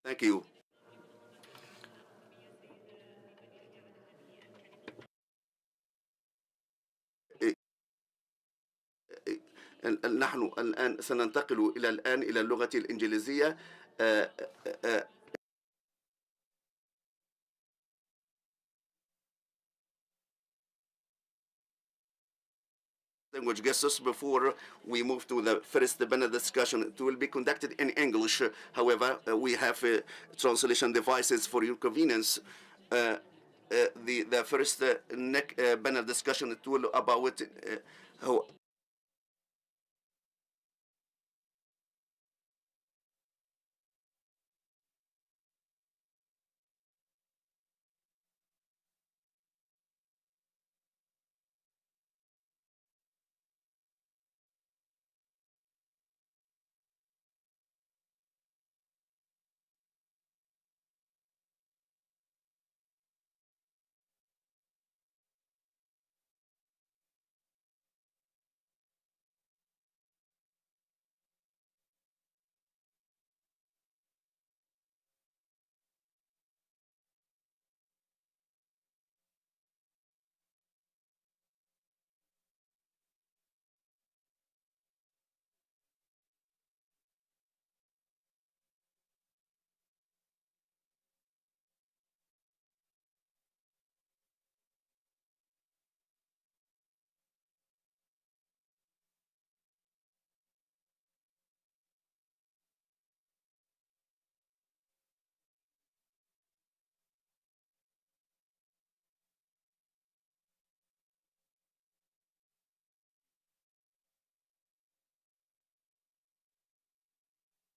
Thank you. نحن الآن سننتقل إلى اللغة الإنجليزية. Language guests before we move to the first panel discussion. It will be conducted in English. However, we have translation devices for your convenience. The first panel discussion it will about how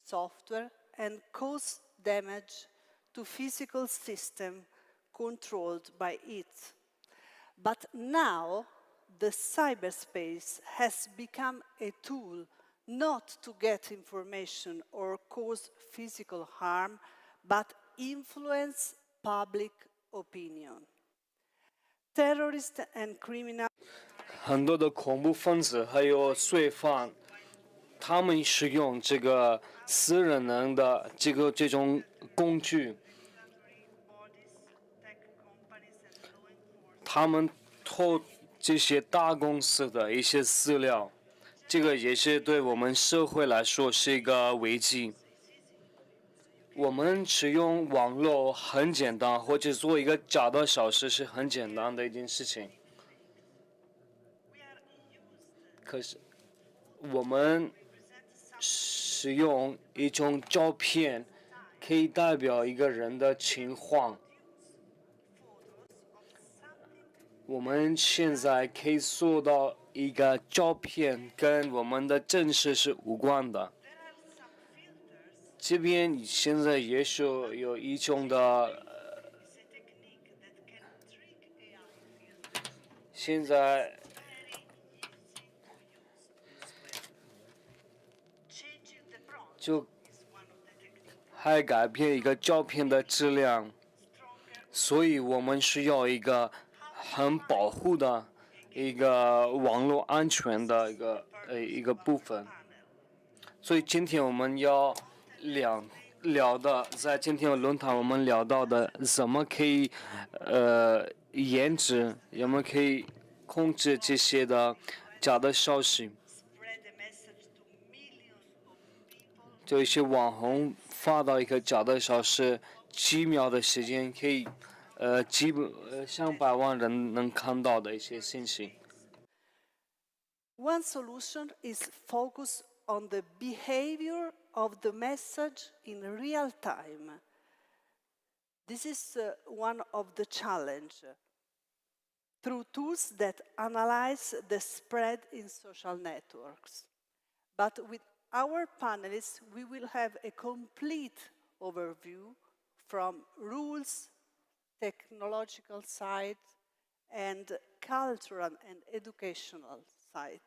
software and cause damage to physical system controlled by it. But now the cyberspace has become a tool not to get information or cause physical harm, but influence public opinion. Terrorists and criminals 很多的恐怖分子还有罪犯，他们使用这个私人的这种工具，他们偷这些大公司的一些资料，这个也是对我们社会来说是一个危机。我们使用网络很简单，或者做一个假的小事是很简单的一件事情。可是我们使用一种照片，可以代表一个人的情况。我们现在可以做到一个照片跟我们的真实是无关的。这边现在也是有一种的，现在就还改变一个照片的质量，所以我们需要一个很保护的一个网络安全的一个部分。所以今天我们要聊的，在今天的论坛我们聊到的，怎么可以延迟，怎么可以控制这些的假的消息。就一些网红发到一个假的消息，几秒的时间可以上百万人能看到的一些信息。One solution is focus on the behavior of the message in real time. This is one of the challenge through tools that analyze the spread in social networks. But with our panelists, we will have a complete overview from rules, technological side, and cultural and educational side.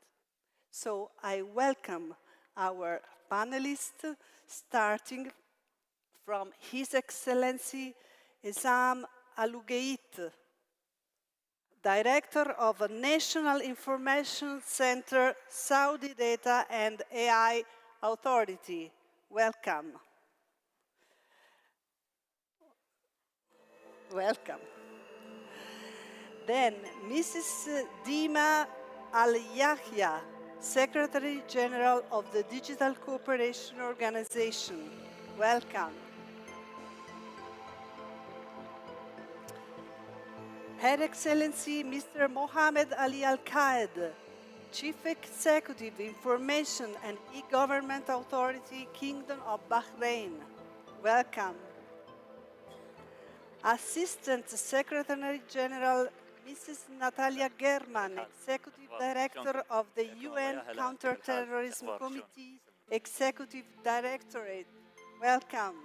So I welcome our panelists, starting from His Excellency Esam Alugeit, Director of a National Information Center, Saudi Data and AI Authority. Welcome. Welcome. Then, Mrs. Dima Al-Yahya, Secretary General of the Digital Cooperation Organization. Welcome. Her Excellency Mr. Mohammed Ali Al-Qaed, Chief Executive, Information and E-Government Authority, Kingdom of Bahrain. Welcome. Assistant Secretary General Mrs. Natalia German, Executive Director of the UN Counterterrorism Committee, Executive Directorate. Welcome.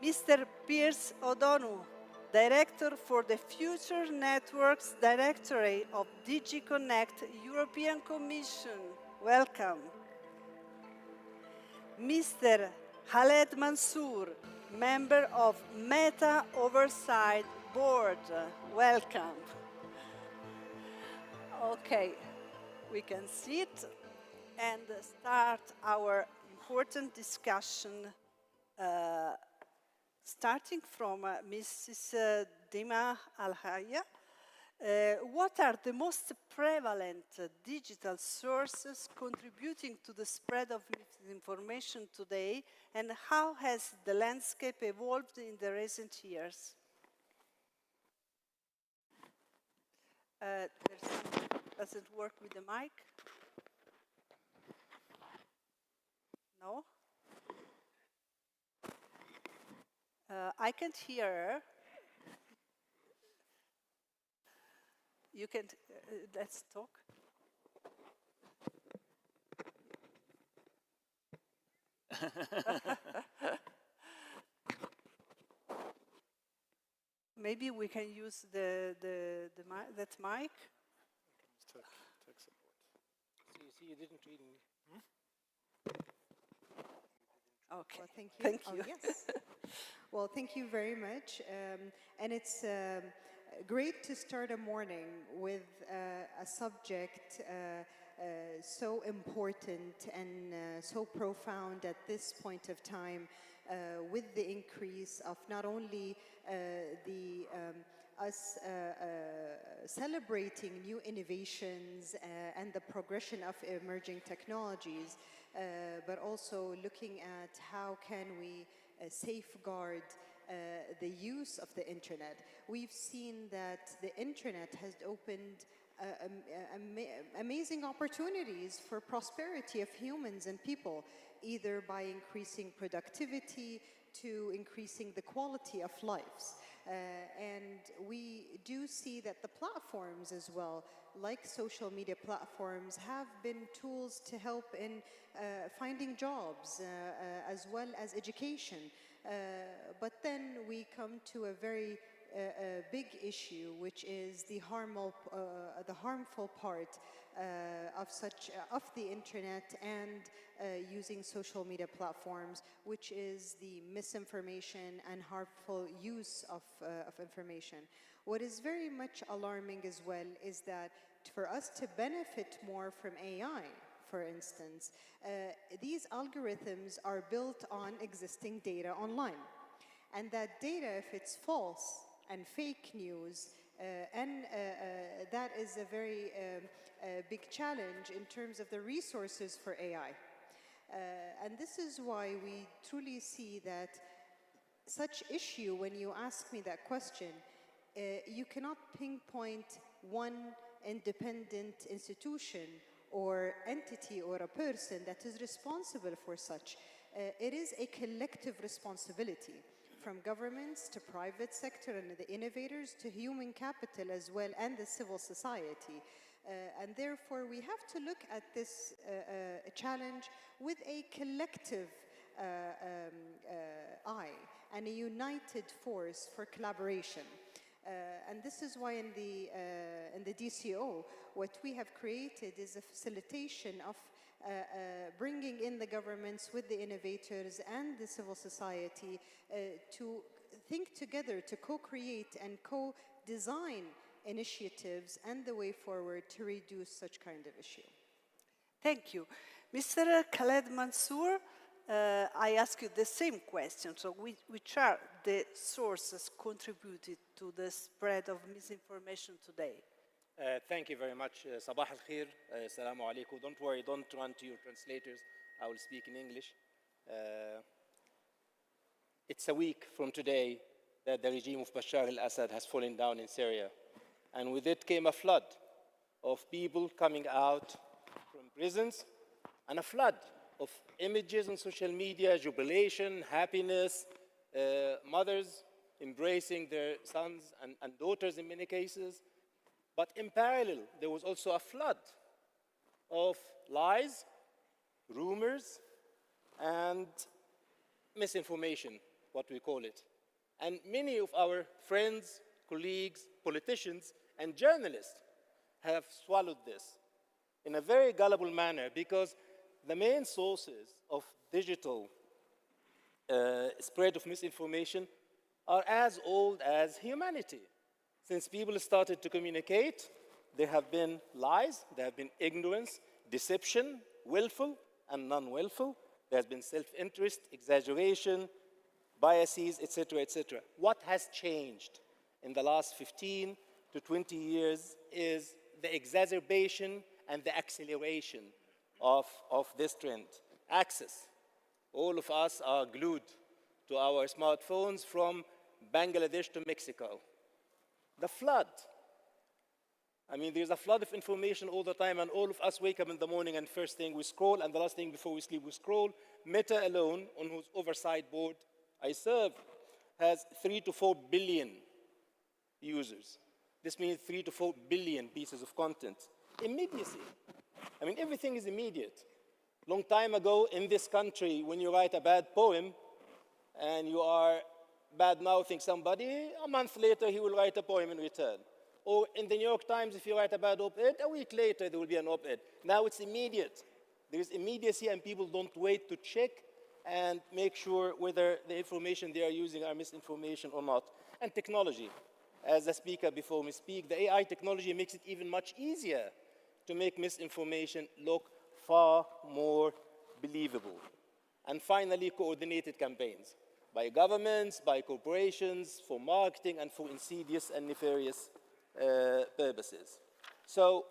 Mr. Pierce O'Donnell, Director for the Future Networks Directorate of DG Connect, European Commission. Welcome. Mr. Khaled Mansour, Member of Meta Oversight Board. Welcome. Okay, we can sit and start our important discussion, starting from Mrs. Dima Al-Haya. What are the most prevalent digital sources contributing to the spread of misinformation today, and how has the landscape evolved in the recent years? Doesn't work with the mic? No? I can't hear her. You can, let's talk. Maybe we can use that mic. Tech support. So you see, you didn't read me. Okay. Well, thank you. Thank you. Oh, yes. Well, thank you very much. And it's great to start a morning with a subject so important and so profound at this point of time, with the increase of not only us celebrating new innovations and the progression of emerging technologies, but also looking at how can we safeguard the use of the internet. We've seen that the internet has opened amazing opportunities for prosperity of humans and people, either by increasing productivity to increasing the quality of lives. And we do see that the platforms as well, like social media platforms, have been tools to help in finding jobs as well as education. But then we come to a very big issue, which is the harmful part of the internet and using social media platforms, which is the misinformation and harmful use of information. What is very much alarming as well is that for us to benefit more from AI, for instance, these algorithms are built on existing data online. And that data, if it's false and fake news, and that is a very big challenge in terms of the resources for AI. And this is why we truly see that such issue, when you ask me that question, you cannot pinpoint one independent institution or entity or a person that is responsible for such. It is a collective responsibility, from governments to private sector and the innovators to human capital as well, and the civil society. And therefore, we have to look at this challenge with a collective eye and a united force for collaboration. And this is why in the DCO, what we have created is a facilitation of bringing in the governments with the innovators and the civil society to think together, to co-create and co-design initiatives and the way forward to reduce such kind of issue. Thank you. Mr. Khaled Mansour, I ask you the same question. So which are the sources contributed to the spread of misinformation today? Thank you very much. Sabah al-khair. Assalamu alaikum. Don't worry, don't run to your translators. I will speak in English. It's a week from today that the regime of Bashar al-Assad has fallen down in Syria. And with it came a flood of people coming out from prisons and a flood of images on social media, jubilation, happiness, mothers embracing their sons and daughters in many cases. But in parallel, there was also a flood of lies, rumors, and misinformation, what we call it. And many of our friends, colleagues, politicians, and journalists have swallowed this in a very gullible manner, because the main sources of digital spread of misinformation are as old as humanity. Since people started to communicate, there have been lies, there have been ignorance, deception, willful and non-willful. There has been self-interest, exaggeration, biases, etc., etc. What has changed in the last 15 to 20 years is the exacerbation and the acceleration of this trend. Access. All of us are glued to our smartphones from Bangladesh to Mexico. The flood. I mean, there's a flood of information all the time, and all of us wake up in the morning and first thing we scroll, and the last thing before we sleep we scroll. Meta alone, on whose oversight board I serve, has 3 to 4 billion users. This means 3 to 4 billion pieces of content. Immediacy. I mean, everything is immediate. Long time ago in this country, when you write a bad poem and you are bad-mouthing somebody, a month later he will write a poem in return. Or in the New York Times, if you write a bad op-ed, a week later there will be an op-ed. Now it's immediate. There is immediacy, and people don't wait to check and make sure whether the information they are using are misinformation or not. And technology. As the speaker before me speak, the AI technology makes it even much easier to make misinformation look far more believable. And finally, coordinated campaigns by governments, by corporations, for marketing and for insidious and nefarious purposes. So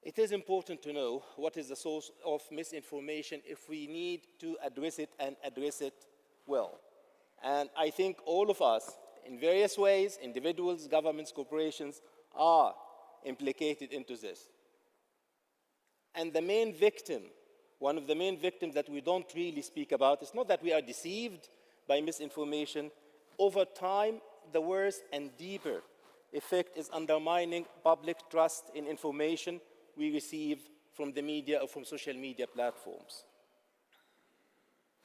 it is important to know what is the source of misinformation if we need to address it and address it well. And I think all of us, in various ways, individuals, governments, corporations, are implicated into this. And the main victim, one of the main victims that we don't really speak about, it's not that we are deceived by misinformation. Over time, the worst and deeper effect is undermining public trust in information we receive from the media or from social media platforms.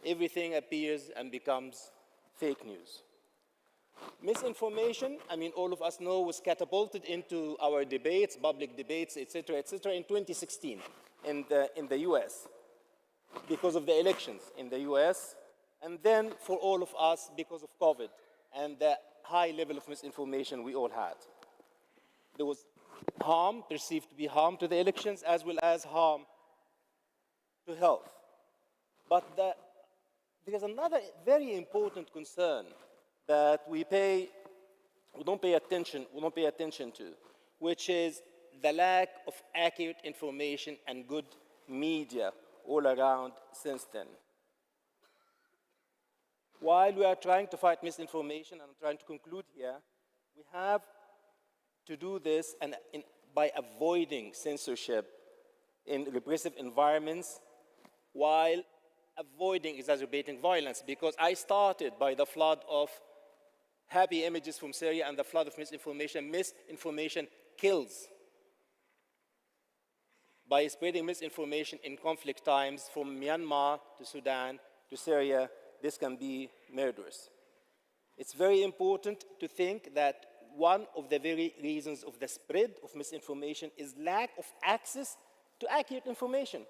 Everything appears and becomes fake news. Misinformation, I mean, all of us know, was catapulted into our debates, public debates, et cetera, in 2016 in the US because of the elections in the US, and then for all of us because of COVID and the high level of misinformation we all had. There was harm, perceived to be harm to the elections, as well as harm to health. But there is another very important concern that we don't pay attention to, which is the lack of accurate information and good media all around since then. While we are trying to fight misinformation, and I'm trying to conclude here, we have to do this by avoiding censorship in repressive environments while avoiding exacerbating violence, because I started by the flood of happy images from Syria and the flood of misinformation. Misinformation kills. By spreading misinformation in conflict times from Myanmar to Sudan to Syria, this can be murderous. It's very important to think that one of the very reasons of the spread of misinformation is lack of access to accurate information,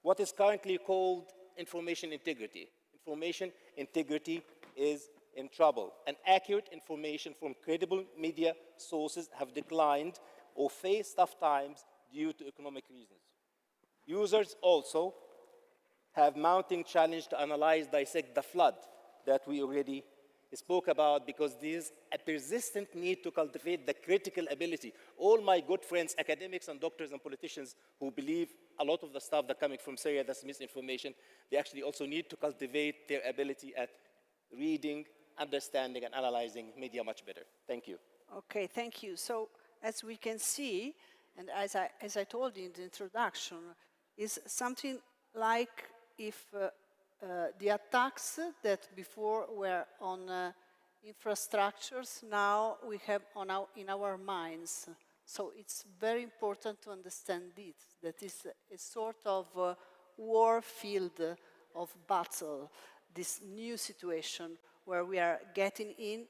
what is currently called information integrity. Information integrity is in trouble, and accurate information from credible media sources have declined or face tough times due to economic reasons. Users also have mounting challenge to analyze, dissect the flood that we already spoke about, because there's a persistent need to cultivate the critical ability. All my good friends, academics and doctors and politicians who believe a lot of the stuff that's coming from Syria, that's misinformation, they actually also need to cultivate their ability at reading, understanding, and analyzing media much better. Thank you. Okay, thank you. So as we can see, and as I told you in the introduction, is something like if the attacks that before were on infrastructures, now we have in our minds. So it's very important to understand this, that is a sort of war field of battle, this new situation where we are getting in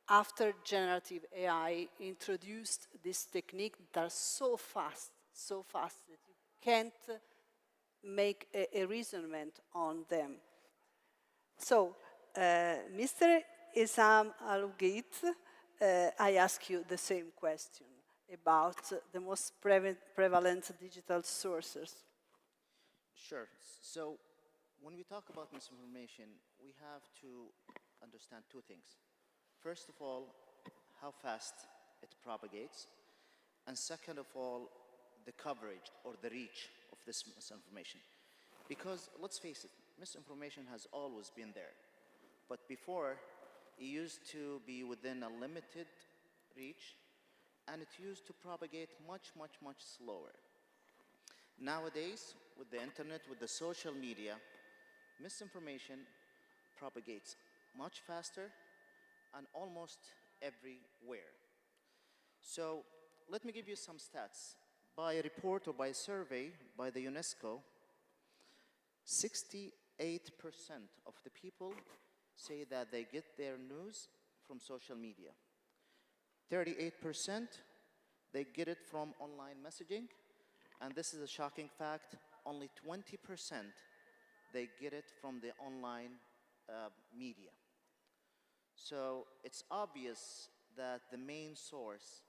after generative AI introduced this technique that are so fast that you can't make a reasonement on them. So, Mr. Isam Al-Gait, I ask you the same question about the most prevalent digital sources. Sure. So, when we talk about misinformation, we have to understand two things. First of all, how fast it propagates, and second of all, the coverage or the reach of this misinformation. Because let's face it, misinformation has always been there. But before, it used to be within a limited reach, and it used to propagate much, much, much slower. Nowadays, with the internet, with the social media, misinformation propagates much faster and almost everywhere. So let me give you some stats. By a report or by a survey by the UNESCO, 68% of the people say that they get their news from social media. 38% they get it from online messaging, and this is a shocking fact, only 20% they get it from the online media. So it's obvious that the main source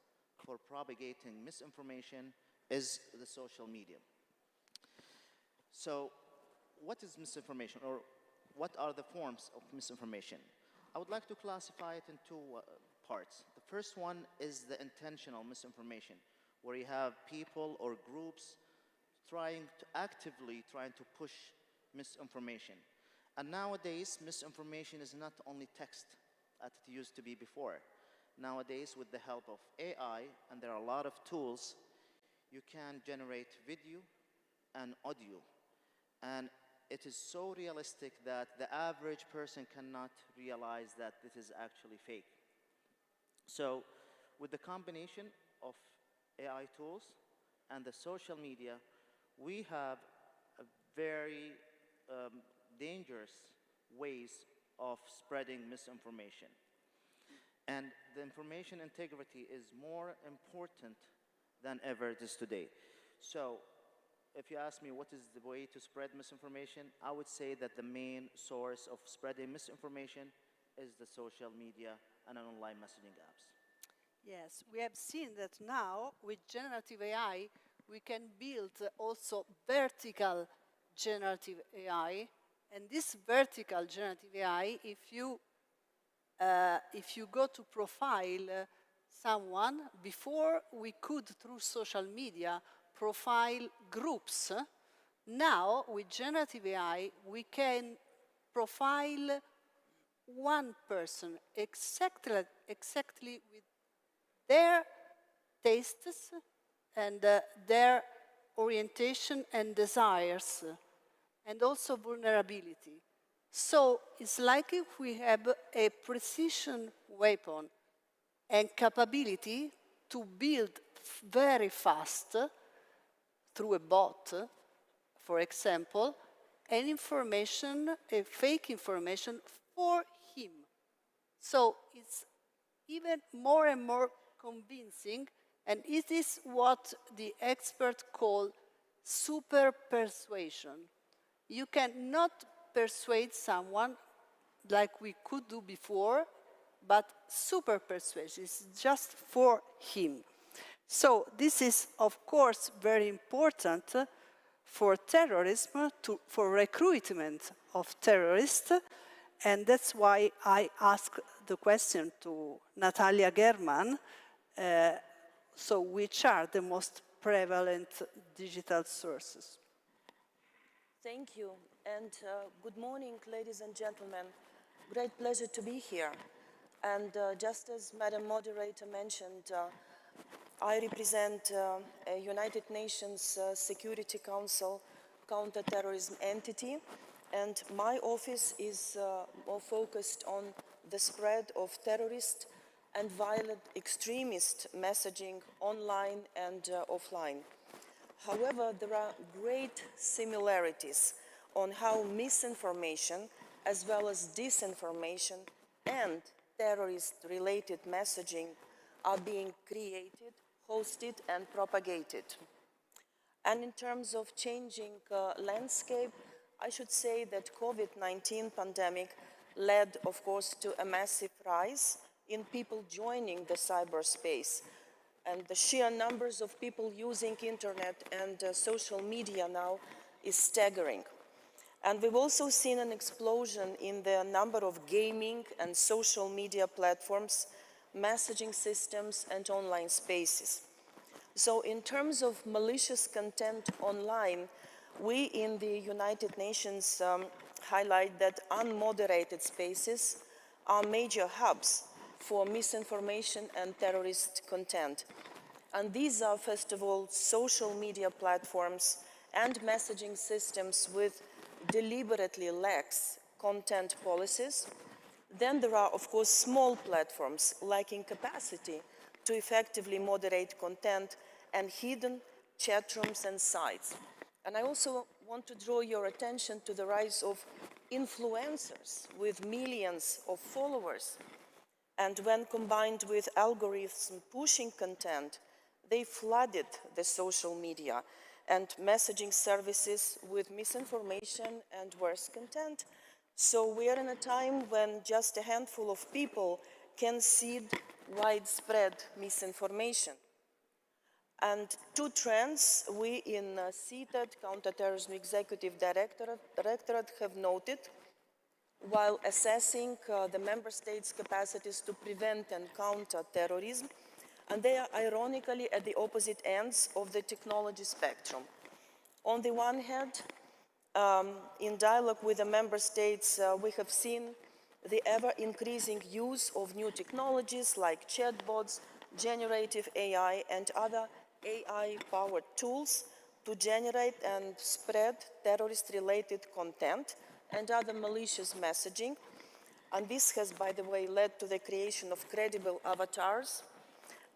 for propagating misinformation is the social media. So what is misinformation, or what are the forms of misinformation? I would like to classify it in two parts. The first one is the intentional misinformation, where you have people or groups actively trying to push misinformation. And nowadays, misinformation is not only text, as it used to be before. Nowadays, with the help of AI, and there are a lot of tools, you can generate video and audio. And it is so realistic that the average person cannot realize that this is actually fake. So, with the combination of AI tools and the social media, we have a very dangerous ways of spreading misinformation. And the information integrity is more important than ever it is today. So, if you ask me what is the way to spread misinformation, I would say that the main source of spreading misinformation is the social media and online messaging apps. Yes, we have seen that now with generative AI, we can build also vertical generative AI. And this vertical generative AI, if you go to profile someone, before we could, through social media, profile groups. Now, with generative AI, we can profile one person exactly with their tastes and their orientation and desires, and also vulnerability. So it's like if we have a precision weapon and capability to build very fast, through a bot, for example, an information, a fake information for him. So it's even more and more convincing, and it is what the experts call super persuasion. You cannot persuade someone like we could do before, but super persuasion is just for him. So this is, of course, very important for terrorism, for recruitment of terrorists, and that's why I asked the question to Natalia German, so which are the most prevalent digital sources? Thank you, and good morning, ladies and gentlemen. Great pleasure to be here. And just as Madam Moderator mentioned, I represent a United Nations Security Council counterterrorism entity, and my office is more focused on the spread of terrorist and violent extremist messaging online and offline. However, there are great similarities on how misinformation as well as disinformation and terrorist-related messaging are being created, hosted, and propagated. And in terms of changing landscape, I should say that COVID-19 pandemic led, of course, to a massive rise in people joining the cyberspace. And the sheer numbers of people using internet and social media now is staggering. And we've also seen an explosion in the number of gaming and social media platforms, messaging systems, and online spaces. So in terms of malicious content online, we in the United Nations highlight that unmoderated spaces are major hubs for misinformation and terrorist content. And these are, first of all, social media platforms and messaging systems with deliberately lax content policies. Then there are, of course, small platforms lacking capacity to effectively moderate content and hidden chat rooms and sites. And I also want to draw your attention to the rise of influencers with millions of followers. And when combined with algorithms pushing content, they flooded the social media and messaging services with misinformation and worse content. So we are in a time when just a handful of people can seed widespread misinformation. And two trends we in CTED, Counterterrorism Executive Directorate, have noted while assessing the member states' capacities to prevent and counter terrorism, and they are ironically at the opposite ends of the technology spectrum. On the one hand, in dialogue with the member states, we have seen the ever-increasing use of new technologies like chatbots, generative AI, and other AI-powered tools to generate and spread terrorist-related content and other malicious messaging. And this has, by the way, led to the creation of credible avatars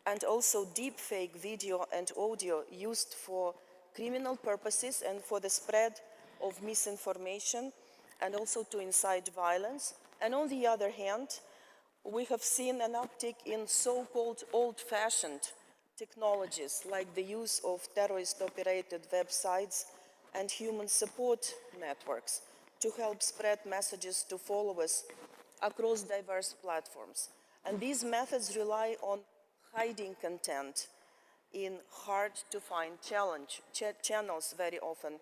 and also deepfake video and audio used for criminal purposes and for the spread of misinformation and also to incite violence. And on the other hand, we have seen an uptick in so-called old-fashioned technologies like the use of terrorist-operated websites and human support networks to help spread messages to followers across diverse platforms. And these methods rely on hiding content in hard-to-find channels very often,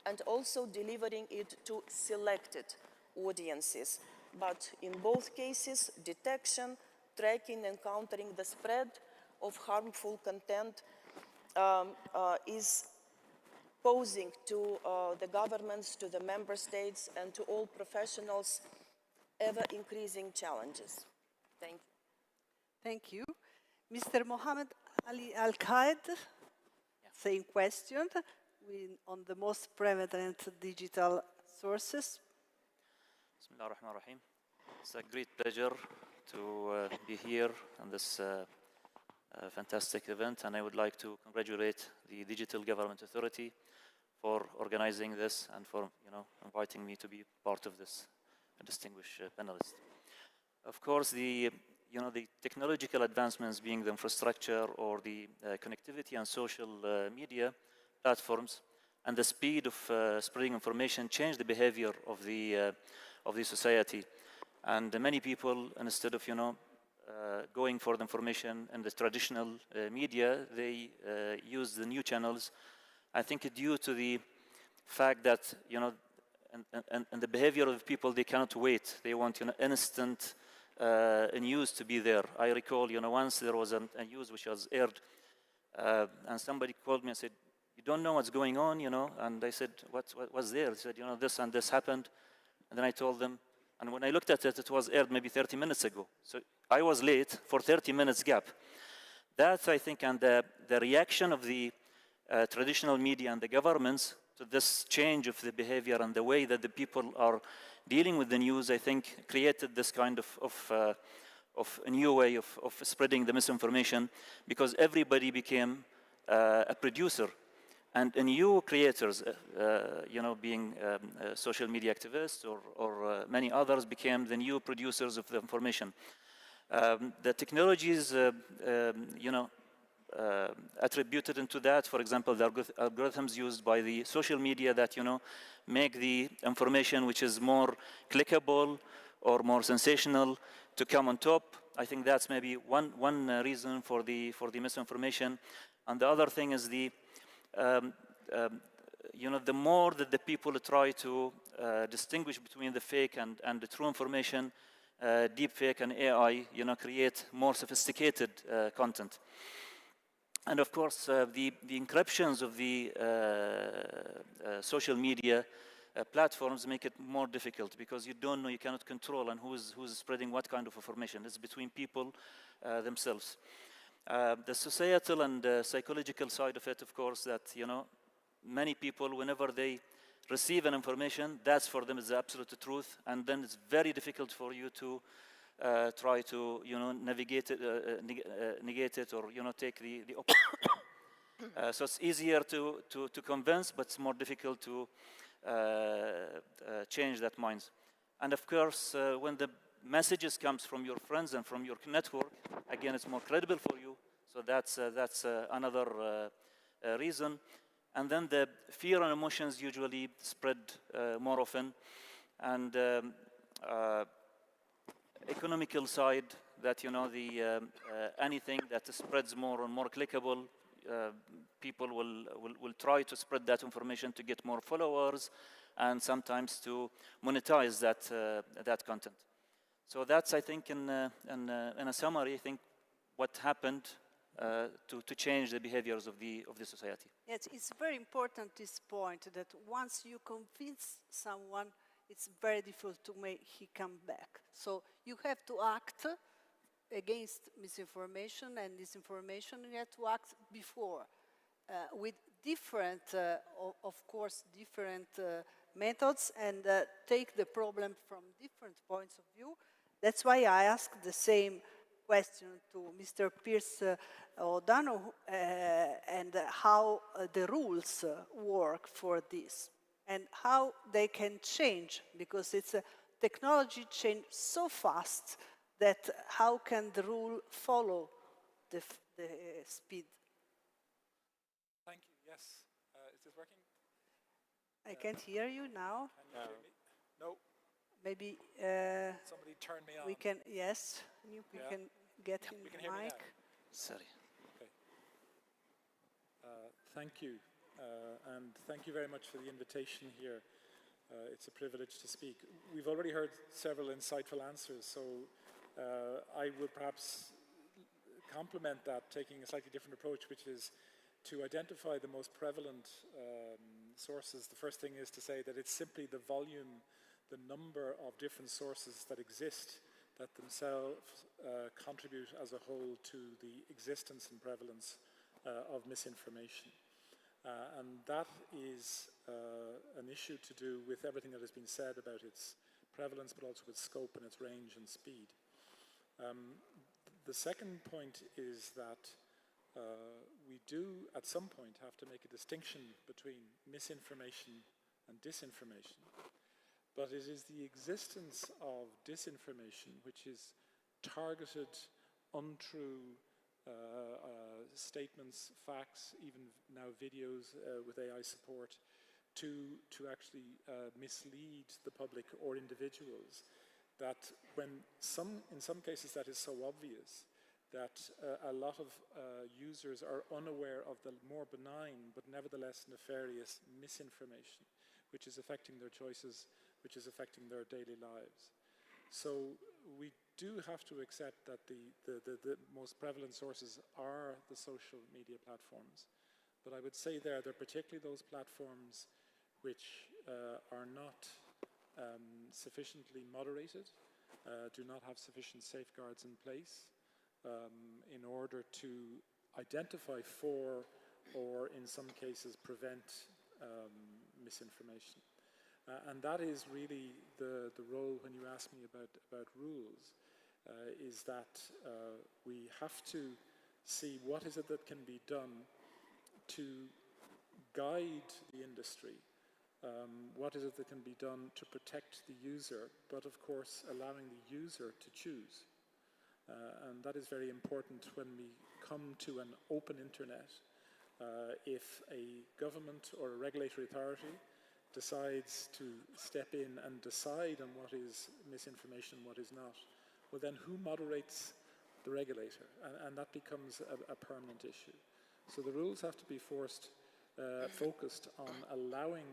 and also delivering it to selected audiences. But in both cases, detection, tracking, and countering the spread of harmful content is posing to the governments, to the member states, and to all professionals ever-increasing challenges. Thank you. Thank you. Mr. Mohammed Ali Al-Qaed, same question, on the most prevalent digital sources. Bismillah ar-Rahman ar-Rahim. It's a great pleasure to be here on this fantastic event, and I would like to congratulate the Digital Government Authority for organizing this and for inviting me to be part of this distinguished panelist. Of course, the technological advancements, being the infrastructure or the connectivity and social media platforms, and the speed of spreading information change the behavior of the society. And many people, instead of going for the information in the traditional media, they use the new channels. I think due to the fact that, you know, and the behavior of people, they cannot wait. They want, you know, instant news to be there. I recall, you know, once there was a news which was aired, and somebody called me and said, "You don't know what's going on, you know?" And I said, what's there? They said, "You know, this and this happened." And then I told them, and when I looked at it, it was aired maybe 30 minutes ago. So I was late for 30 minutes gap. That, I think, and the reaction of the traditional media and the governments to this change of the behavior and the way that the people are dealing with the news, I think, created this kind of a new way of spreading the misinformation, because everybody became a producer. And new creators, you know, being social media activists or many others, became the new producers of the information. The technologies, you know, attributed into that, for example, the algorithms used by the social media that, you know, make the information which is more clickable or more sensational to come on top. I think that's maybe one reason for the misinformation. And the other thing is the you know, the more that the people try to distinguish between the fake and the true information, deep fake and AI, you know, create more sophisticated content. And of course, the encryptions of the social media platforms make it more difficult, because you don't know, you cannot control and who's spreading what kind of information. It's between people themselves. The societal and psychological side of it, of course, that, you know, many people, whenever they receive an information, that's for them is the absolute truth, and then it's very difficult for you to try to, you know, navigate it, negate it, or, you know, take the opposite. So it's easier to convince, but it's more difficult to change that mind. And of course, when the messages comes from your friends and from your network, again, it's more credible for you. So that's another reason. And then the fear and emotions usually spread more often. And economical side, that, you know, the anything that spreads more and more clickable, people will try to spread that information to get more followers, and sometimes to monetize that content. So that's, I think, in a summary, I think, what happened to change the behaviors of the society. Yes, it's very important, this point, that once you convince someone, it's very difficult to make he come back. So you have to act against misinformation and disinformation. You have to act before with different, of course, different methods, and take the problem from different points of view. That's why I asked the same question to Mr. Pierce O'Donoghue, and how the rules work for this, and how they can change, because it's a technology change so fast that how can the rule follow the speed? Thank you. Yes. Is this working? I can't hear you now. Can you hear me? No. Maybe Somebody turn me on. we can, yes, we can get in we can the hear me mic. now. Sorry. Okay. Thank you. And thank you very much for the invitation here. It's a privilege to speak. We've already heard several insightful answers, so I would perhaps complement that, taking a slightly different approach, which is to identify the most prevalent sources. The first thing is to say that it's simply the volume, the number of different sources that exist that themselves contribute as a whole to the existence and prevalence of misinformation. And that is an issue to do with everything that has been said about its prevalence, but also its scope and its range and speed. The second point is that we do, at some point, have to make a distinction between misinformation and disinformation. But it is the existence of disinformation, which is targeted, untrue statements, facts, even now videos with AI support, to actually mislead the public or individuals, that when in some cases that is so obvious that a lot of users are unaware of the more benign but nevertheless nefarious misinformation, which is affecting their choices, which is affecting their daily lives. So we do have to accept that the most prevalent sources are the social media platforms. But I would say they're particularly those platforms which are not sufficiently moderated, do not have sufficient safeguards in place in order to identify for, or in some cases prevent misinformation. And that is really the role when you ask me about rules, is that we have to see what is it that can be done to guide the industry. What is it that can be done to protect the user, but of course allowing the user to choose. And that is very important when we come to an open internet. If a government or a regulatory authority decides to step in and decide on what is misinformation and what is not, well then who moderates the regulator? And that becomes a permanent issue. So the rules have to be focused on allowing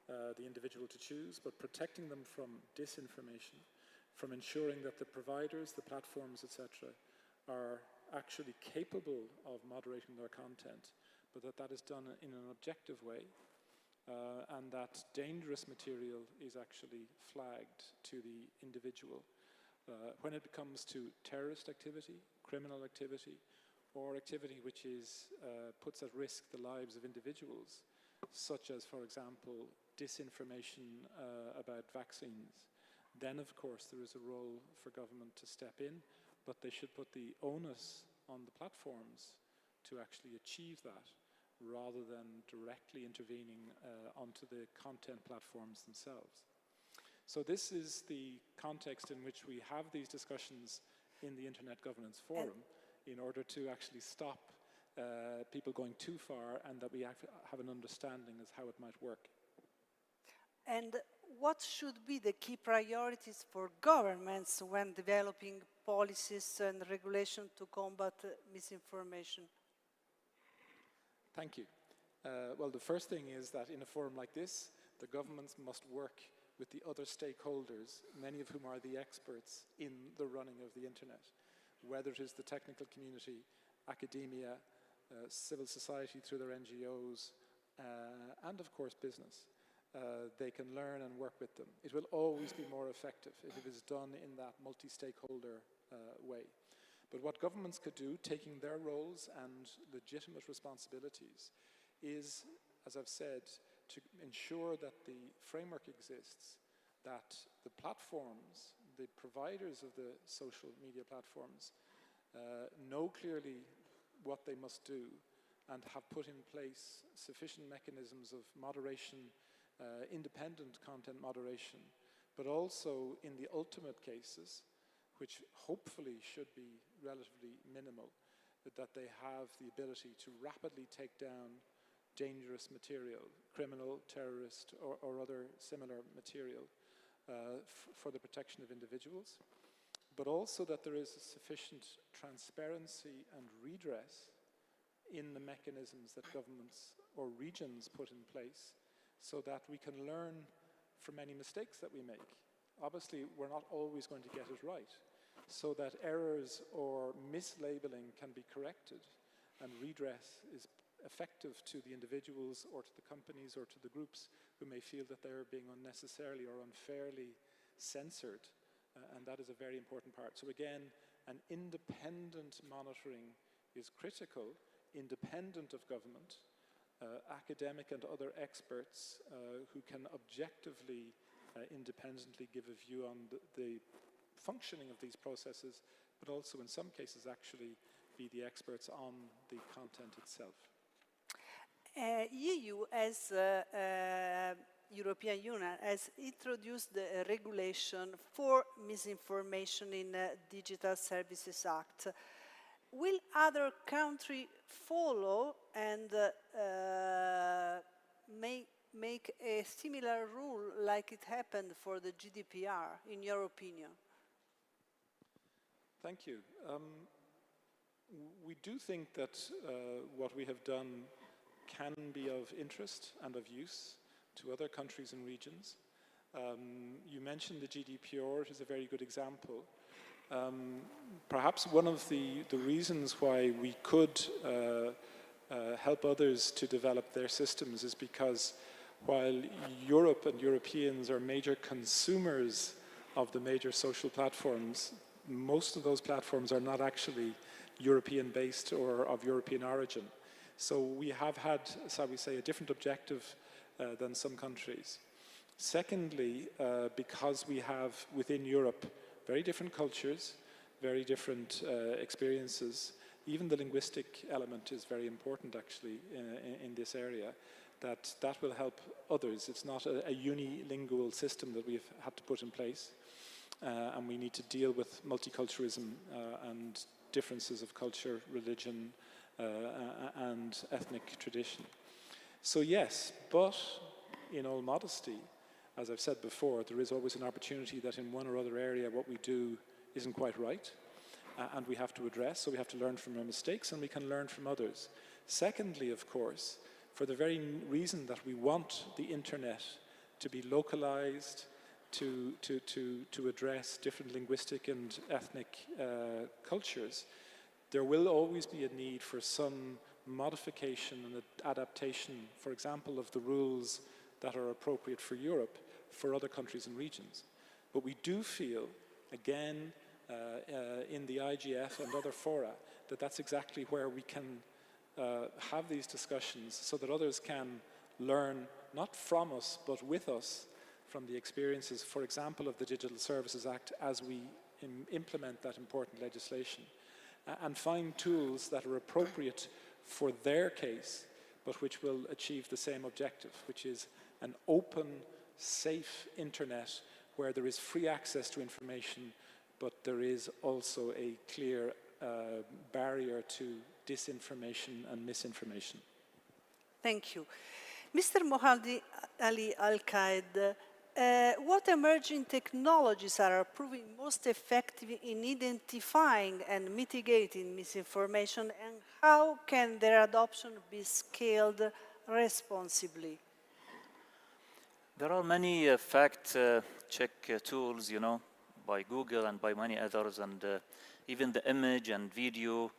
the individual to choose, but protecting them from disinformation, from ensuring that the providers, the platforms, etc., are actually capable of moderating their content, but that is done in an objective way, and that dangerous material is actually flagged to the individual. When it comes to terrorist activity, criminal activity, or activity which puts at risk the lives of individuals, such as, for example, disinformation about vaccines, then of course there is a role for government to step in, but they should put the onus on the platforms to actually achieve that, rather than directly intervening onto the content platforms themselves. So this is the context in which we have these discussions in the Internet Governance Forum, in order to actually stop people going too far, and that we have an understanding as how it might work. And what should be the key priorities for governments when developing policies and regulation to combat misinformation? Thank you. Well, the first thing is that in a forum like this, the governments must work with the other stakeholders, many of whom are the experts in the running of the internet, whether it is the technical community, academia, civil society through their NGOs, and of course business. They can learn and work with them. It will always be more effective if it is done in that multi-stakeholder way. But what governments could do, taking their roles and legitimate responsibilities, is, as I've said, to ensure that the framework exists, that the platforms, the providers of the social media platforms, know clearly what they must do and have put in place sufficient mechanisms of moderation, independent content moderation, but also in the ultimate cases, which hopefully should be relatively minimal, that they have the ability to rapidly take down dangerous material, criminal, terrorist, or other similar material for the protection of individuals, but also that there is sufficient transparency and redress in the mechanisms that governments or regions put in place, so that we can learn from any mistakes that we make. Obviously, we're not always going to get it right, so that errors or mislabeling can be corrected and redress is effective to the individuals or to the companies or to the groups who may feel that they're being unnecessarily or unfairly censored. And that is a very important part. So again, an independent monitoring is critical, independent of government, academic and other experts who can objectively, independently give a view on the functioning of these processes, but also in some cases actually be the experts on the content itself. EU as European Union has introduced a regulation for misinformation in the Digital Services Act. Will other countries follow and make a similar rule like it happened for the GDPR, in your opinion? Thank you. we do think that what we have done can be of interest and of use to other countries and regions. You mentioned the GDPR, which is a very good example. Perhaps one of the reasons why we could help others to develop their systems is because while Europe and Europeans are major consumers of the major social platforms, most of those platforms are not actually European-based or of European origin. So we have had, shall we say, a different objective than some countries. Secondly, because we have within Europe very different cultures, very different experiences, even the linguistic element is very important actually in this area, that will help others. It's not a unilingual system that we've had to put in place, and we need to deal with multiculturalism and differences of culture, religion, and ethnic tradition. So yes, but in all modesty, as I've said before, there is always an opportunity that in one or other area what we do isn't quite right, and we have to address, so we have to learn from our mistakes and we can learn from others. Secondly, of course, for the very reason that we want the internet to be localized, to address different linguistic and ethnic cultures, there will always be a need for some modification and adaptation, for example, of the rules that are appropriate for Europe for other countries and regions. But we do feel, again, in the IGF and other fora, that that's exactly where we can have these discussions so that others can learn, not from us, but with us, from the experiences, for example, of the Digital Services Act as we implement that important legislation, and find tools that are appropriate for their case, but which will achieve the same objective, which is an open, safe internet where there is free access to information, but there is also a clear barrier to disinformation and misinformation. Thank you. Mr. Mohadi Ali Al-Qaed, what emerging technologies are proving most effective in identifying and mitigating misinformation, and how can their adoption be scaled responsibly? There are many fact-check tools, you know, by Google and by many others, and even the image and video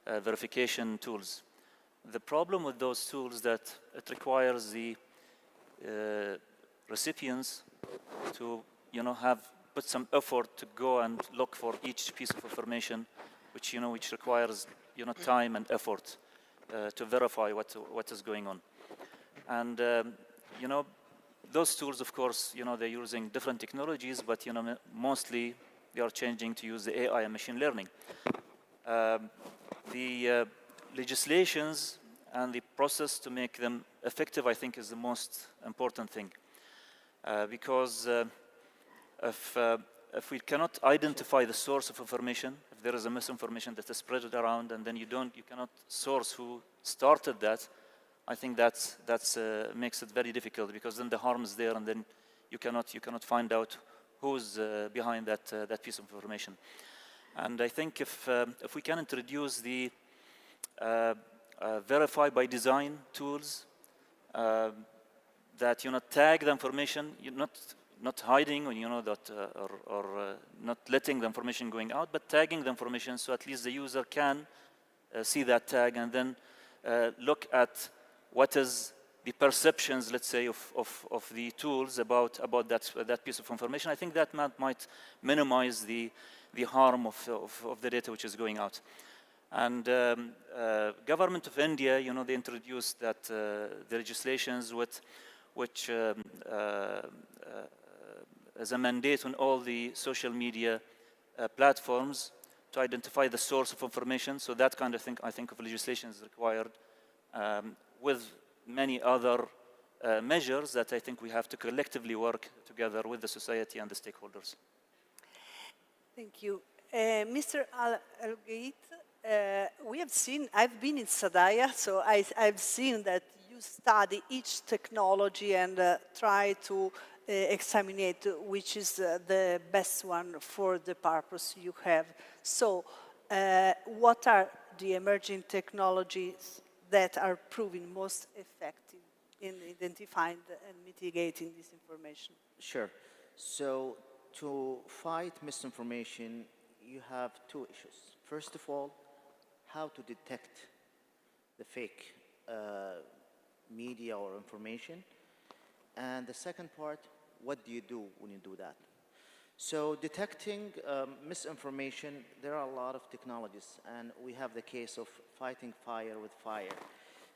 verification tools. The problem with those tools is that it requires the recipients to, you know, put some effort to go and look for each piece of information, which requires, you know, time and effort to verify what is going on. And you know, those tools, of course, you know, they're using different technologies, but, you know, mostly they are changing to use the AI and machine learning. The legislations and the process to make them effective, I think, is the most important thing. Because if we cannot identify the source of information, if there is a misinformation that is spread around, and then you cannot source who started that, I think that makes it very difficult, because then the harm is there, and then you cannot find out who's behind that piece of information. And I think if we can introduce the verify by design tools that, you know, tag the information, not hiding, or, you know, that or not letting the information going out, but tagging the information so at least the user can see that tag and then look at what is the perceptions, let's say, of the tools about that piece of information. I think that might minimize the harm of the data which is going out. And government of India, you know, they introduced that the legislations which as a mandate on all the social media platforms to identify the source of information. So that kind of thing, I think, of legislation is required, with many other measures that I think we have to collectively work together with the society and the stakeholders. Thank you. Mr. Al-Gait, we have seen, I've been in Sadaya, so I've seen that you study each technology and try to examine which is the best one for the purpose you have. So what are the emerging technologies that are proving most effective in identifying and mitigating disinformation? Sure. So to fight misinformation, you have two issues. First of all, how to detect the fake media or information. And the second part, what do you do when you do that? So detecting misinformation, there are a lot of technologies, and we have the case of fighting fire with fire.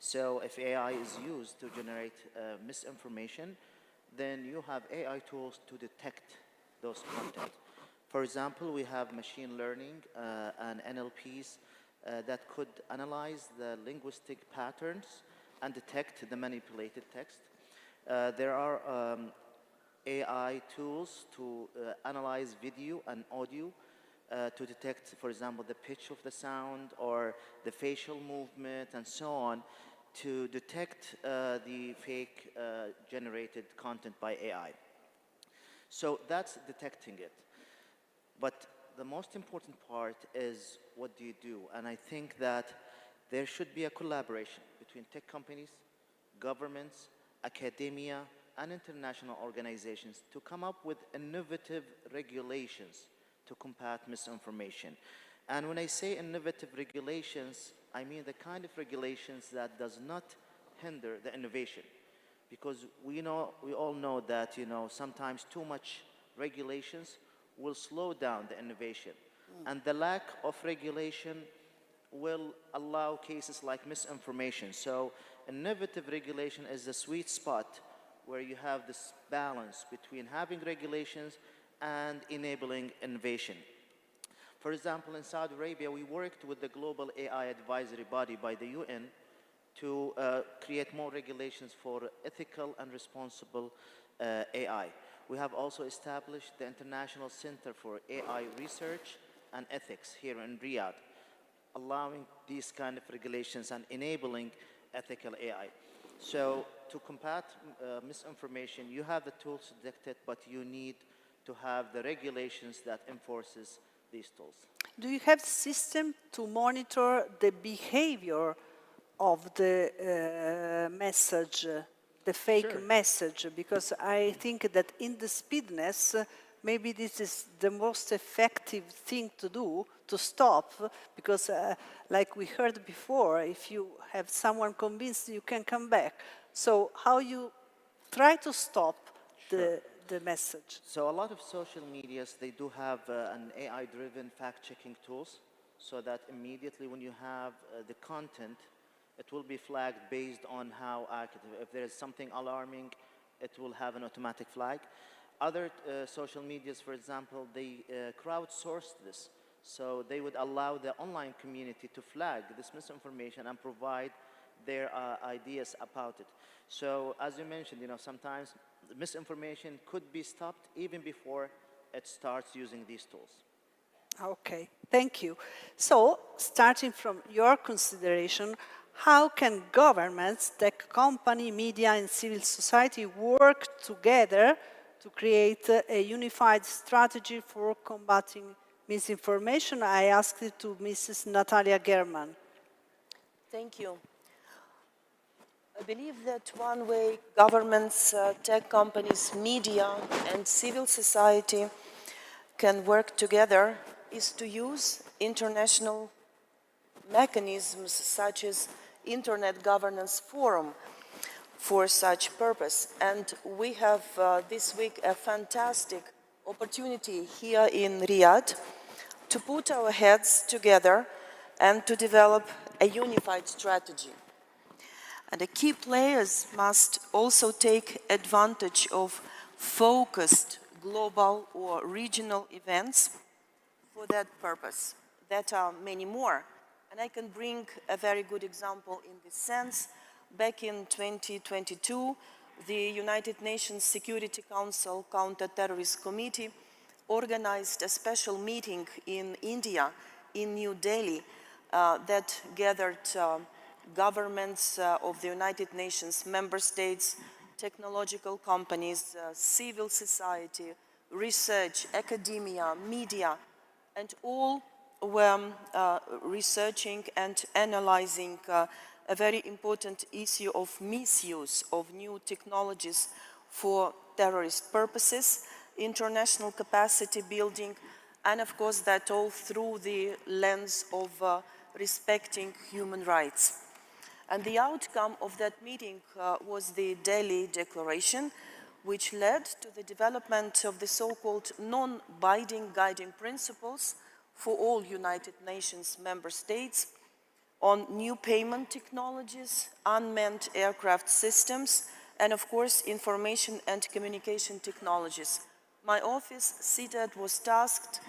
So if AI is used to generate misinformation, then you have AI tools to detect those content. For example, we have machine learning and NLPs that could analyze the linguistic patterns and detect the manipulated text. There are AI tools to analyze video and audio to detect, for example, the pitch of the sound or the facial movement and so on, to detect the fake generated content by AI. So that's detecting it. But the most important part is what do you do? And I think that there should be a collaboration between tech companies, governments, academia, and international organizations to come up with innovative regulations to combat misinformation. And when I say innovative regulations, I mean the kind of regulations that does not hinder the innovation. Because we all know that sometimes too much regulations will slow down the innovation. And the lack of regulation will allow cases like misinformation. So innovative regulation is the sweet spot where you have this balance between having regulations and enabling innovation. For example, in Saudi Arabia, we worked with the Global AI Advisory Body by the UN to create more regulations for ethical and responsible AI. We have also established the International Center for AI Research and Ethics here in Riyadh, allowing these kind of regulations and enabling ethical AI. So to combat misinformation, you have the tools to detect it, but you need to have the regulations that enforces these tools. Do you have system to monitor the behavior of the message, the fake message? Because I think that in the speediness, maybe this is the most effective thing to do to stop, because like we heard before, if you have someone convinced, you can come back. So how you try to stop the message? So a lot of social medias, they do have an AI-driven fact-checking tools, so that immediately when you have the content, it will be flagged based on how accurate. If there is something alarming, it will have an automatic flag. Other social medias, for example, they crowdsourced this. So they would allow the online community to flag this misinformation and provide their ideas about it. So as you mentioned, sometimes misinformation could be stopped even before it starts using these tools. Okay, thank you. So, starting from your consideration, how can governments, tech company, media, and civil society work together to create a unified strategy for combating misinformation? I asked it to Mrs. Natalia German. Thank you. I believe that one way governments, tech companies, media, and civil society can work together is to use international mechanisms such as Internet Governance Forum for such purpose. And we have this week a fantastic opportunity here in Riyadh to put our heads together and to develop a unified strategy. And the key players must also take advantage of focused global or regional events for that purpose. That are many more. And I can bring a very good example in this sense. Back in 2022, the United Nations Security Council Counter-Terrorist Committee organized a special meeting in India, in New Delhi, that gathered governments of the United Nations member states, technological companies, civil society, research, academia, media, and all were researching and analyzing a very important issue of misuse of new technologies for terrorist purposes, international capacity building, and of course that all through the lens of respecting human rights. And the outcome of that meeting was the Delhi Declaration, which led to the development of the so-called non-binding guiding principles for all United Nations member states on new payment technologies, unmanned aircraft systems, and of course, information and communication technologies. My office, CITAD, was tasked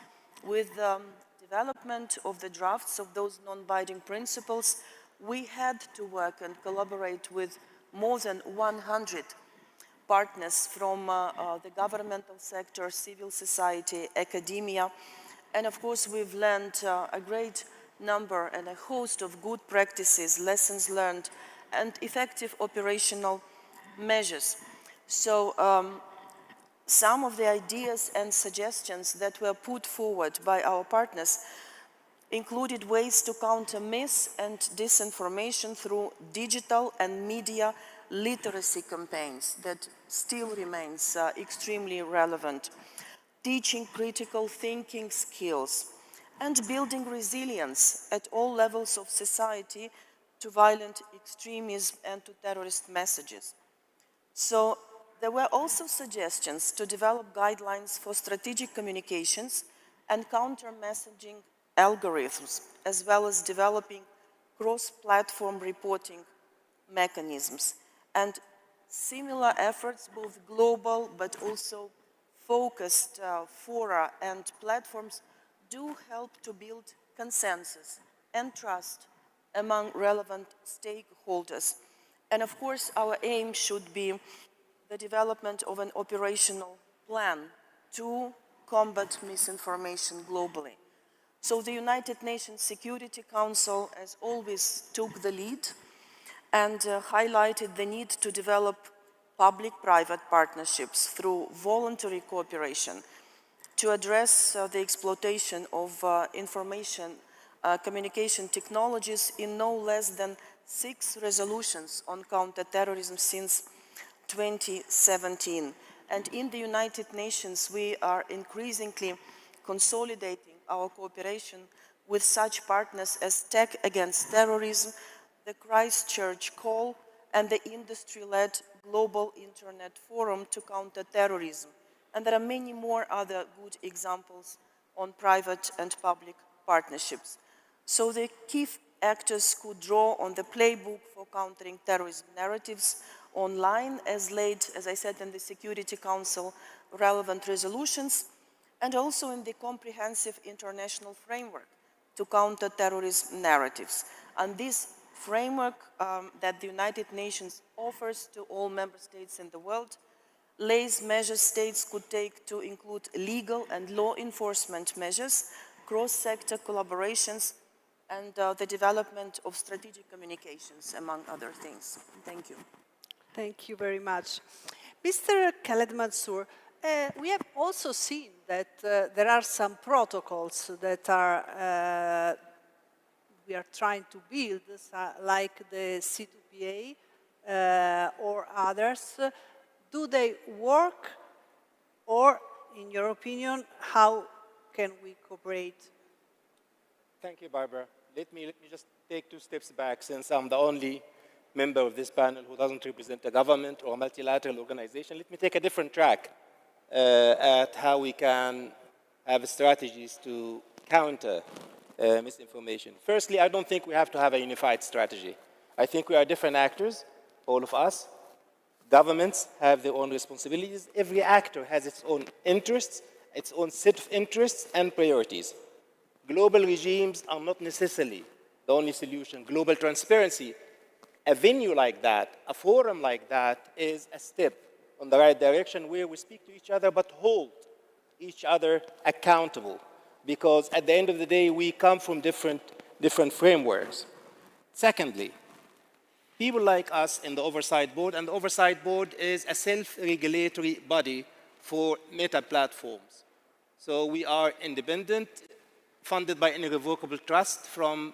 with the development of the drafts of those non-binding principles. We had to work and collaborate with more than 100 partners from the governmental sector, civil society, academia, and of course we've learned a great number and a host of good practices, lessons learned, and effective operational measures. So some of the ideas and suggestions that were put forward by our partners included ways to counter mis- and disinformation through digital and media literacy campaigns that still remains extremely relevant, teaching critical thinking skills, and building resilience at all levels of society to violent extremism and to terrorist messages. So there were also suggestions to develop guidelines for strategic communications and counter-messaging algorithms, as well as developing cross-platform reporting mechanisms. And similar efforts, both global but also focused fora and platforms, do help to build consensus and trust among relevant stakeholders. And of course, our aim should be the development of an operational plan to combat misinformation globally. So the United Nations Security Council, as always, took the lead and highlighted the need to develop public-private partnerships through voluntary cooperation to address the exploitation of information communication technologies in no less than 6 resolutions on counterterrorism since 2017. And in the United Nations, we are increasingly consolidating our cooperation with such partners as Tech Against Terrorism, the Christchurch Call, and the industry-led Global Internet Forum to Counter Terrorism. And there are many more other good examples on private and public partnerships. So the key actors could draw on the playbook for countering terrorism narratives online, as laid, as I said, in the Security Council relevant resolutions, and also in the comprehensive international framework to counter terrorism narratives. And this framework that the United Nations offers to all member states in the world lays measures states could take to include legal and law enforcement measures, cross-sector collaborations, and the development of strategic communications, among other things. Thank you. Thank you very much. Mr. Khaled Mansour, we have also seen that there are some protocols that are we are trying to build, like the C2PA or others. Do they work, or, in your opinion, how can we cooperate? Thank you, Barbara. Let me just take 2 steps back, since I'm the only member of this panel who doesn't represent a government or a multilateral organization. Let me take a different track at how we can have strategies to counter misinformation. Firstly, I don't think we have to have a unified strategy. I think we are different actors, all of us. Governments have their own responsibilities. Every actor has its own interests, its own set of interests and priorities. Global regimes are not necessarily the only solution. Global transparency, a venue like that, a forum like that, is a step on the right direction where we speak to each other but hold each other accountable. Because at the end of the day, we come from different frameworks. Secondly, people like us in the Oversight Board, and the Oversight Board is a self-regulatory body for meta platforms. So we are independent funded by an irrevocable trust from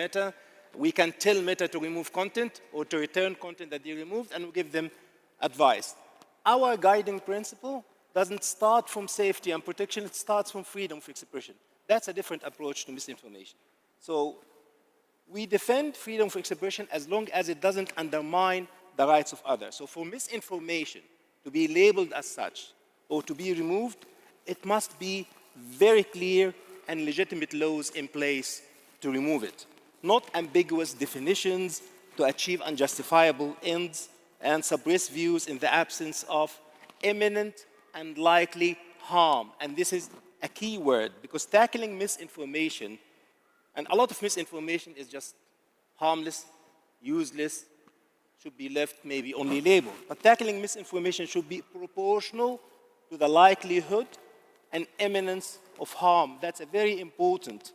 Meta. We can tell Meta to remove content or to return content that they removed, and we give them advice. Our guiding principle doesn't start from safety and protection, it starts from freedom of expression. That's a different approach to misinformation. So we defend freedom of expression as long as it doesn't undermine the rights of others. So for misinformation to be labeled as such or to be removed, it must be very clear and legitimate laws in place to remove it, not ambiguous definitions to achieve unjustifiable ends and suppress views in the absence of imminent and likely harm. And this is a key word, because tackling misinformation, and a lot of misinformation is just harmless, useless, should be left maybe only labeled. But tackling misinformation should be proportional to the likelihood and imminence of harm. That's a very important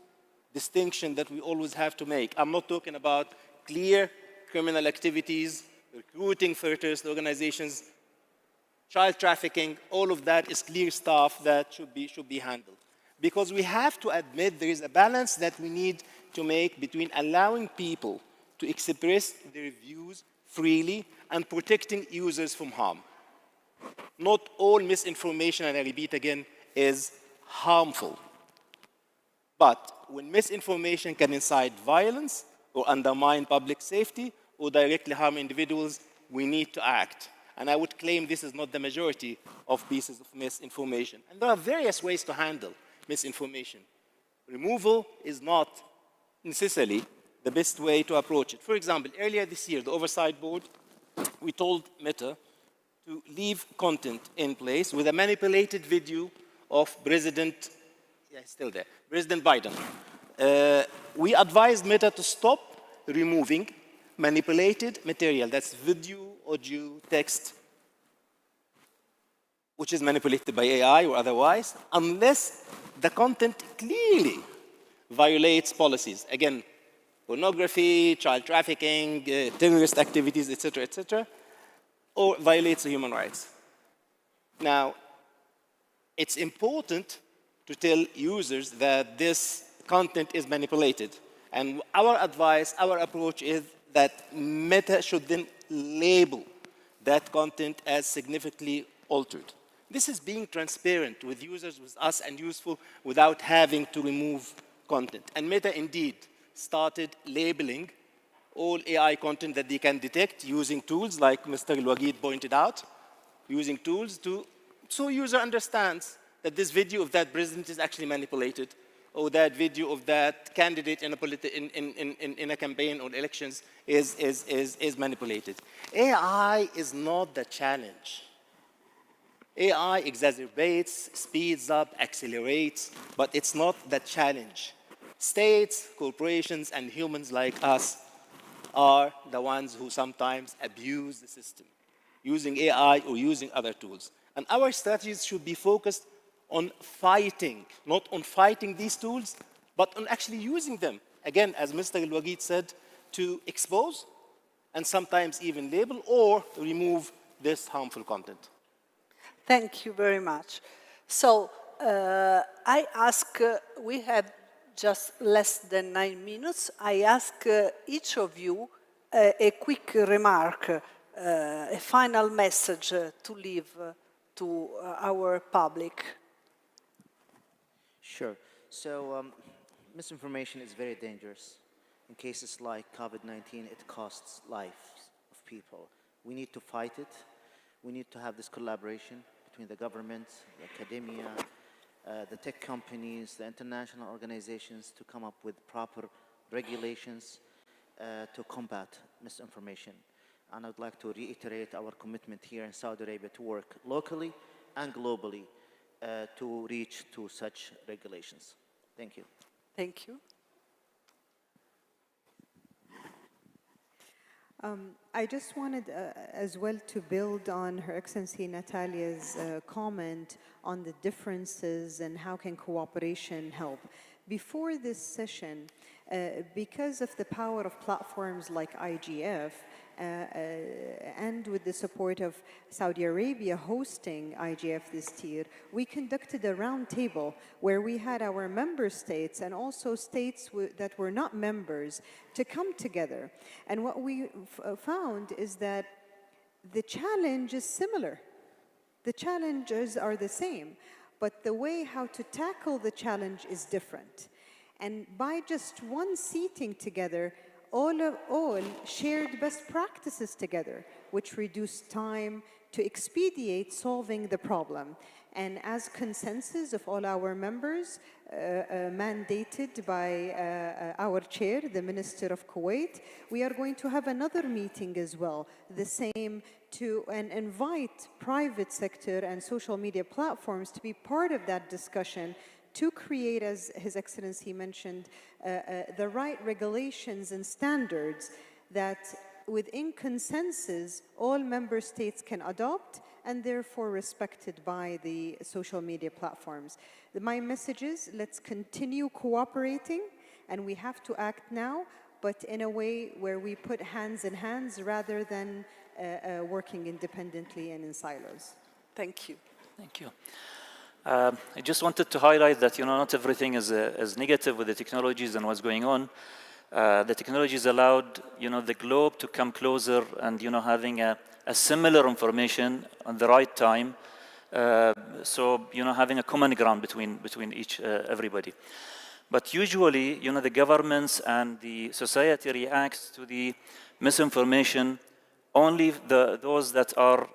distinction that we always have to make. I'm not talking about clear criminal activities, recruiting for terrorist organizations, child trafficking. All of that is clear stuff that should be handled. Because we have to admit there is a balance that we need to make between allowing people to express their views freely and protecting users from harm. Not all misinformation, and I repeat again, is harmful. But when misinformation can incite violence or undermine public safety or directly harm individuals, we need to act. And I would claim this is not the majority of pieces of misinformation. And there are various ways to handle misinformation. Removal is not necessarily the best way to approach it. For example, earlier this year, the Oversight Board, we told Meta to leave content in place with a manipulated video of President Biden. We advised Meta to stop removing manipulated material, that's video, audio, text, which is manipulated by AI or otherwise, unless the content clearly violates policies. Again, pornography, child trafficking, terrorist activities, etc., or violates the human rights. Now, it's important to tell users that this content is manipulated. And our advice, our approach is that Meta should then label that content as significantly altered. This is being transparent with users, with us, and useful without having to remove content. And Meta indeed started labeling all AI content that they can detect using tools like Mr. Al-Wagid pointed out, using tools so user understands that this video of that president is actually manipulated, or that video of that candidate in a campaign or elections is manipulated. AI is not the challenge. AI exacerbates, speeds up, accelerates, but it's not the challenge. States, corporations, and humans like us are the ones who sometimes abuse the system, using AI or using other tools. And our strategies should be focused on fighting, not on fighting these tools, but on actually using them. Again, as Mr. Al-Wagid said, to expose and sometimes even label or remove this harmful content. Thank you very much. So I ask, we have just less than 9 minutes. I ask each of you a quick remark, a final message to leave to our public. Sure. So misinformation is very dangerous. In cases like COVID-19, it costs lives of people. We need to fight it. We need to have this collaboration between the government, the academia, the tech companies, the international organizations to come up with proper regulations to combat misinformation. And I'd like to reiterate our commitment here in Saudi Arabia to work locally and globally to reach to such regulations. Thank you. Thank you. I just wanted as well to build on Her Excellency Natalia's comment on the differences and how can cooperation help. Before this session, Because of the power of platforms like IGF, and with the support of Saudi Arabia hosting IGF this year, we conducted a roundtable where we had our member states and also states that were not members to come together. And what we found is that the challenge is similar. The challenges are the same, but the way how to tackle the challenge is different. And by just one seating together, all shared best practices together, which reduced time to expedite solving the problem. And as consensus of all our members, mandated by our chair, the Minister of Kuwait, we are going to have another meeting as well, the same and invite private sector and social media platforms to be part of that discussion to create, as His Excellency mentioned, the right regulations and standards that within consensus all member states can adopt and therefore respected by the social media platforms. My message is, let's continue cooperating, and we have to act now, but in a way where we put hands in hands rather than working independently and in silos. Thank you. Thank you. I just wanted to highlight that, not everything is negative with the technologies and what's going on. The technologies allowed, the globe to come closer and, having a similar information on the right time. So, having a common ground between everybody. But usually, the governments and the society reacts to the misinformation only those that are,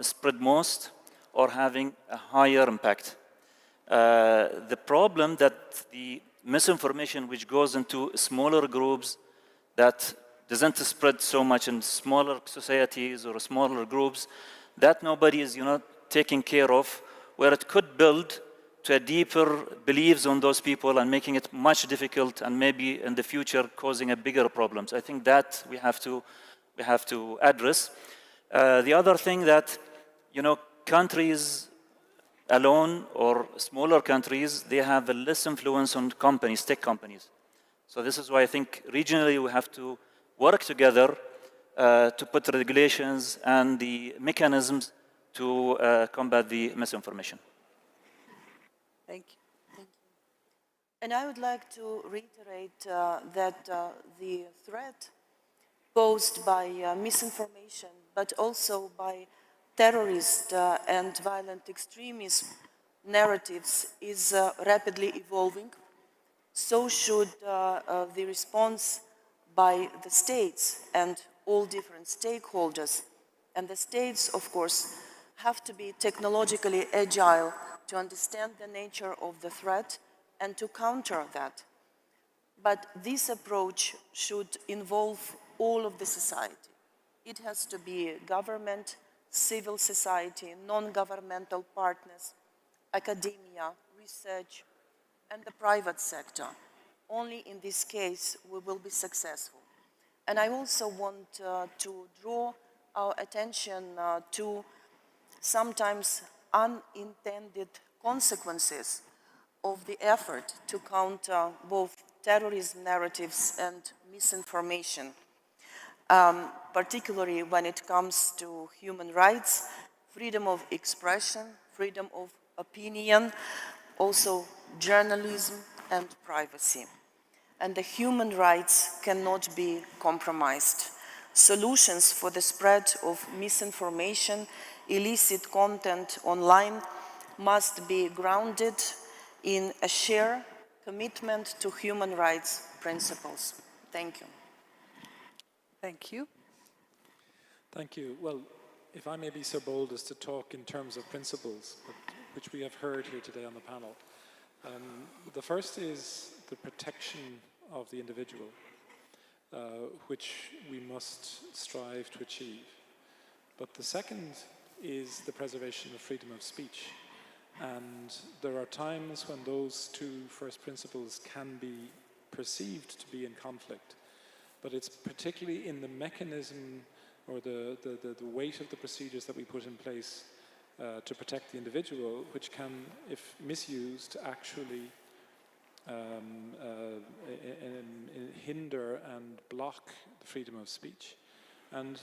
spread most or having a higher impact. The problem that the misinformation which goes into smaller groups that doesn't spread so much in smaller societies or smaller groups, that nobody is, taking care of, where it could build to a deeper beliefs on those people and making it much difficult and maybe in the future causing a bigger problems. I think that we have to address. The other thing that, countries alone or smaller countries, they have a less influence on companies, tech companies. So this is why I think regionally we have to work together to put regulations and the mechanisms to combat the misinformation. Thank you. Thank you. And I would like to reiterate that the threat posed by misinformation, but also by terrorist and violent extremism narratives is rapidly evolving. So should the response by the states and all different stakeholders. And the states, of course, have to be technologically agile to understand the nature of the threat and to counter that. But this approach should involve all of the society. It has to be government, civil society, non-governmental partners, academia, research, and the private sector. Only in this case we will be successful. And I also want to draw our attention to sometimes unintended consequences of the effort to counter both terrorism narratives and misinformation, particularly when it comes to human rights, freedom of expression, freedom of opinion, also journalism and privacy. And the human rights cannot be compromised. Solutions for the spread of misinformation, illicit content online must be grounded in a shared commitment to human rights principles. Thank you. Thank you. Thank you. Well, if I may be so bold as to talk in terms of principles, which we have heard here today on the panel. The first is the protection of the individual, which we must strive to achieve. But the second is the preservation of freedom of speech. And there are times when those two first principles can be perceived to be in conflict. But it's particularly in the mechanism or the weight of the procedures that we put in place to protect the individual, which can, if misused, actually hinder and block the freedom of speech. And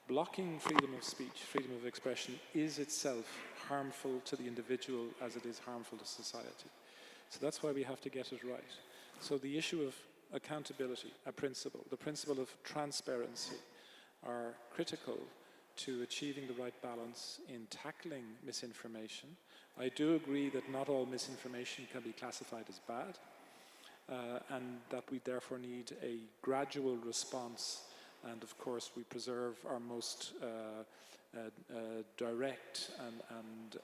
blocking freedom of speech, freedom of expression, is itself harmful to the individual as it is harmful to society. So that's why we have to get it right. So the issue of accountability, a principle, the principle of transparency are critical to achieving the right balance in tackling misinformation. I do agree that not all misinformation can be classified as bad, and that we therefore need a gradual response, and of course we preserve our most direct and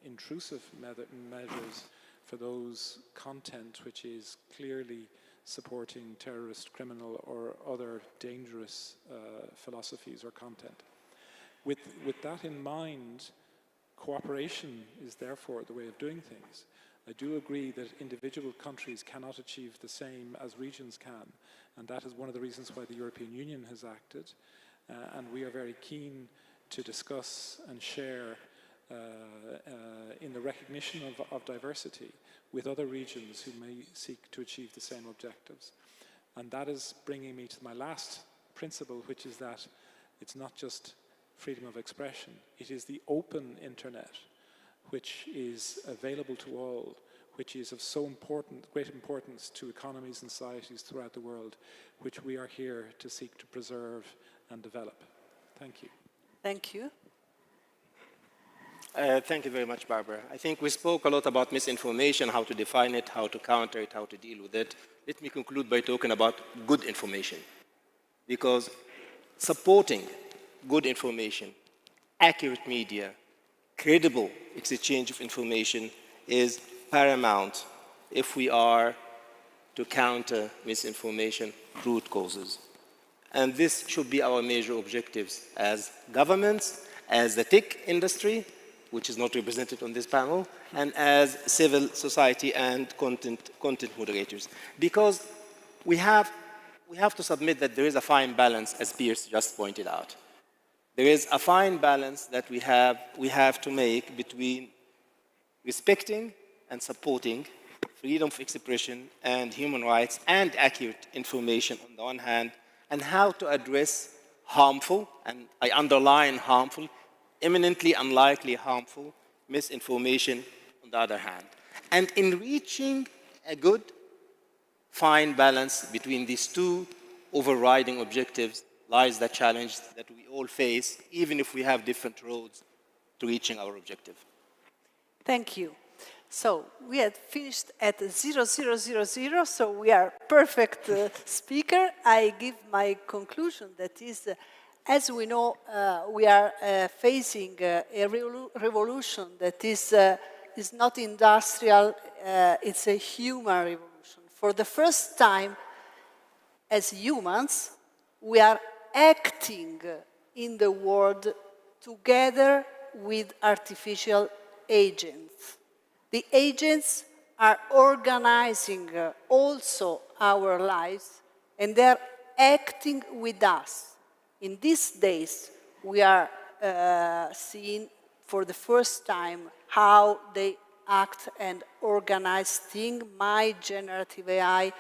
intrusive measures for those content which is clearly supporting terrorist, criminal or other dangerous philosophies or content. With that in mind, cooperation is therefore the way of doing things. I do agree that individual countries cannot achieve the same as regions can, and that is one of the reasons why the European Union has acted, and we are very keen to discuss and share in the recognition of diversity with other regions who may seek to achieve the same objectives. And that is bringing me to my last principle, which is that it's not just freedom of expression, it is the open internet, which is available to all, which is of great importance to economies and societies throughout the world, which we are here to seek to preserve and develop. Thank you. Thank you. Thank you very much, Barbara. I think we spoke a lot about misinformation, how to define it, how to counter it, how to deal with it. Let me conclude by talking about good information. Because supporting good information, accurate media, credible exchange of information is paramount if we are to counter misinformation root causes. And this should be our major objectives as governments, as the tech industry, which is not represented on this panel, and as civil society and content moderators. Because we have to submit that there is a fine balance, as Pierce just pointed out. There is a fine balance that we have to make between respecting and supporting freedom of expression and human rights and accurate information on the one hand, and how to address harmful, and I underline harmful, eminently unlikely harmful misinformation on the other hand. And in reaching a good, fine balance between these two overriding objectives lies the challenge that we all face, even if we have different roads to reaching our objective. Thank you. So we had finished at 0000, so we are perfect speaker. I give my conclusion that is, as we know, we are facing a revolution that is not industrial, it's a human revolution. For the first time, as humans, we are acting in the world together with artificial agents. The agents are organizing also our lives, and they're acting with us. In these days, we are seeing for the first time how they act and organize things. My generative AI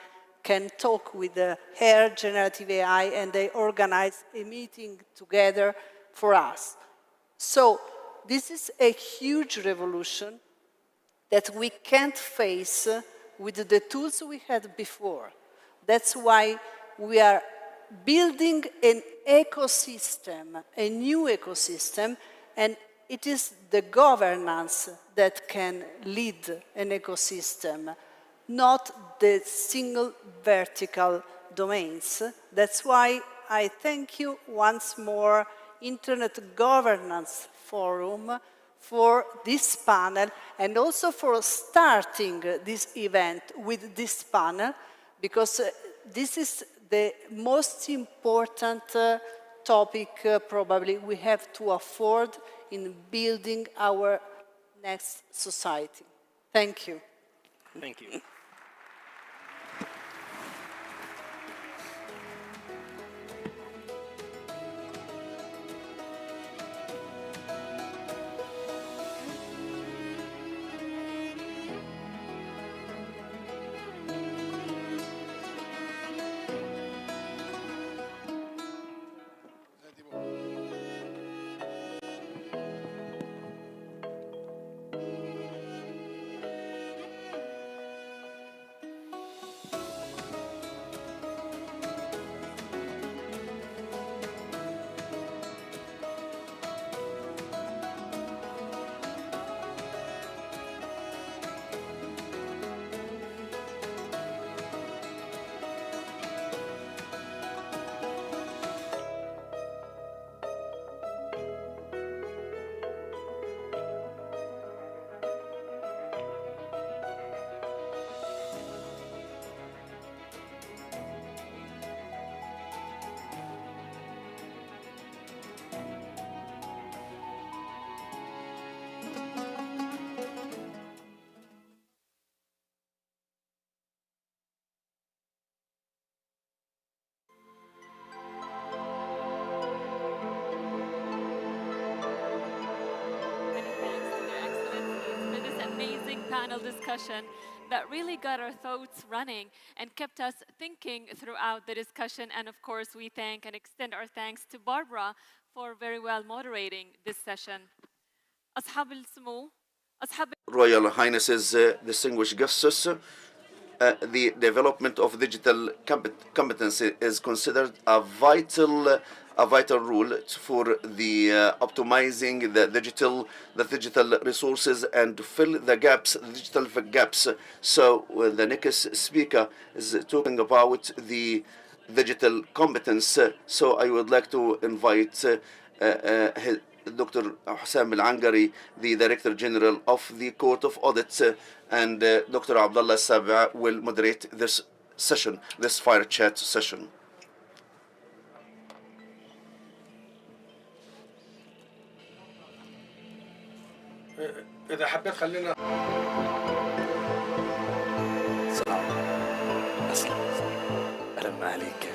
can talk with her generative AI, and they organize a meeting together for us. So this is a huge revolution that we can't face with the tools we had before. That's why we are building an ecosystem, a new ecosystem, and it is the governance that can lead an ecosystem, not the single vertical domains. That's why I thank you once more, Internet Governance Forum, for this panel, and also for starting this event with this panel, because this is the most important topic probably we have to afford in building our next society. Thank you. Thank you. panel discussion that really got our thoughts running and kept us thinking throughout the discussion. And of course, we thank and extend our thanks to Barbara for very well moderating this session. أصحاب السمو أصحاب Royal Highnesses, distinguished guests, the development of digital competence is considered a vital rule for the optimizing the digital resources and to fill the gaps, digital gaps. So the next speaker is talking about the digital competence. So I would like to invite Dr. Hussam Al-Angari, the Director General of the Court of Audit, and Dr. Abdullah Sabah will moderate this session, this fire chat session. إذا حبيت خلينا أهلا عليك.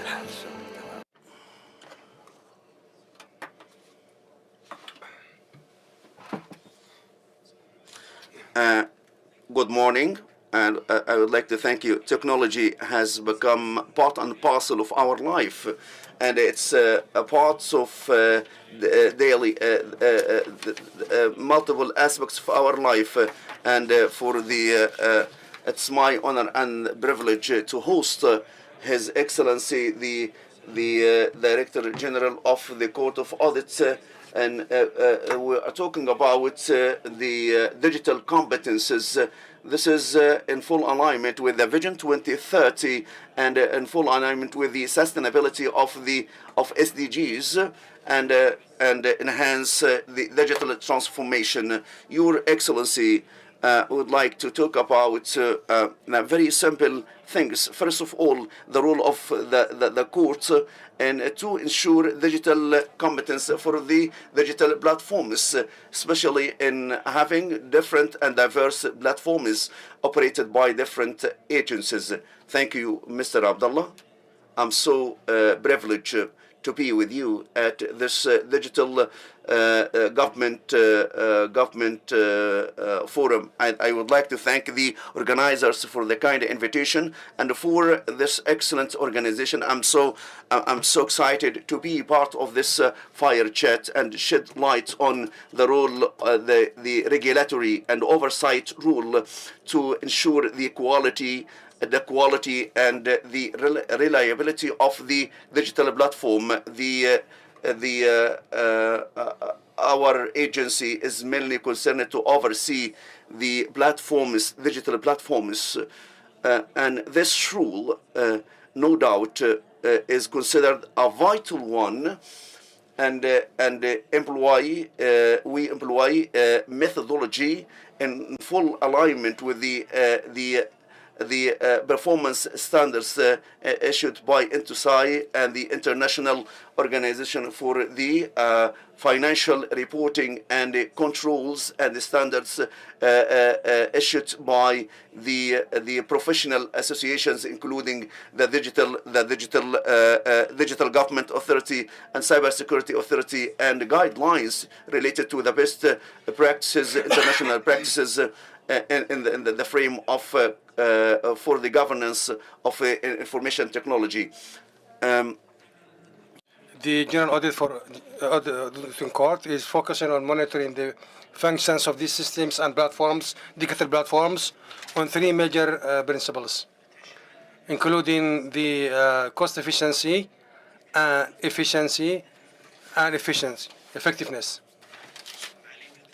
Good morning, and I would like to thank you. Technology has become part and parcel of our life, and it's a part of daily multiple aspects of our life. And it's my honor and privilege to host His Excellency the Director General of the Court of Audit. And we are talking about the digital competences. This is in full alignment with the Vision 2030 and in full alignment with the sustainability of SDGs and enhance the digital transformation. Your Excellency, would like to talk about very simple things. First of all, the role of the court and to ensure digital competence for the digital platforms, especially in having different and diverse platforms operated by different agencies. Thank you, Mr. Abdullah. I'm so privileged to be with you at this digital government forum. I would like to thank the organizers for the kind invitation and for this excellent organization. I'm so excited to be part of this fire chat and shed light on the role, the regulatory and oversight rule to ensure the quality and the reliability of the digital platform. Our agency is mainly concerned to oversee the platforms, digital platforms, and this rule, no doubt, is considered a vital one. And we employ methodology in full alignment with the performance standards issued by INTOSAI and the International Organization for the Financial Reporting and Controls, and the standards issued by the professional associations, including the Digital Government Authority and Cybersecurity Authority, and guidelines related to the best practices, international practices in the frame of for the governance of information technology. The General Audit for Auditing Court is focusing on monitoring the functions of these systems and platforms, digital platforms, on three major principles, including the cost efficiency, effectiveness.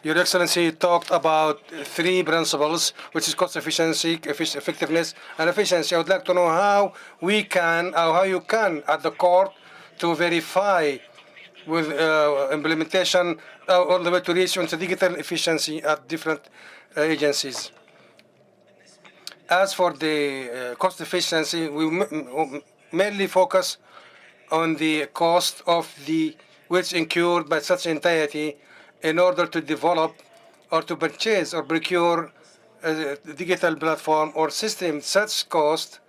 Your Excellency talked about three principles, which is cost efficiency, effectiveness, and efficiency. I would like to know how we can, or how you can, at the court, to verify with implementation all the way to reach into digital efficiency at different agencies. As for the cost efficiency, we mainly focus on the cost of which incurred by such entity in order to develop or to purchase or procure a digital platform or system. Such cost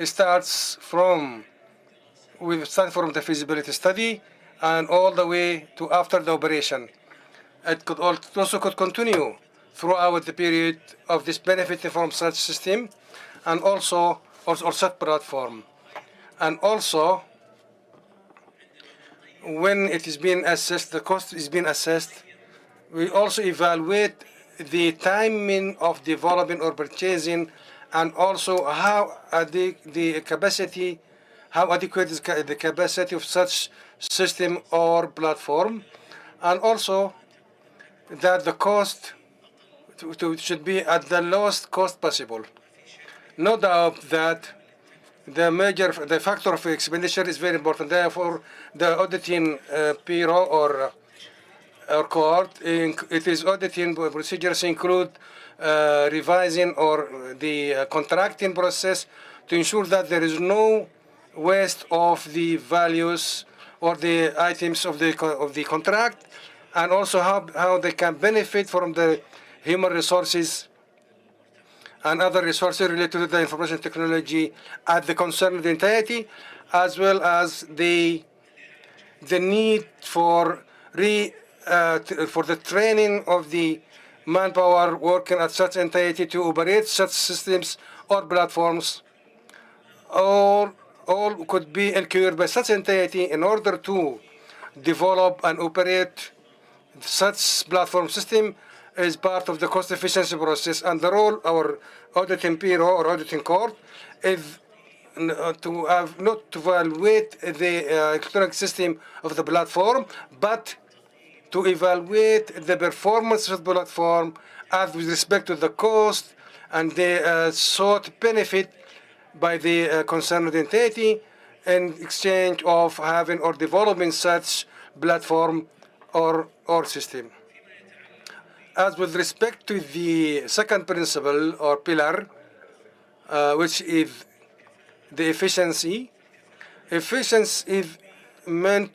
starts from the feasibility study and all the way to after the operation. It could also continue throughout the period of this benefiting from such system and also or such platform. And also, when it is being assessed, the cost is being assessed, we also evaluate the timing of developing or purchasing, and also how the capacity, how adequate is the capacity of such system or platform, and also that the cost should be at the lowest cost possible. No doubt that the factor of expenditure is very important. Therefore, the auditing bureau or court, it is auditing procedures include revising or the contracting process to ensure that there is no waste of the values or the items of the contract, and also how they can benefit from the human resources and other resources related to the information technology at the concerned entity, as well as the need for the training of the manpower working at such entity to operate such systems or platforms, all could be incurred by such entity in order to develop and operate such platform system is part of the cost efficiency process. And the role our auditing bureau or auditing court is to have not to evaluate the electronic system of the platform, but to evaluate the performance of the platform as with respect to the cost and the sought benefit by the concerned entity in exchange of having or developing such platform or system. As with respect to the second principle or pillar, which is the efficiency, efficiency is meant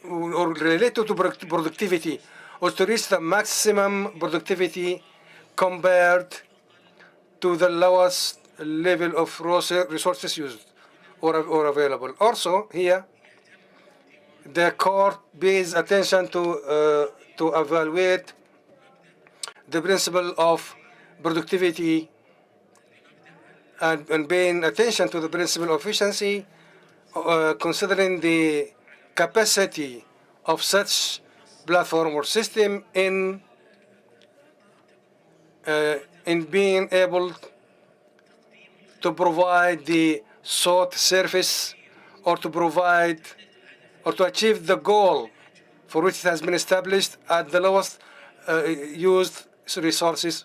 or related to productivity, or to reach the maximum productivity compared to the lowest level of resources used or available. Also, here, the court pays attention to evaluate the principle of productivity and paying attention to the principle of efficiency, considering the capacity of such platform or system in being able to provide the sought service or to provide or to achieve the goal for which it has been established at the lowest used resources,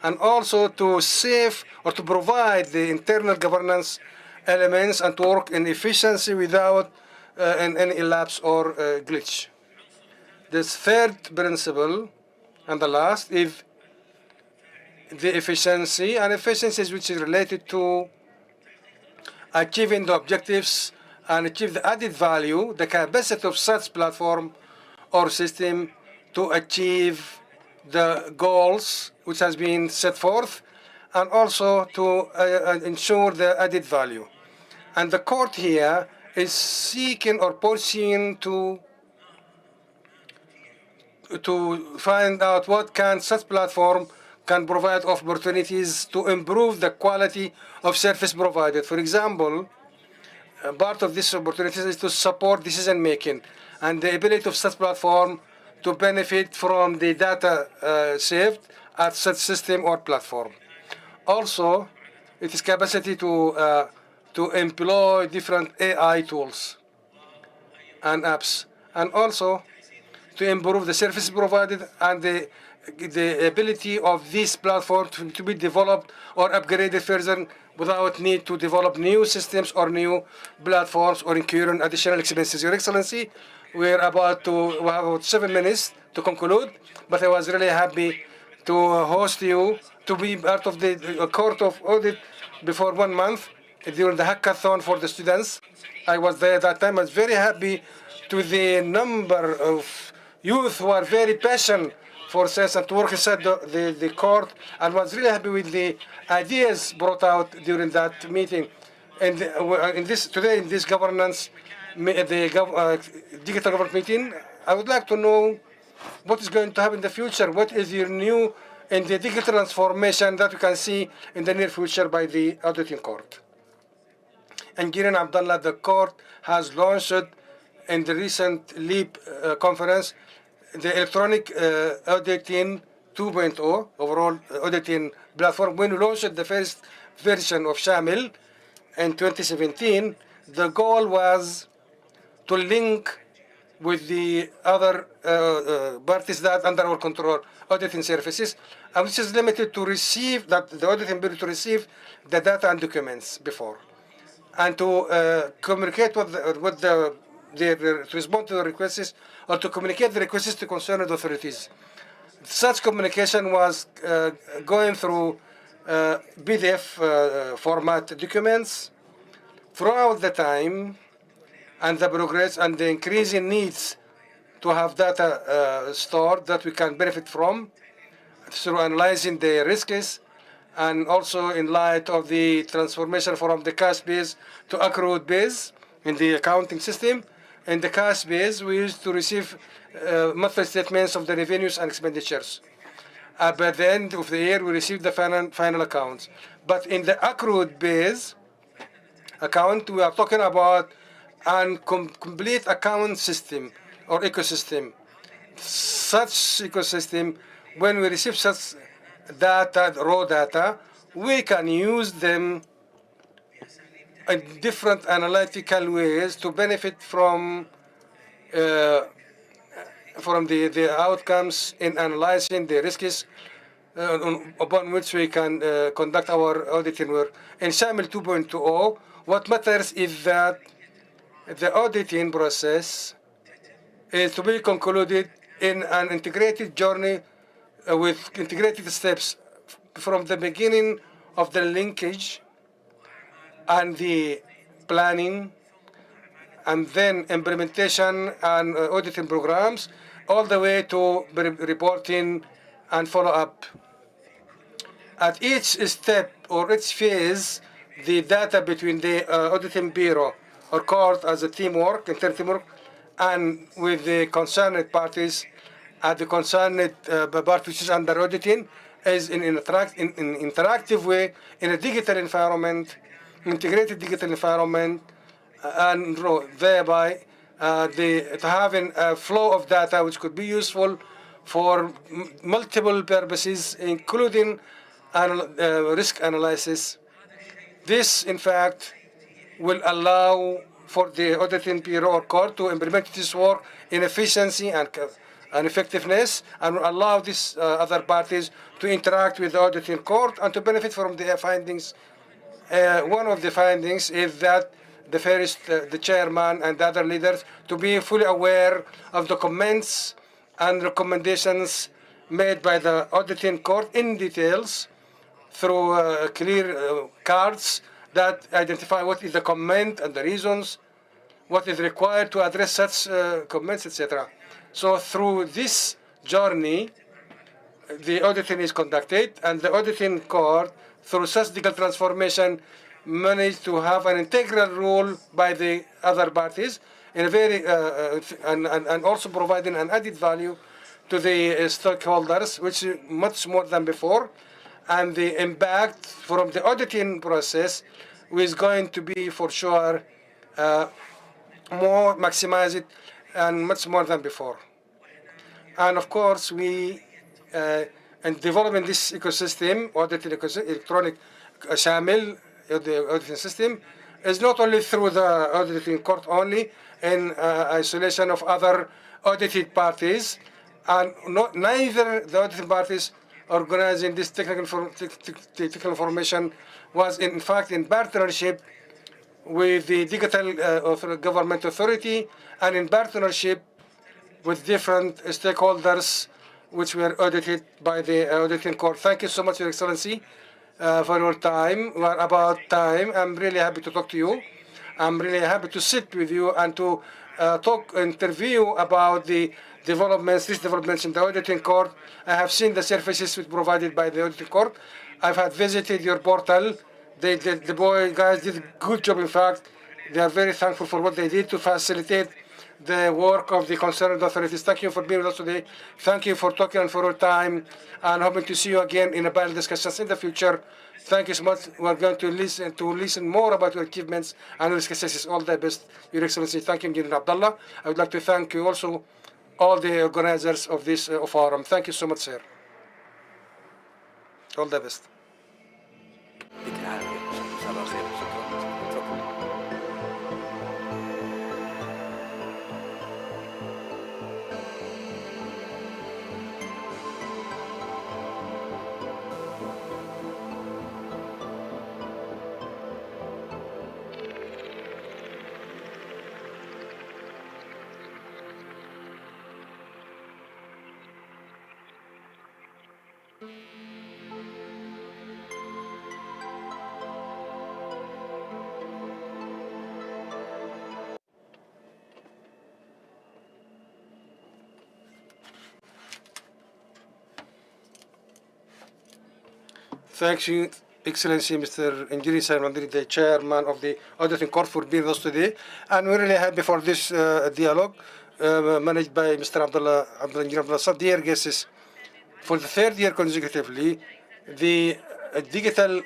and also to save or to provide the internal governance elements and to work in efficiency without any lapse or glitch. This third principle and the last is the efficiency, and efficiency is which is related to achieving the objectives and achieve the added value, the capacity of such platform or system to achieve the goals which has been set forth, and also to ensure the added value. And the court here is seeking or pursuing to find out what can such platform can provide opportunities to improve the quality of service provided. For example, part of this opportunity is to support decision making and the ability of such platform to benefit from the data saved at such system or platform. Also, it is capacity to employ different AI tools and apps, and also to improve the services provided and the ability of this platform to be developed or upgraded further without need to develop new systems or new platforms or incurring additional expenses. Your Excellency, we have about 7 minutes to conclude, but I was really happy to host you to be part of the Court of Audit before 1 month during the hackathon for the students. I was there at that time. I was very happy to the number of youth who are very passionate for science and to work inside the court, and was really happy with the ideas brought out during that meeting. And today in this governance, digital government meeting, I would like to know what is going to happen in the future. What is your new in the digital transformation that we can see in the near future by the auditing court. Engineer Abdullah, the court has launched in the recent LEAP conference the electronic auditing 2.0 overall auditing platform. When we launched the first version of Shamil in 2017, the goal was to link with the other parties that under our control auditing services, and which is limited to receive that the auditing bureau to receive the data and documents before, and to communicate with to respond to the requests or to communicate the requests to concerned authorities. Such communication was going through PDF format documents throughout the time, and the progress and the increasing needs to have data stored that we can benefit from through analyzing the risks, and also in light of the transformation from the cash base to accrued base in the accounting system. In the cash base, we used to receive monthly statements of the revenues and expenditures. By the end of the year, we received the final accounts. But in the accrued base account, we are talking about a complete account system or ecosystem. Such ecosystem, when we receive such data, raw data, we can use them in different analytical ways to benefit from the outcomes in analyzing the risks upon which we can conduct our auditing work. In SAML 2.0, what matters is that the auditing process is to be concluded in an integrated journey with integrated steps from the beginning of the linkage and the planning, and then implementation and auditing programs, all the way to reporting and follow-up. At each step or each phase, the data between the auditing bureau or court as a teamwork, internal teamwork, and with the concerned parties at the concerned part which is under auditing is in an interactive way in a digital environment, integrated digital environment, and thereby having a flow of data which could be useful for multiple purposes, including risk analysis. This, in fact, will allow for the auditing bureau or court to implement this work in efficiency and effectiveness, and will allow these other parties to interact with the auditing court and to benefit from their findings. One of the findings is that the chairman and the other leaders to be fully aware of the comments and recommendations made by the auditing court in details through clear cards that identify what is the comment and the reasons, what is required to address such comments, etc. So through this journey, the auditing is conducted, and the auditing court, through such digital transformation, managed to have an integral role by the other parties in a very and also providing an added value to the stakeholders, which is much more than before. And the impact from the auditing process is going to be, for sure, more maximized and much more than before. And of course, we in developing this ecosystem, auditing ecosystem, electronic SAML, the auditing system, is not only through the auditing court only in isolation of other audited parties, and neither the auditing parties organizing this technical information was in fact in partnership with the digital government authority and in partnership with different stakeholders which were audited by the auditing court. Thank you so much, Your Excellency, for your time. We're about time. I'm really happy to talk to you. I'm really happy to sit with you and to interview about the recent developments in the auditing court. I have seen the services provided by the auditing court. I've had visited your portal. The guys did a good job, in fact. They are very thankful for what they did to facilitate the work of the concerned authorities. Thank you for being with us today. Thank you for talking and for your time, and hoping to see you again in a panel discussions in the future. Thank you so much. We're going to listen more about your achievements and your successes. All the best, Your Excellency. Thank you, Engineer Abdullah. I would like to thank you also, all the organizers of this forum. Thank you so much, sir. All the best. Thank you, Excellency Mr. Engineer Simon, the Chairman of the Auditing Court, for being with us today. And we're really happy for this dialogue managed by Mr. Engineer Abdullah. Dear guests, for the third year consecutively, the Digital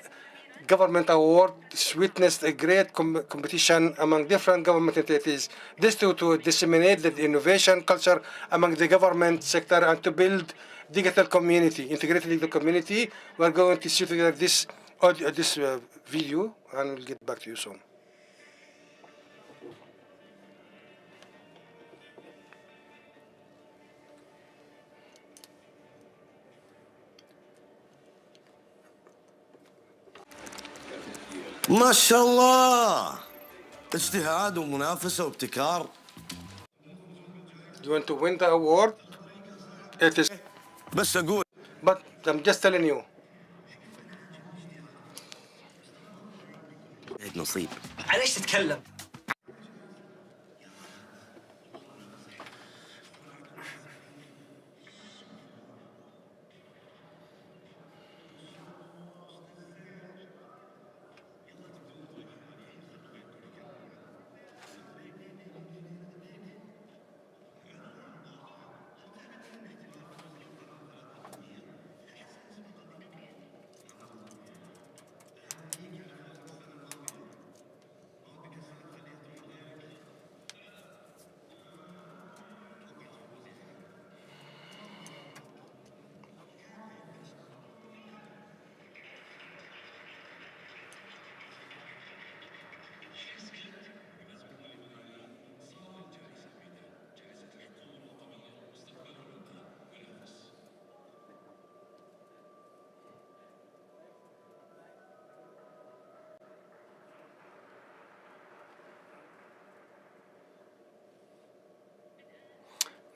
Government Award witnessed a great competition among different government entities. This to disseminate the innovation culture among the government sector and to build digital community, integrated digital community. We're going to see together this audio, this video, and we'll get back to you soon. ما شاء الله اجتهاد ومنافسة وابتكار. You want to win the award? It is. بس أقول. But I'm just telling you. نصيب. علاش تتكلم؟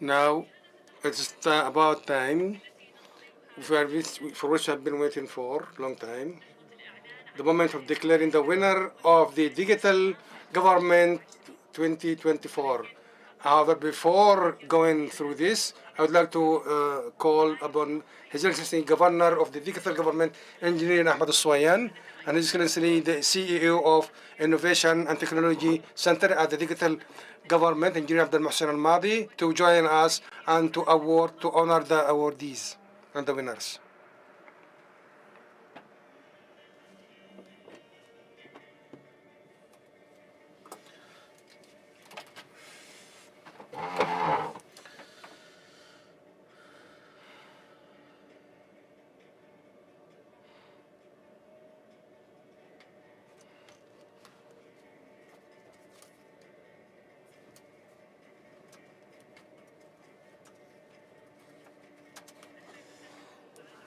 Now, it's about time for which I've been waiting for a long time. The moment of declaring the winner of the Digital Government 2024. However, before going through this, I would like to call upon His Excellency Governor of the Digital Government, Engineer Ahmed Al-Swayan, and His Excellency the CEO of Innovation and Technology Center at the Digital Government, Engineer Abdul Mohsen Al-Madi, to join us and to honor the awardees and the winners.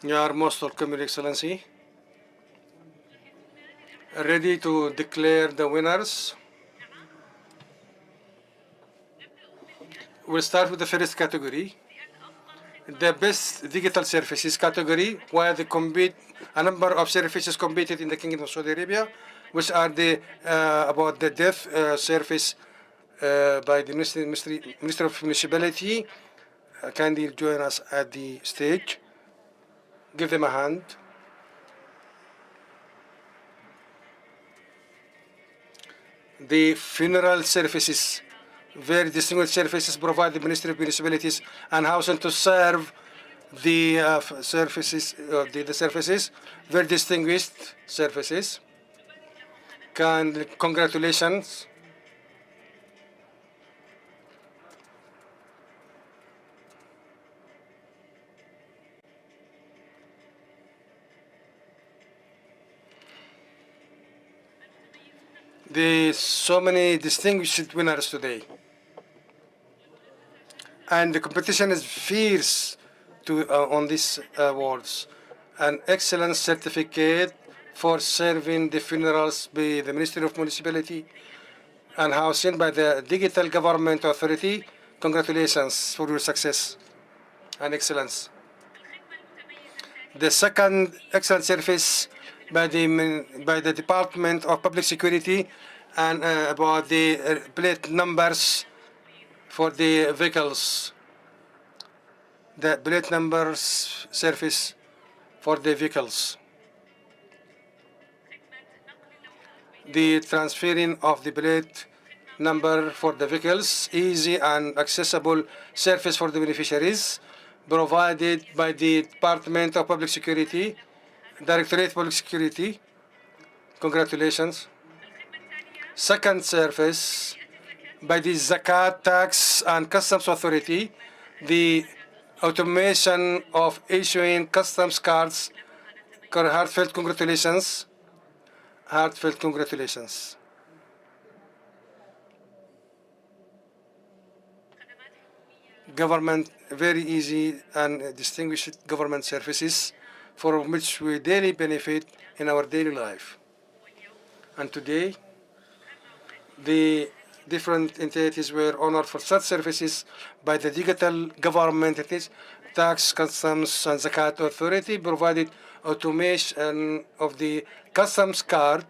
You are most welcome, Your Excellency. Ready to declare the winners. We'll start with the first category, the best digital services category, where a number of services competed in the Kingdom of Saudi Arabia, which are the about the deaf service by the Ministry of Municipality. Kindly join us at the stage. Give them a hand. The funeral services very distinguished services provided by the Ministry of Municipalities and Housing to serve the services, the services, very distinguished services. Congratulations. There's so many distinguished winners today. And the competition is fierce on these awards. An excellence certificate for serving the funerals by the Ministry of Municipality and Housing by the Digital Government Authority. Congratulations for your success and excellence. The second excellent service by the Department of Public Security and about the plate numbers for the vehicles. The plate numbers service for the vehicles. The transferring of the plate number for the vehicles, easy and accessible service for the beneficiaries, provided by the Department of Public Security, Directorate of Public Security. Congratulations. Second service by the Zakat Tax and Customs Authority, the automation of issuing customs cards. Heartfelt congratulations. Heartfelt congratulations. Government, very easy and distinguished government services for which we daily benefit in our daily life. And today, the different entities were honored for such services by the digital government entities. Tax, Customs, and Zakat Authority provided automation of the customs card.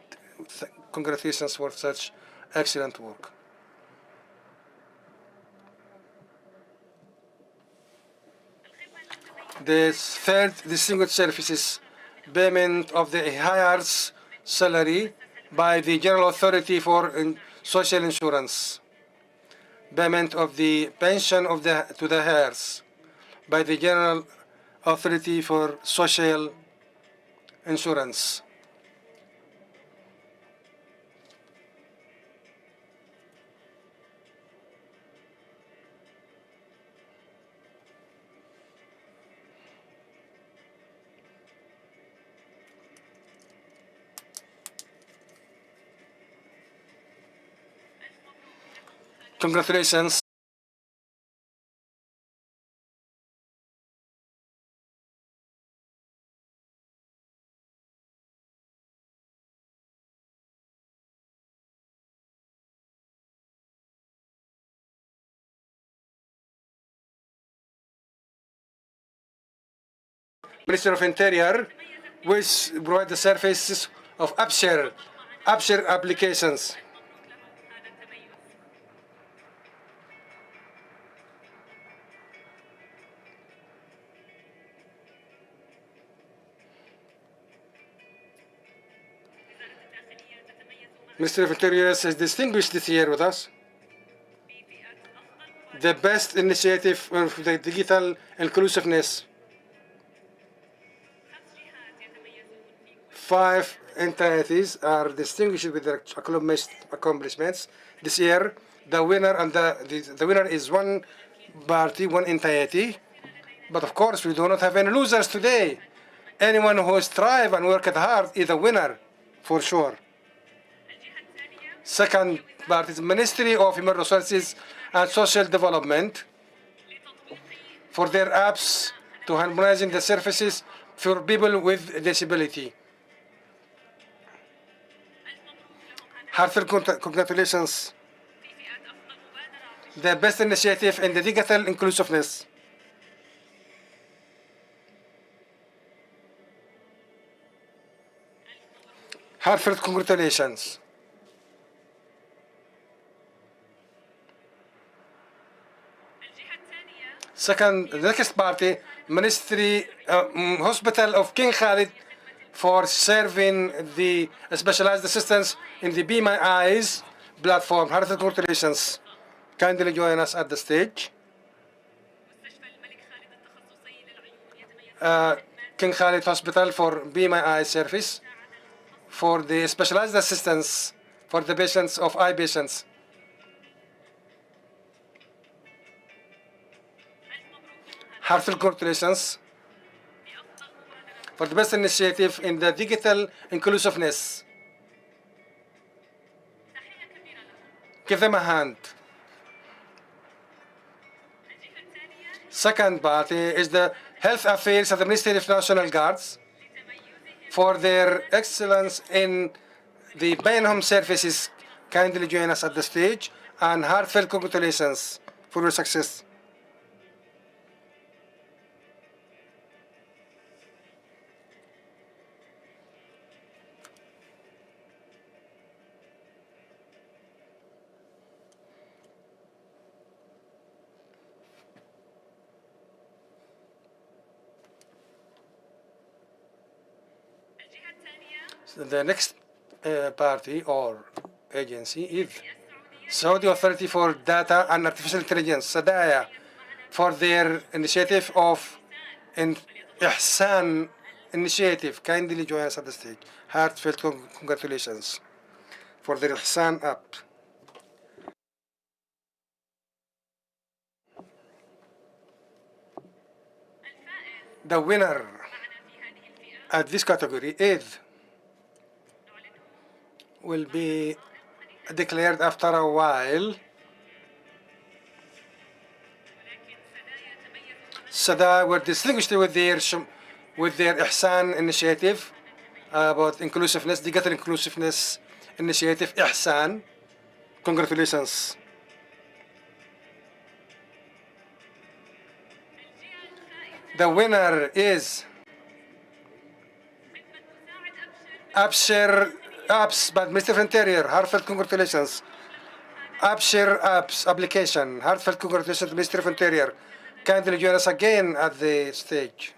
Congratulations for such excellent work. The third distinguished services, payment of the hire's salary by the General Authority for Social Insurance, payment of the pension of to the heirs by the General Authority for Social Insurance. Congratulations. Minister of Interior, which provide the services of upshare applications. Minister of Interior is distinguished this year with us. The best initiative of the digital inclusiveness. 5 entities are distinguished with their accomplishments this year. The winner and the winner is one party, one entity. But of course, we do not have any losers today. Anyone who strive and worked hard is a winner, for sure. Second part is Ministry of Human Resources and Social Development for their apps to harmonizing the services for people with disability. Heartfelt congratulations. The best initiative in the digital inclusiveness. Heartfelt congratulations. Second, the next party, Ministry Hospital of King Khalid for serving the specialized assistance in the Be My Eyes platform. Heartfelt congratulations. kindly join us at the stage. King Khalid Hospital for Be My Eye service for the specialized assistance for the patients of eye patients. Heartfelt congratulations for the best initiative in the digital inclusiveness. Give them a hand. Second party is the Health Affairs of the Ministry of National Guards for their excellence in the Home services. Kindly join us at the stage and heartfelt congratulations for your success. The next party or agency is Saudi Authority for Data and Artificial Intelligence, SADAYA, for their initiative of Ihsan initiative. Kindly join us at the stage. Heartfelt congratulations for their Ihsan app. The winner at this category will be declared after a while. SADA were distinguished with their Ihsan initiative about inclusiveness, digital inclusiveness initiative, Ihsan. Congratulations. The winner is Abshir Apps by Mr. Interior. Heartfelt congratulations. Abshir Apps application. Heartfelt congratulations to Mr. Interior. Kindly join us again at the stage.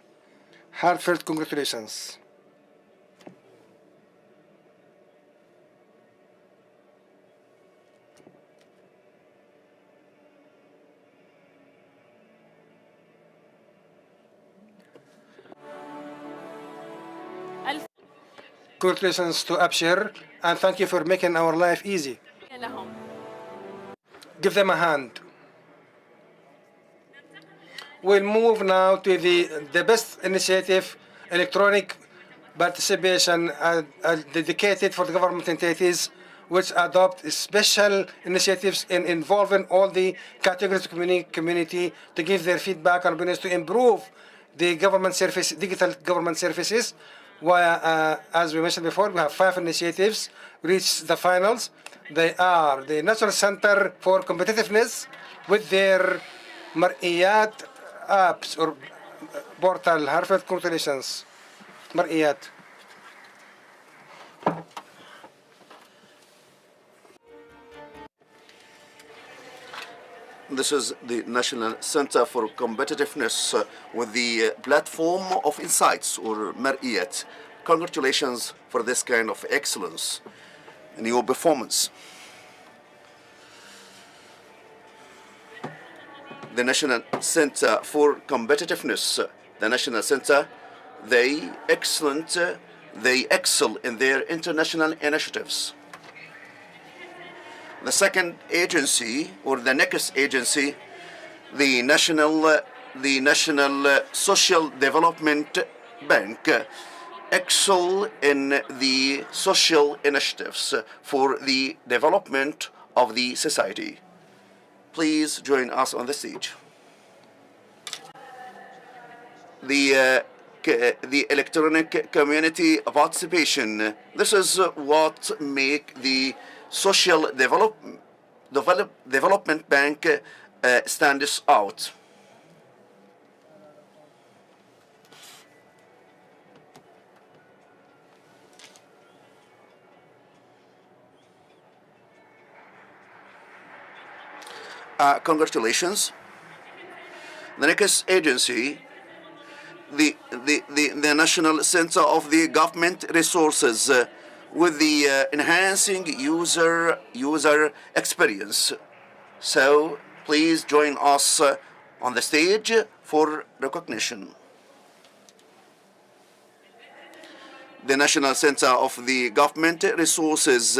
Heartfelt congratulations. Congratulations to Abshir and thank you for making our life easy. Give them a hand. We'll move now to the best initiative, electronic participation dedicated for the government entities which adopt special initiatives in involving all the categories of community to give their feedback and opinions to improve the government service, digital government services. As we mentioned before, we have 5 initiatives reached the finals. They are the National Center for Competitiveness with their Mar'iyat apps or portal. Heartfelt congratulations. Mar'iyat. This is the National Center for Competitiveness with the platform of insights or Mar'iyat. Congratulations for this kind of excellence in your performance. The National Center for Competitiveness, the National Center, they excel in their international initiatives. The second agency, or the next agency, the National Social Development Bank, excel in the social initiatives for the development of the society. Please join us on the stage. The electronic community participation. This is what make the Social Development Bank stands out. Congratulations. The next agency, the National Center of the Government Resources, with the enhancing user experience. So please join us on the stage for recognition. The National Center of the Government Resources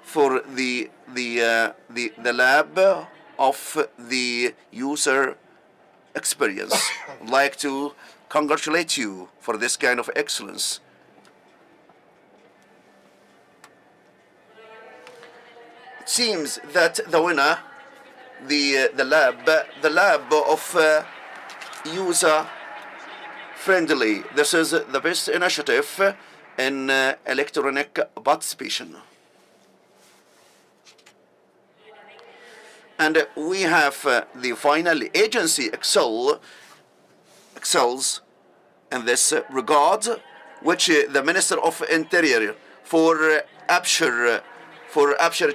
for the lab of the user experience. I'd like to congratulate you for this kind of excellence. It seems that the winner, the lab of user friendly. This is the best initiative in electronic participation. And we have the final agency excels in this regard, which the Minister of Interior for Abshire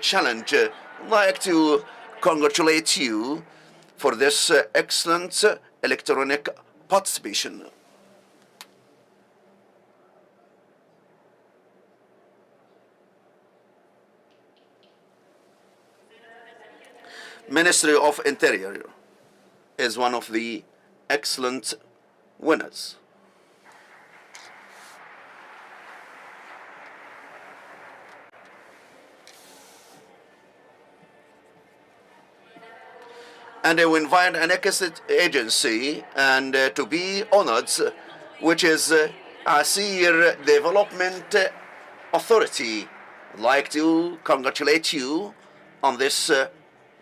Challenge. I'd like to congratulate you for this excellent electronic participation. Ministry of Interior is one of the excellent winners. And we invite an next agency and to be honored, which is Asir Development Authority. I'd like to congratulate you on this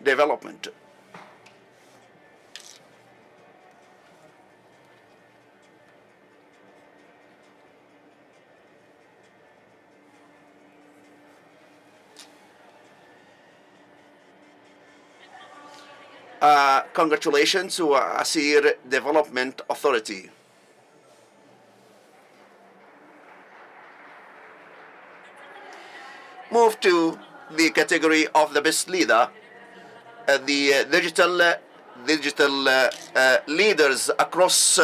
development. Congratulations to Asir Development Authority. Move to the category of the best leader. The digital leaders across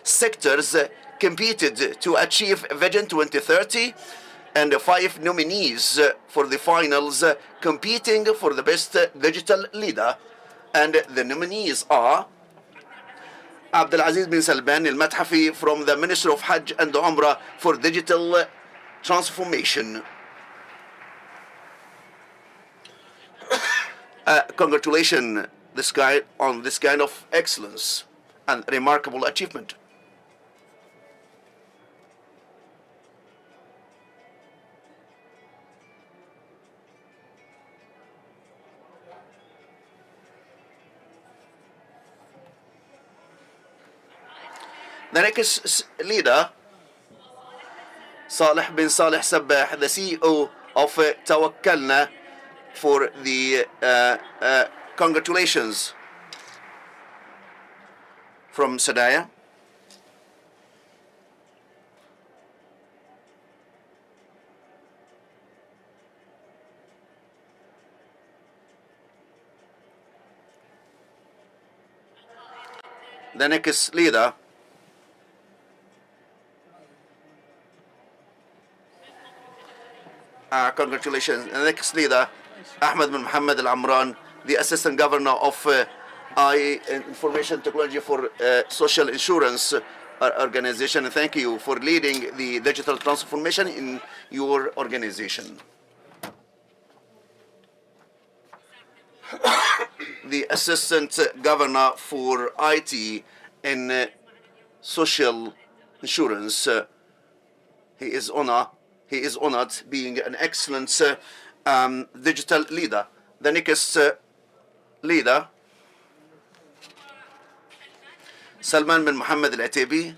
sectors competed to achieve Vision 2030, and 5 nominees for the finals competing for the best digital leader. And the nominees are Abdulaziz bin Salman al-Mathafi from the Ministry of Hajj and Umrah for digital transformation. Congratulations on this kind of excellence and remarkable achievement. The next leader, Saleh bin Saleh Sabbah, the CEO of Tawakkalna, for the congratulations from Sadaya. The next leader, congratulations. The next leader, Ahmed bin Mohammed Al Amran, the Assistant Governor of Information Technology for Social Insurance Organization. Thank you for leading the digital transformation in your organization. The Assistant Governor for IT in Social Insurance, he is honored being an excellent digital leader. The next leader, Salman bin Mohammed Al-Atibi,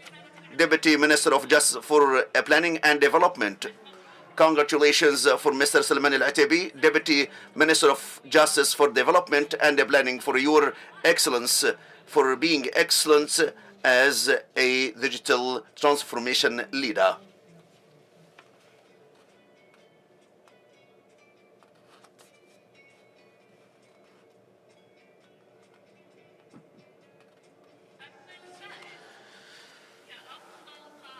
Deputy Minister of Justice for Planning and Development. Congratulations for Mr. Salman Al-Atibi, Deputy Minister of Justice for Development and Planning, for your excellence, for being excellent as a digital transformation leader.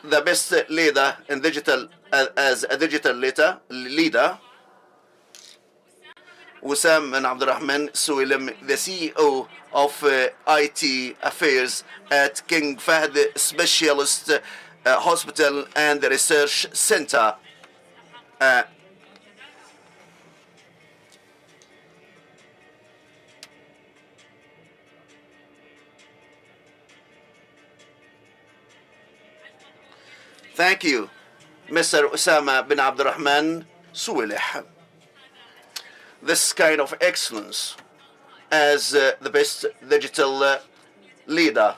The best leader in digital as a digital leader, Wissam bin Abdurrahman Suilem, the CEO of IT Affairs at King Fahd Specialist Hospital and Research Center. Thank you, Mr. Osama bin Abdurrahman Suileh. This kind of excellence as the best digital leader,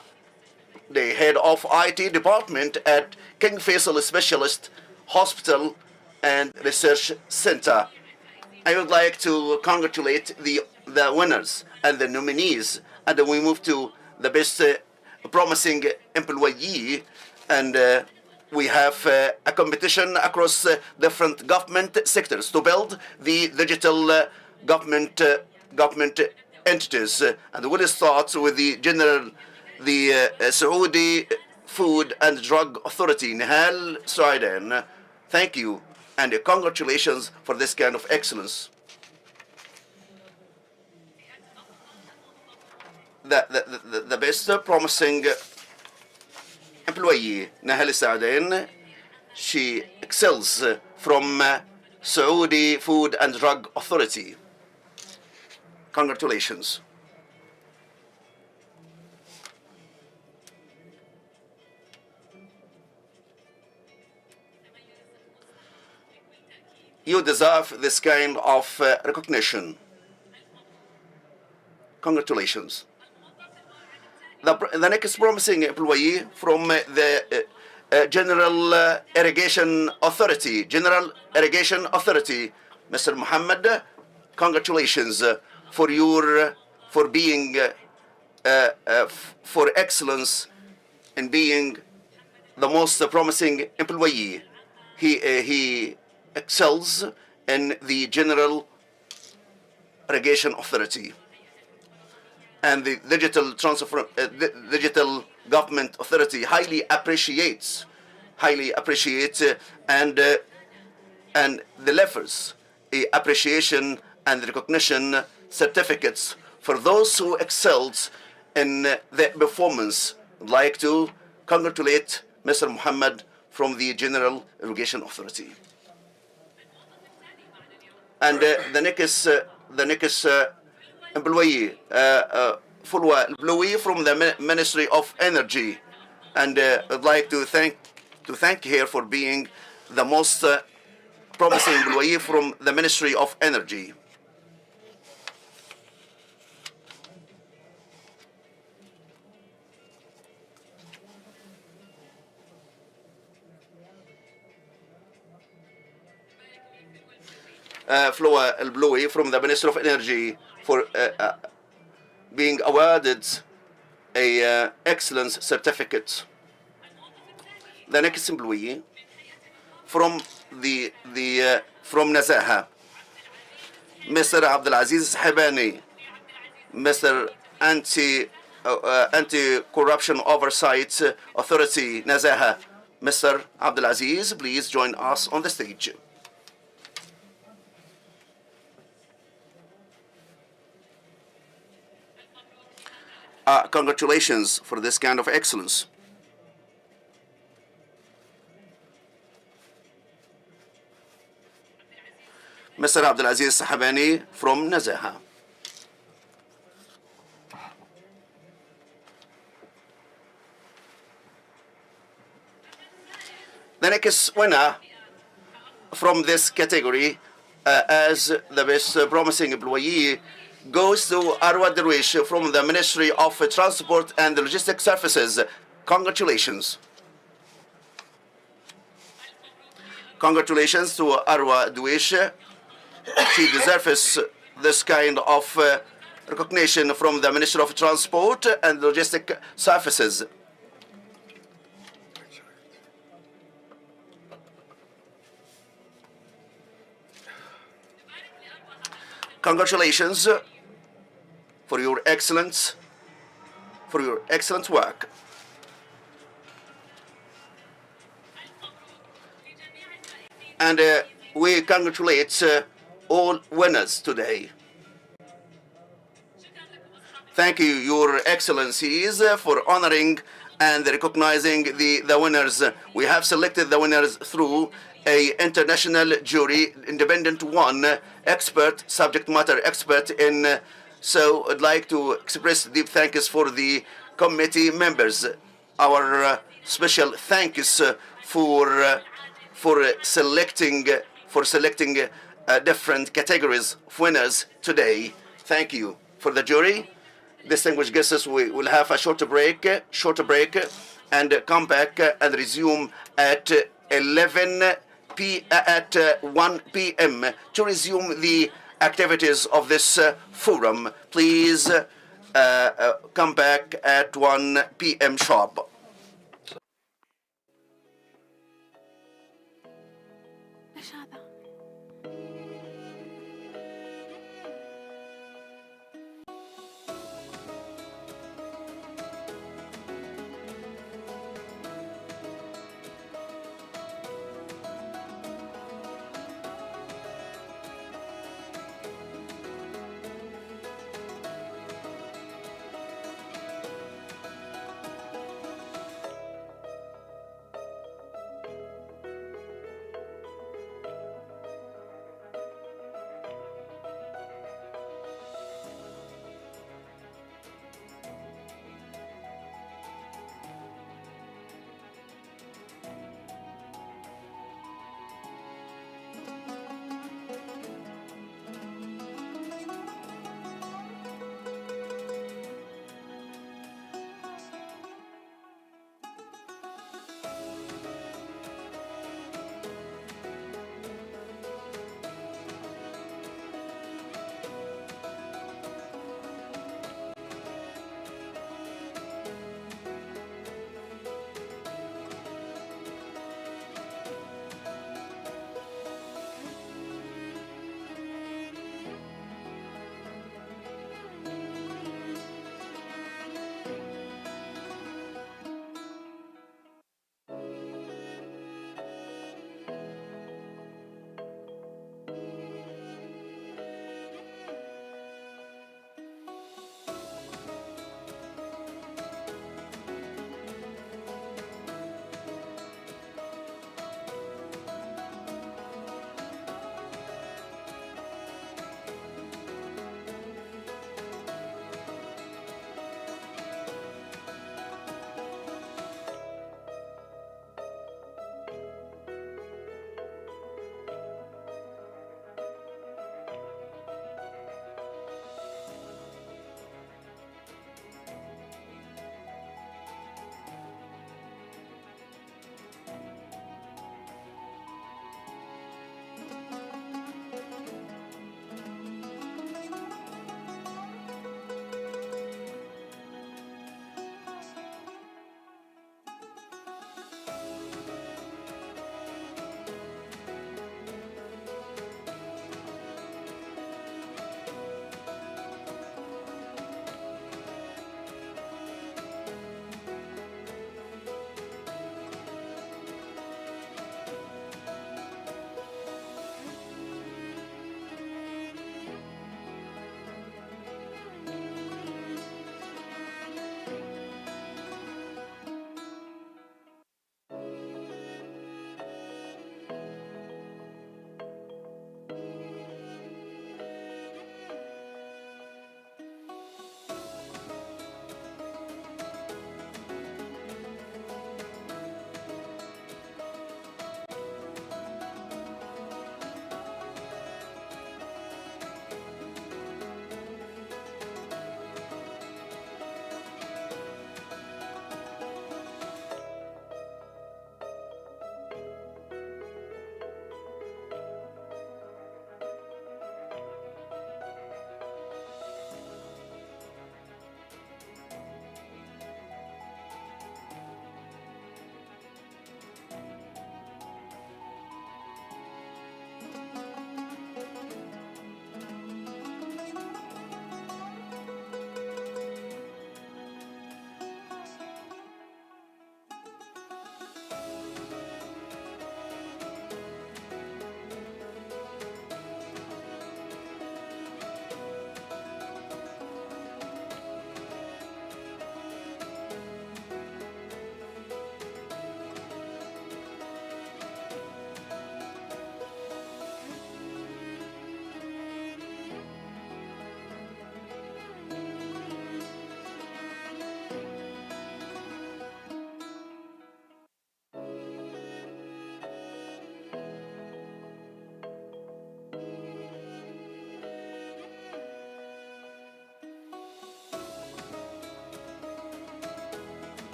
the head of IT department at King Faisal Specialist Hospital and Research Center. I would like to congratulate the winners and the nominees, and then we move to the best promising employee, and we have a competition across different government sectors to build the digital government entities. And we'll start with the Saudi Food and Drug Authority, Nihal Suaidan. Thank you and congratulations for this kind of excellence. The best promising employee, Nahal Suaidan, she excels from Saudi Food and Drug Authority. Congratulations. You deserve this kind of recognition. Congratulations. The next promising employee from the General Irrigation Authority, Mr. Muhammad, congratulations for being for excellence in being the most promising employee. He excels in the General Irrigation Authority and the Digital Government Authority highly appreciates and delivers appreciation and recognition certificates for those who excelled in their performance. I'd like to congratulate Mr. Muhammad from the General Irrigation Authority. And the next employee, Fulwa Bloui from the Ministry of Energy, and I'd like to thank her for being the most promising employee from the Ministry of Energy. Floa El Bloui from the Ministry of Energy for being awarded a excellence certificate. The next employee from from Nazaha, Mr. Abdulaziz Habani, Mr. Anti-Corruption Oversight Authority, Nazaha. Mr. Abdulaziz, please join us on the stage. Congratulations for this kind of excellence. Mr. Abdulaziz Sahabani from Nazaha. The next winner from this category as the best promising employee goes to Arwa Darwish from the Ministry of Transport and Logistics Services. Congratulations. Congratulations to Arwa Darwish. She deserves this kind of recognition from the Ministry of Transport and Logistics Services. Congratulations for your excellent work. And we congratulate all winners today. Thank you, Your Excellencies, for honoring and recognizing the winners. We have selected the winners through a international jury, independent one, expert, subject matter expert in. So I'd like to express deep thanks for the committee members. Our special thanks for selecting different categories of winners today. Thank you for the jury. Distinguished guests, we will have a short break, and come back and resume at 1 p.m. to resume the activities of this forum. Please come back at 1 p.m. sharp.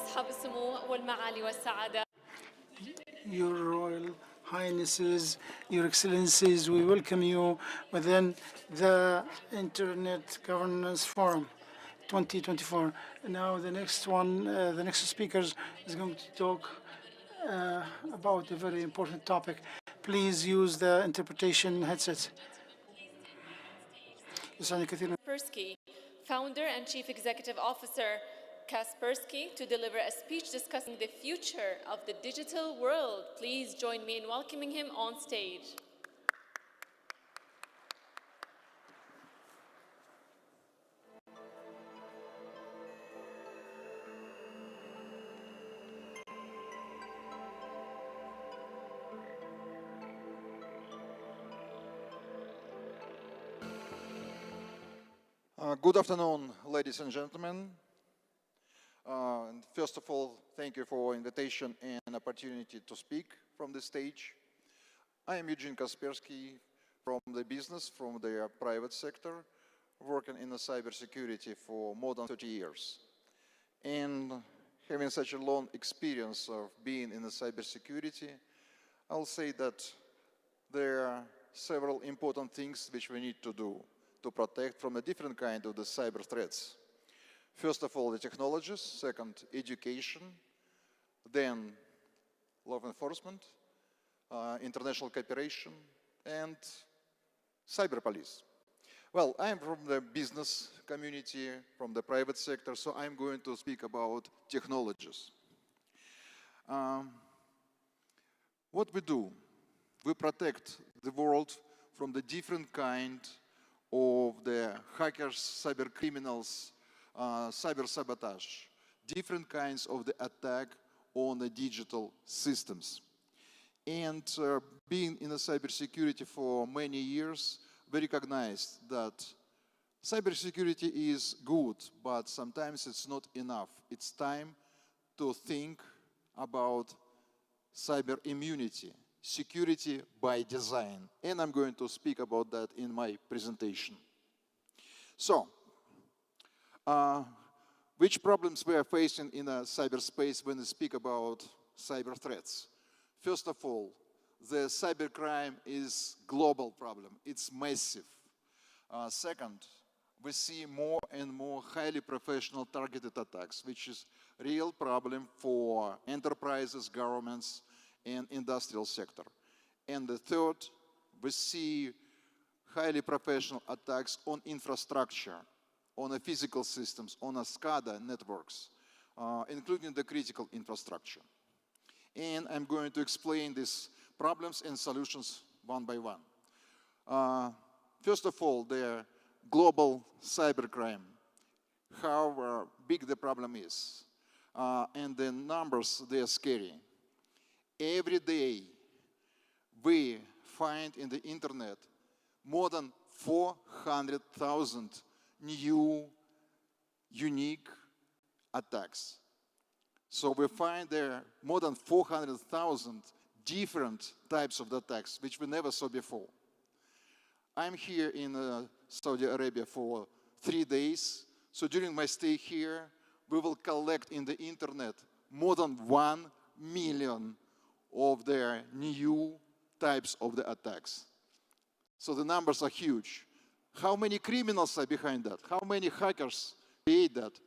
أصحاب السمو والمعالي والسعادة. Your Royal Highnesses, Your Excellencies, we welcome you within the Internet Governance Forum 2024. Now the next one, the next speaker is going to talk about a very important topic. Please use the interpretation headset. Kaspersky, founder and chief executive officer, Kaspersky, to deliver a speech discussing the future of the digital world. Please join me in welcoming him on stage. Good afternoon, ladies and gentlemen. And first of all, thank you for invitation and opportunity to speak from the stage. I am Eugene Kaspersky from the business, from the private sector, working in the cybersecurity for more than 30 years. And having such a long experience of being in the cybersecurity, I'll say that there are several important things which we need to do to protect from a different kind of the cyber threats. First of all, the technologies, second, education, then law enforcement, international cooperation, and cyber police. Well, I'm from the business community, from the private sector, so I'm going to speak about technologies. What we do, we protect the world from the different kind of the hackers, cyber criminals, cyber sabotage, different kinds of the attack on the digital systems. And being in the cybersecurity for many years, we recognized that cybersecurity is good, but sometimes it's not enough. It's time to think about cyber immunity, security by design. And I'm going to speak about that in my presentation. So, which problems we are facing in a cyberspace when we speak about cyber threats? First of all, the cybercrime is a global problem. It's massive. Second, we see more and more highly professional targeted attacks, which is a real problem for enterprises, governments, and industrial sector. And the third, we see highly professional attacks on infrastructure, on the physical systems, on a SCADA networks, including the critical infrastructure. And I'm going to explain these problems and solutions one by one. First of all, the global cybercrime, how big the problem is. And the numbers, they are scary. Every day, we find in the internet more than 400,000 new, unique attacks. So we find there more than 400,000 different types of attacks, which we never saw before. I'm here in Saudi Arabia for 3 days. So during my stay here, we will collect in the internet more than 1 million of their new types of the attacks. So the numbers are huge. How many criminals are behind that? How many hackers create that?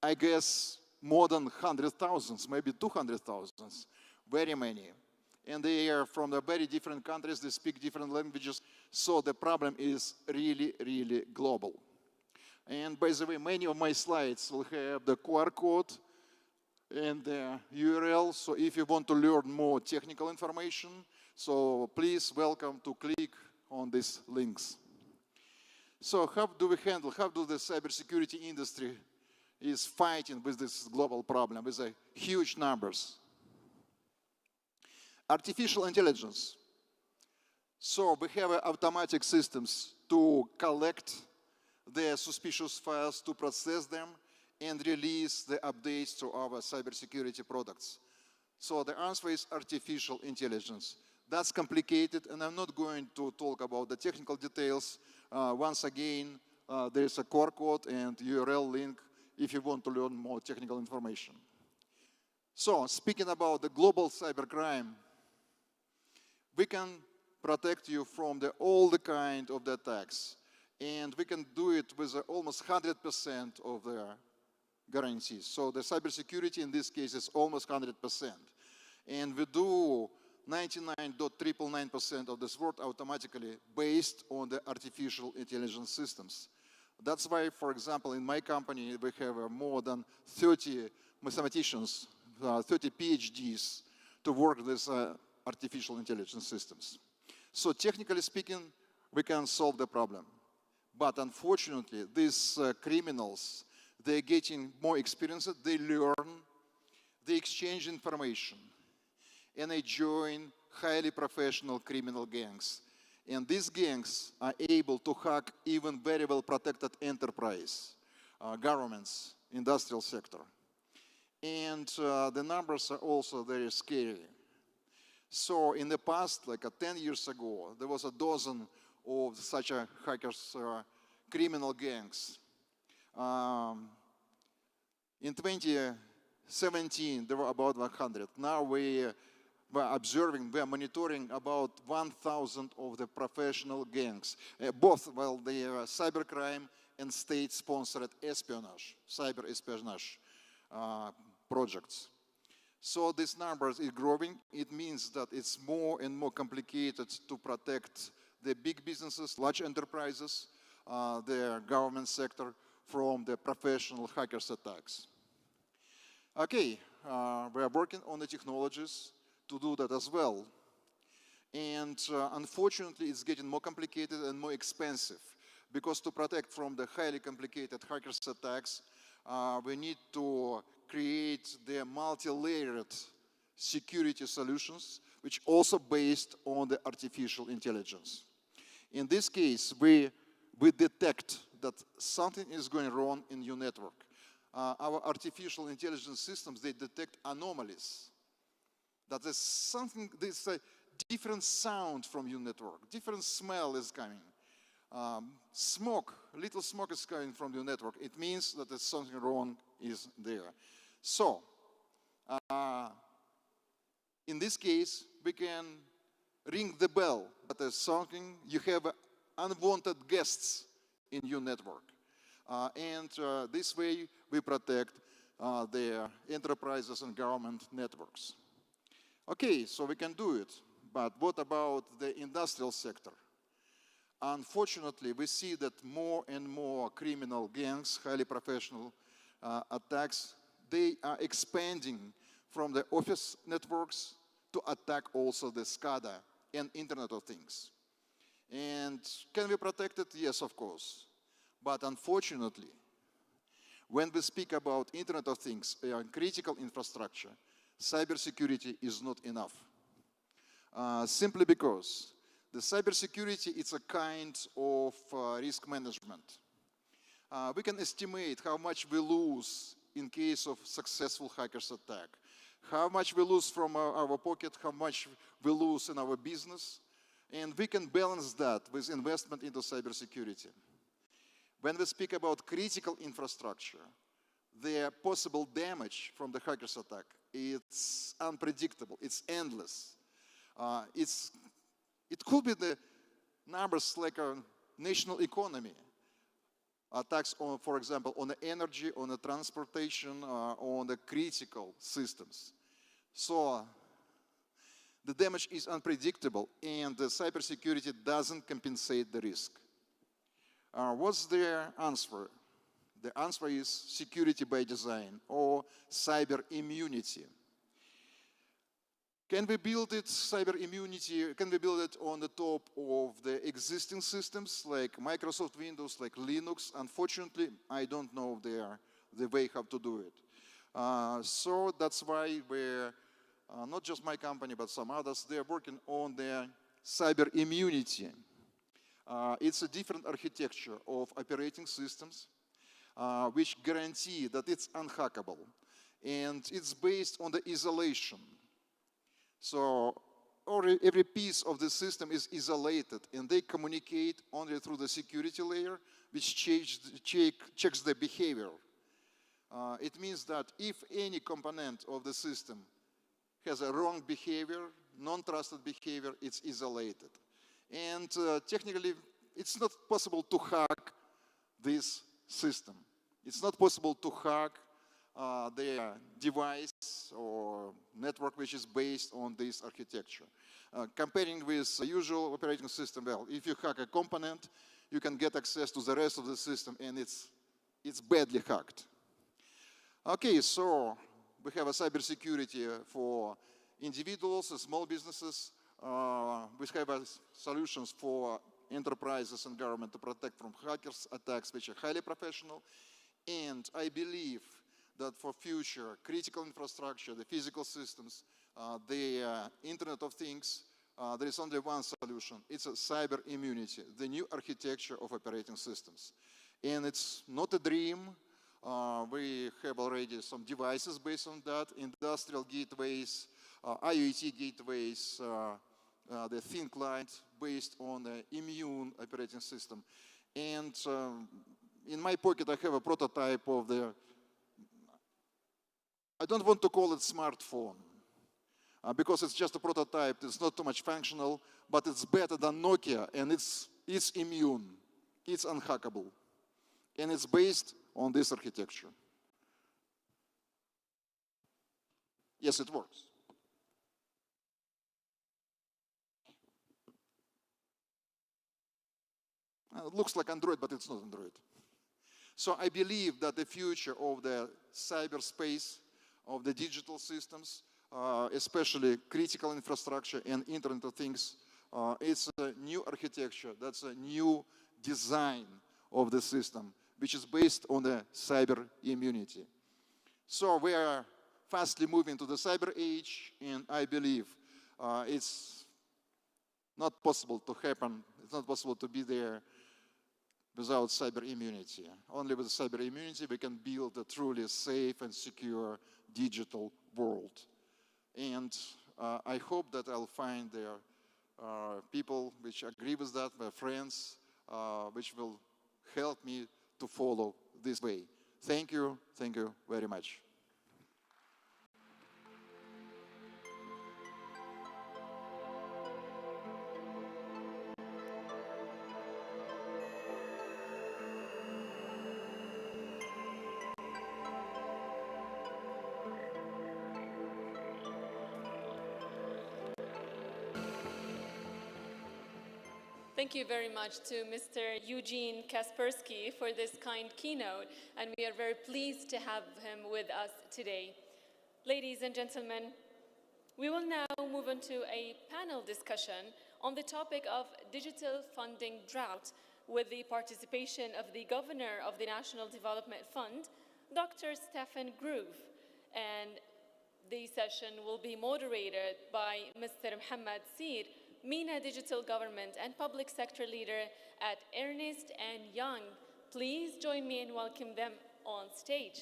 I guess more than 100,000, maybe 200,000, very many. And they are from the very different countries, they speak different languages, so the problem is really, really global. And by the way, many of my slides will have the QR code and the URL, so if you want to learn more technical information, so please welcome to click on these links. So how do we handle, how do the cybersecurity industry is fighting with this global problem, with huge numbers? Artificial intelligence. So we have automatic systems to collect the suspicious files, to process them, and release the updates to our cybersecurity products. So the answer is artificial intelligence. That's complicated, and I'm not going to talk about the technical details. Once again, there is a QR code and URL link if you want to learn more technical information. So, speaking about the global cybercrime, we can protect you from all the kind of the attacks, and we can do it with almost 100% of the guarantees. So the cybersecurity in this case is almost 100%. And we do 99.999% of this work automatically based on the artificial intelligence systems. That's why, for example, in my company, we have more than 30 mathematicians, 30 PhDs to work with artificial intelligence systems. So technically speaking, we can solve the problem. But unfortunately, these criminals, they're getting more experience, they learn, they exchange information, and they join highly professional criminal gangs. And these gangs are able to hack even very well protected enterprise, governments, industrial sector. And the numbers are also very scary. So in the past, like 10 years ago, there was a dozen of such hackers, criminal gangs. In 2017, there were about 100. Now we are observing, we are monitoring about 1,000 of the professional gangs, both they are cybercrime and state-sponsored espionage, cyber espionage projects. So this number is growing. It means that it's more and more complicated to protect the big businesses, large enterprises, the government sector from the professional hackers attacks. Okay, we are working on the technologies to do that as well. And unfortunately, it's getting more complicated and more expensive because to protect from the highly complicated hackers attacks, we need to create the multi-layered security solutions, which also based on the artificial intelligence. In this case, we detect that something is going wrong in your network. Our artificial intelligence systems, they detect anomalies. That there's something, there's a different sound from your network, different smell is coming. Smoke, little smoke is coming from your network. It means that there's something wrong is there. So, in this case, we can ring the bell that there's something, you have unwanted guests in your network. And this way, we protect the enterprises and government networks. Okay, so we can do it, but what about the industrial sector? Unfortunately, we see that more and more criminal gangs, highly professional attacks, they are expanding from the office networks to attack also the SCADA and Internet of Things. And can we protect it? Yes, of course. But unfortunately, when we speak about Internet of Things, critical infrastructure, cybersecurity is not enough. Simply because the cybersecurity is a kind of risk management. We can estimate how much we lose in case of successful hackers attack, how much we lose from our pocket, how much we lose in our business, and we can balance that with investment into cybersecurity. When we speak about critical infrastructure, the possible damage from the hackers attack, it's unpredictable, it's endless. It could be the numbers like a national economy, attacks on, for example, on the energy, on the transportation, on the critical systems. So the damage is unpredictable and the cybersecurity doesn't compensate the risk. What's the answer? The answer is security by design or cyber immunity. Can we build it, cyber immunity, can we build it on the top of the existing systems like Microsoft Windows, like Linux? Unfortunately, I don't know the way how to do it. So that's why we're, not just my company, but some others, they're working on the cyber immunity. It's a different architecture of operating systems which guarantee that it's unhackable. And it's based on the isolation. So every piece of the system is isolated and they communicate only through the security layer which checks the behavior. It means that if any component of the system has a wrong behavior, non-trusted behavior, it's isolated. And technically, it's not possible to hack this system. It's not possible to hack their device or network which is based on this architecture. Comparing with the usual operating system, well, if you hack a component, you can get access to the rest of the system, and it's badly hacked. Okay, so we have a cybersecurity for individuals, small businesses. We have solutions for enterprises and government to protect from hackers attacks, which are highly professional. And I believe that for future critical infrastructure, the physical systems, the Internet of Things, there is only one solution. It's a cyber immunity, the new architecture of operating systems. And it's not a dream. We have already some devices based on that, industrial gateways, IoT gateways, the thin client based on the immune operating system. And in my pocket, I have a prototype of the, I don't want to call it smartphone, because it's just a prototype. It's not too much functional, but it's better than Nokia, and it's immune. It's unhackable. And it's based on this architecture. Yes, it works. It looks like Android, but it's not Android. So I believe that the future of the cyberspace, of the digital systems, especially critical infrastructure and Internet of Things, it's a new architecture. That's a new design of the system, which is based on the cyber immunity. So we are fastly moving to the cyber age, and I believe it's not possible to happen, it's not possible to be there without cyber immunity. Only with cyber immunity we can build a truly safe and secure digital world. And I hope that I'll find there people which agree with that, my friends, which will help me to follow this way. Thank you very much. Thank you very much to Mr. Eugene Kaspersky for this kind keynote, and we are very pleased to have him with us today. Ladies and gentlemen, we will now move on to a panel discussion on the topic of digital funding drought with the participation of the Governor of the National Development Fund, Dr. Stefan Groove, and the session will be moderated by Mr. Mohammed Seer, MENA Digital Government and Public Sector Leader at Ernst & Young. Please join me in welcoming them on stage.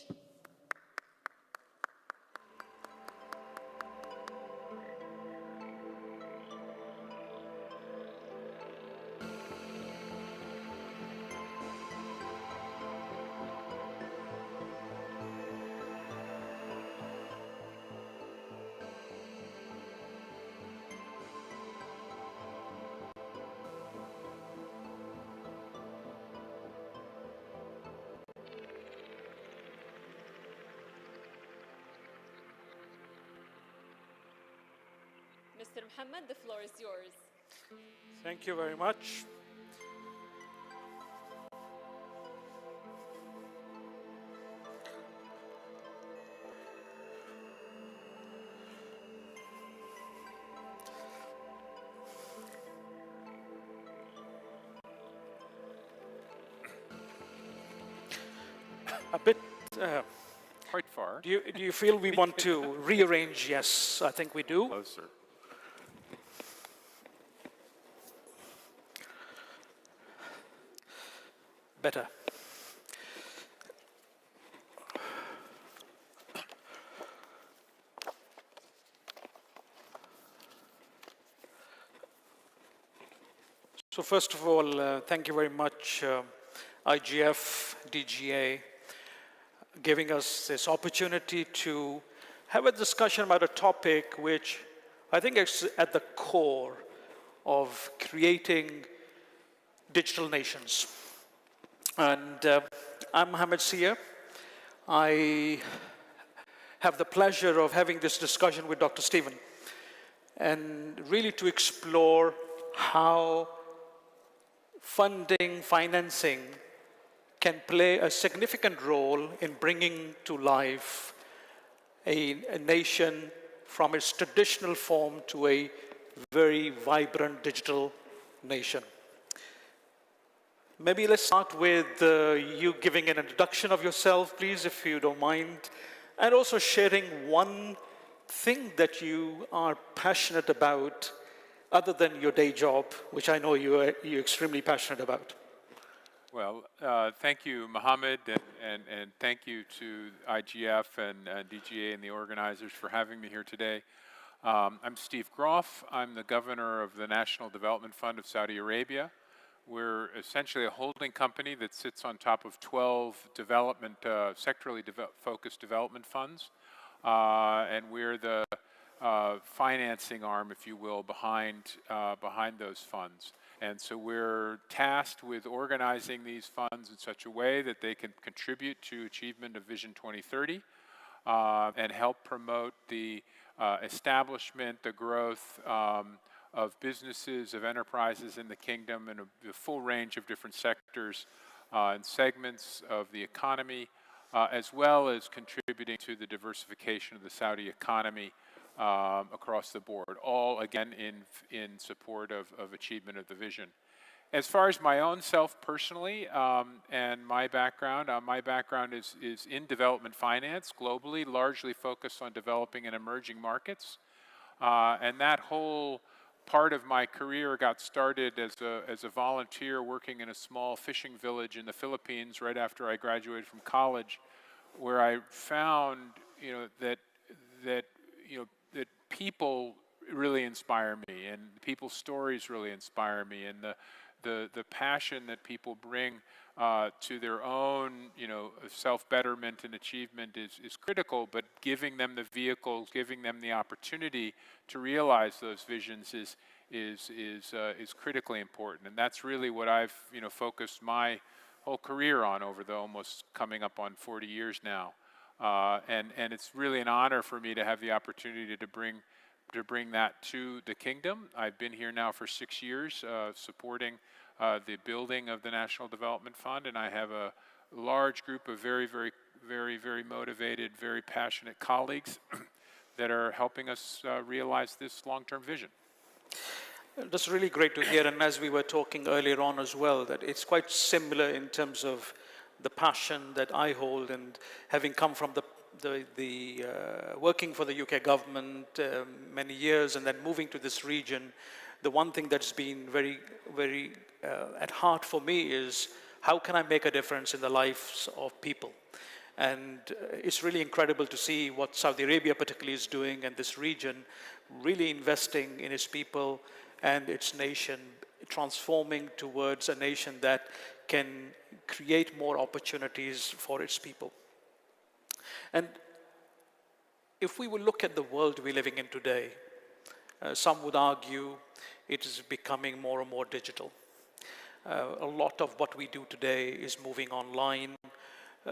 Mr. Mohammed, the floor is yours. Thank you very much. A bit quite far. Do you feel we want to rearrange? Yes, I think we do. Closer. Better. So first of all, thank you very much, IGF, DGA, giving us this opportunity to have a discussion about a topic which I think is at the core of creating digital nations. And I'm Mohammed Sia. I have the pleasure of having this discussion with Dr. Stephen, and really to explore how funding, financing can play a significant role in bringing to life a nation from its traditional form to a very vibrant digital nation. Maybe let's start with you giving an introduction of yourself, please, if you don't mind, and also sharing one thing that you are passionate about other than your day job, which I know you're extremely passionate about. Well, thank you, Mohammed, and thank you to IGF and DGA and the organizers for having me here today. I'm Steve Groff. I'm the governor of the National Development Fund of Saudi Arabia. We're essentially a holding company that sits on top of 12 sectorally focused development funds, and we're the financing arm, if you will, behind those funds. And so we're tasked with organizing these funds in such a way that they can contribute to achievement of Vision 2030 and help promote the establishment, the growth of businesses, of enterprises in the kingdom, and a full range of different sectors and segments of the economy, as well as contributing to the diversification of the Saudi economy across the board, all again in support of achievement of the vision. As far as my own self personally and my background is in development finance globally, largely focused on developing and emerging markets. And that whole part of my career got started as a volunteer working in a small fishing village in the Philippines right after I graduated from college, where I found that people really inspire me, and people's stories really inspire me, and the passion that people bring to their own self-betterment and achievement is critical, but giving them the vehicles, giving them the opportunity to realize those visions is critically important. And that's really what I've focused my whole career on over the almost coming up on 40 years now. And it's really an honor for me to have the opportunity to bring that to the kingdom. I've been here now for 6 years supporting the building of the National Development Fund, and I have a large group of very, very, very, very motivated, very passionate colleagues that are helping us realize this long-term vision. That's really great to hear, and as we were talking earlier on as well, that it's quite similar in terms of the passion that I hold, and having come from working for the UK government many years and then moving to this region, the one thing that's been very, very at heart for me is how can I make a difference in the lives of people? And it's really incredible to see what Saudi Arabia particularly is doing, and this region really investing in its people and its nation, transforming towards a nation that can create more opportunities for its people. And if we will look at the world we're living in today, some would argue it is becoming more and more digital. A lot of what we do today is moving online.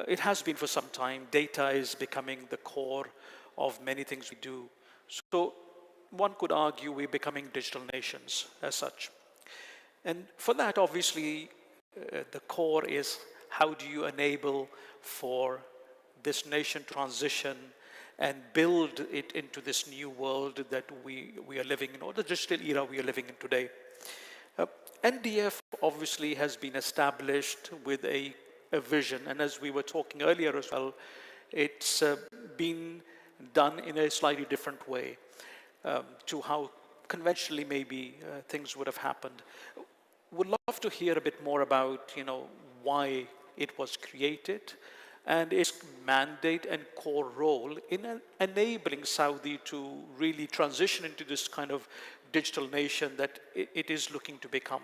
It has been for some time. Data is becoming the core of many things we do. So one could argue we're becoming digital nations as such. And for that, obviously, the core is how do you enable for this nation transition and build it into this new world that we are living in, or the digital era we are living in today. NDF obviously has been established with a vision, and as we were talking earlier as well, it's been done in a slightly different way to how conventionally maybe things would have happened. Would love to hear a bit more about why it was created and its mandate and core role in enabling Saudi to really transition into this kind of digital nation that it is looking to become.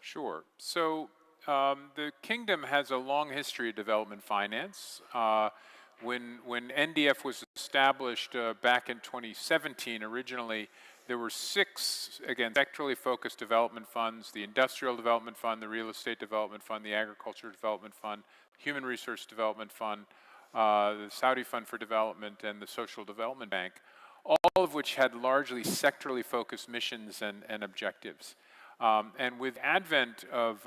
Sure. So the kingdom has a long history of development finance. When NDF was established back in 2017, originally there were 6, again, sectorally focused development funds: the Industrial Development Fund, the Real Estate Development Fund, the Agriculture Development Fund, Human Resource Development Fund, the Saudi Fund for Development, and the Social Development Bank, all of which had largely sectorally focused missions and objectives. And with advent of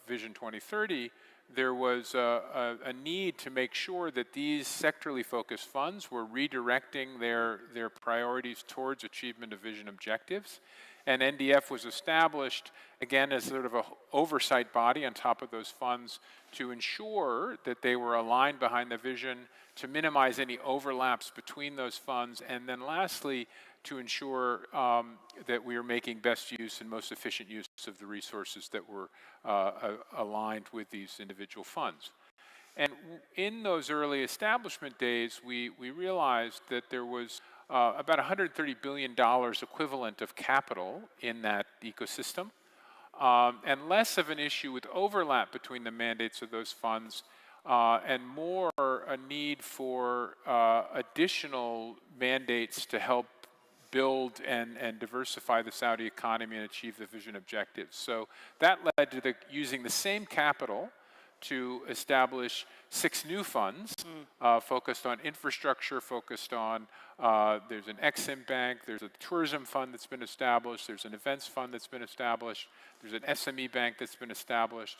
Vision 2030, there was a need to make sure that these sectorally focused funds were redirecting their priorities towards achievement of vision objectives. And NDF was established, again, as sort of an oversight body on top of those funds to ensure that they were aligned behind the vision, to minimize any overlaps between those funds, and then lastly, to ensure that we are making best use and most efficient use of the resources that were aligned with these individual funds. And in those early establishment days, we realized that there was about $130 billion equivalent of capital in that ecosystem, and less of an issue with overlap between the mandates of those funds, and more a need for additional mandates to help build and diversify the Saudi economy and achieve the vision objectives. So that led to using the same capital to establish 6 new funds focused on infrastructure, focused on, there's an Exim Bank, there's a tourism fund that's been established, there's an events fund that's been established, there's an SME bank that's been established.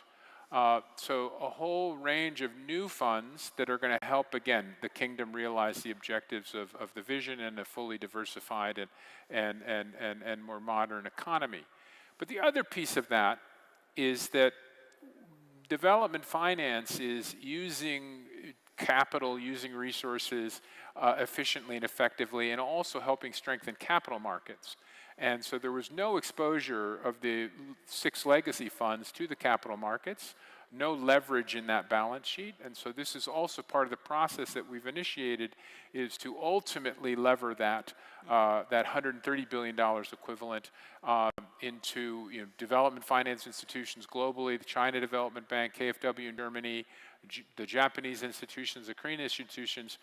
So a whole range of new funds that are going to help, again, the kingdom realize the objectives of the vision and a fully diversified and more modern economy. But the other piece of that is that development finance is using capital, using resources efficiently and effectively, and also helping strengthen capital markets. And so there was no exposure of the 6 legacy funds to the capital markets, no leverage in that balance sheet. And so this is also part of the process that we've initiated, is to ultimately lever that $130 billion equivalent into development finance institutions globally, the China Development Bank, KfW in Germany, the Japanese institutions, the Korean institutions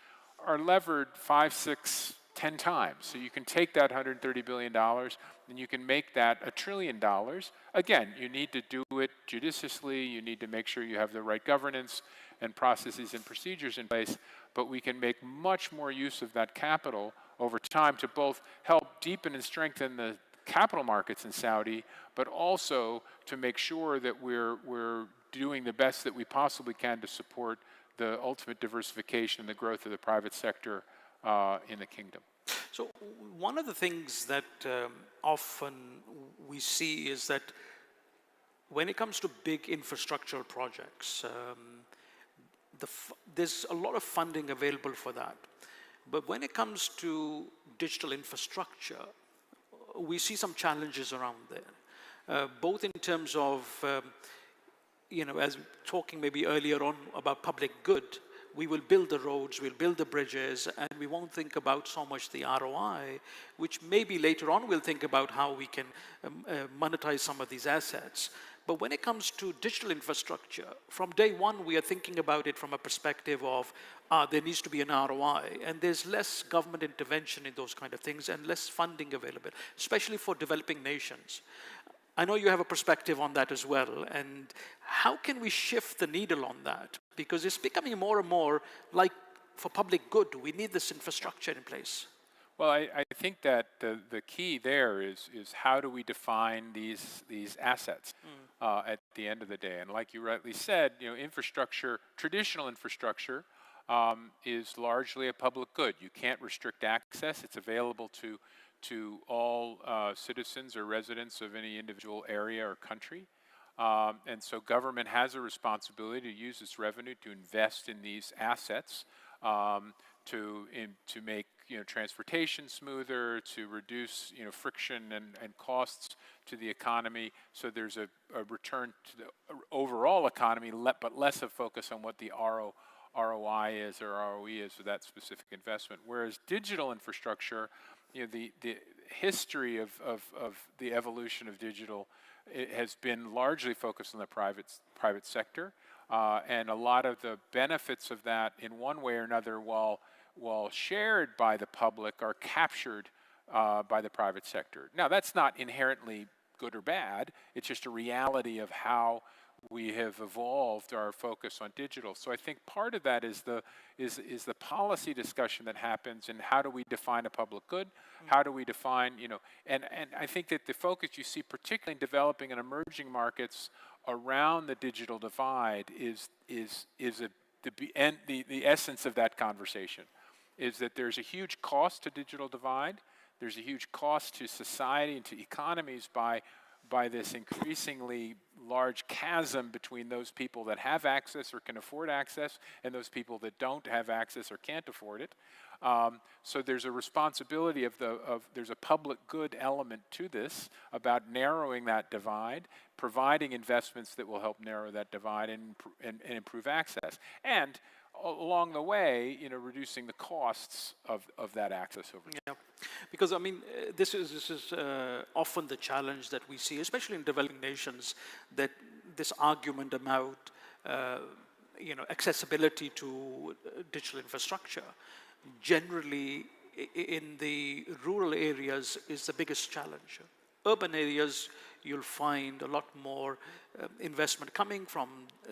are levered 5, 6, 10 times. So you can take that $130 billion and you can make that $1 trillion. Again, you need to do it judiciously. You need to make sure you have the right governance and processes and procedures in place. But we can make much more use of that capital over time to both help deepen and strengthen the capital markets in Saudi, but also to make sure that we're doing the best that we possibly can to support the ultimate diversification and the growth of the private sector in the kingdom. So one of the things that often we see is that when it comes to big infrastructural projects, there's a lot of funding available for that. But when it comes to digital infrastructure, we see some challenges around there, both in terms of, as talking maybe earlier on about public good. We will build the roads, we'll build the bridges, and we won't think about so much the ROI, which maybe later on we'll think about how we can monetize some of these assets. But when it comes to digital infrastructure, from day one we are thinking about it from a perspective of there needs to be an ROI, and there's less government intervention in those kind of things and less funding available, especially for developing nations. I know you have a perspective on that as well, and how can we shift the needle on that? Because it's becoming more and more like, for public good, we need this infrastructure in place. Well, I think that the key there is how do we define these assets at the end of the day? And like you rightly said, infrastructure, traditional infrastructure, is largely a public good. You can't restrict access. It's available to all citizens or residents of any individual area or country. And so government has a responsibility to use its revenue to invest in these assets, to make transportation smoother, to reduce friction and costs to the economy, so there's a return to the overall economy, but less of focus on what the ROI is or ROE is for that specific investment. Whereas digital infrastructure, the history of the evolution of digital it has been largely focused on the private sector, and a lot of the benefits of that, in one way or another, while shared by the public, are captured by the private sector. Now, that's not inherently good or bad. It's just a reality of how we have evolved our focus on digital. So I think part of that is the policy discussion that happens, and how do we define a public good? How do we define, and I think that the focus you see, particularly in developing and emerging markets around the digital divide, is the essence of that conversation, is that there's a huge cost to digital divide. There's a huge cost to society and to economies by this increasingly large chasm between those people that have access or can afford access and those people that don't have access or can't afford it. So there's a responsibility there's a public good element to this about narrowing that divide, providing investments that will help narrow that divide and improve access. And along the way, reducing the costs of that access over time. Yeah, because I mean, this is often the challenge that we see, especially in developing nations, that this argument about accessibility to digital infrastructure, generally in the rural areas, is the biggest challenge. Urban areas, you'll find a lot more investment coming from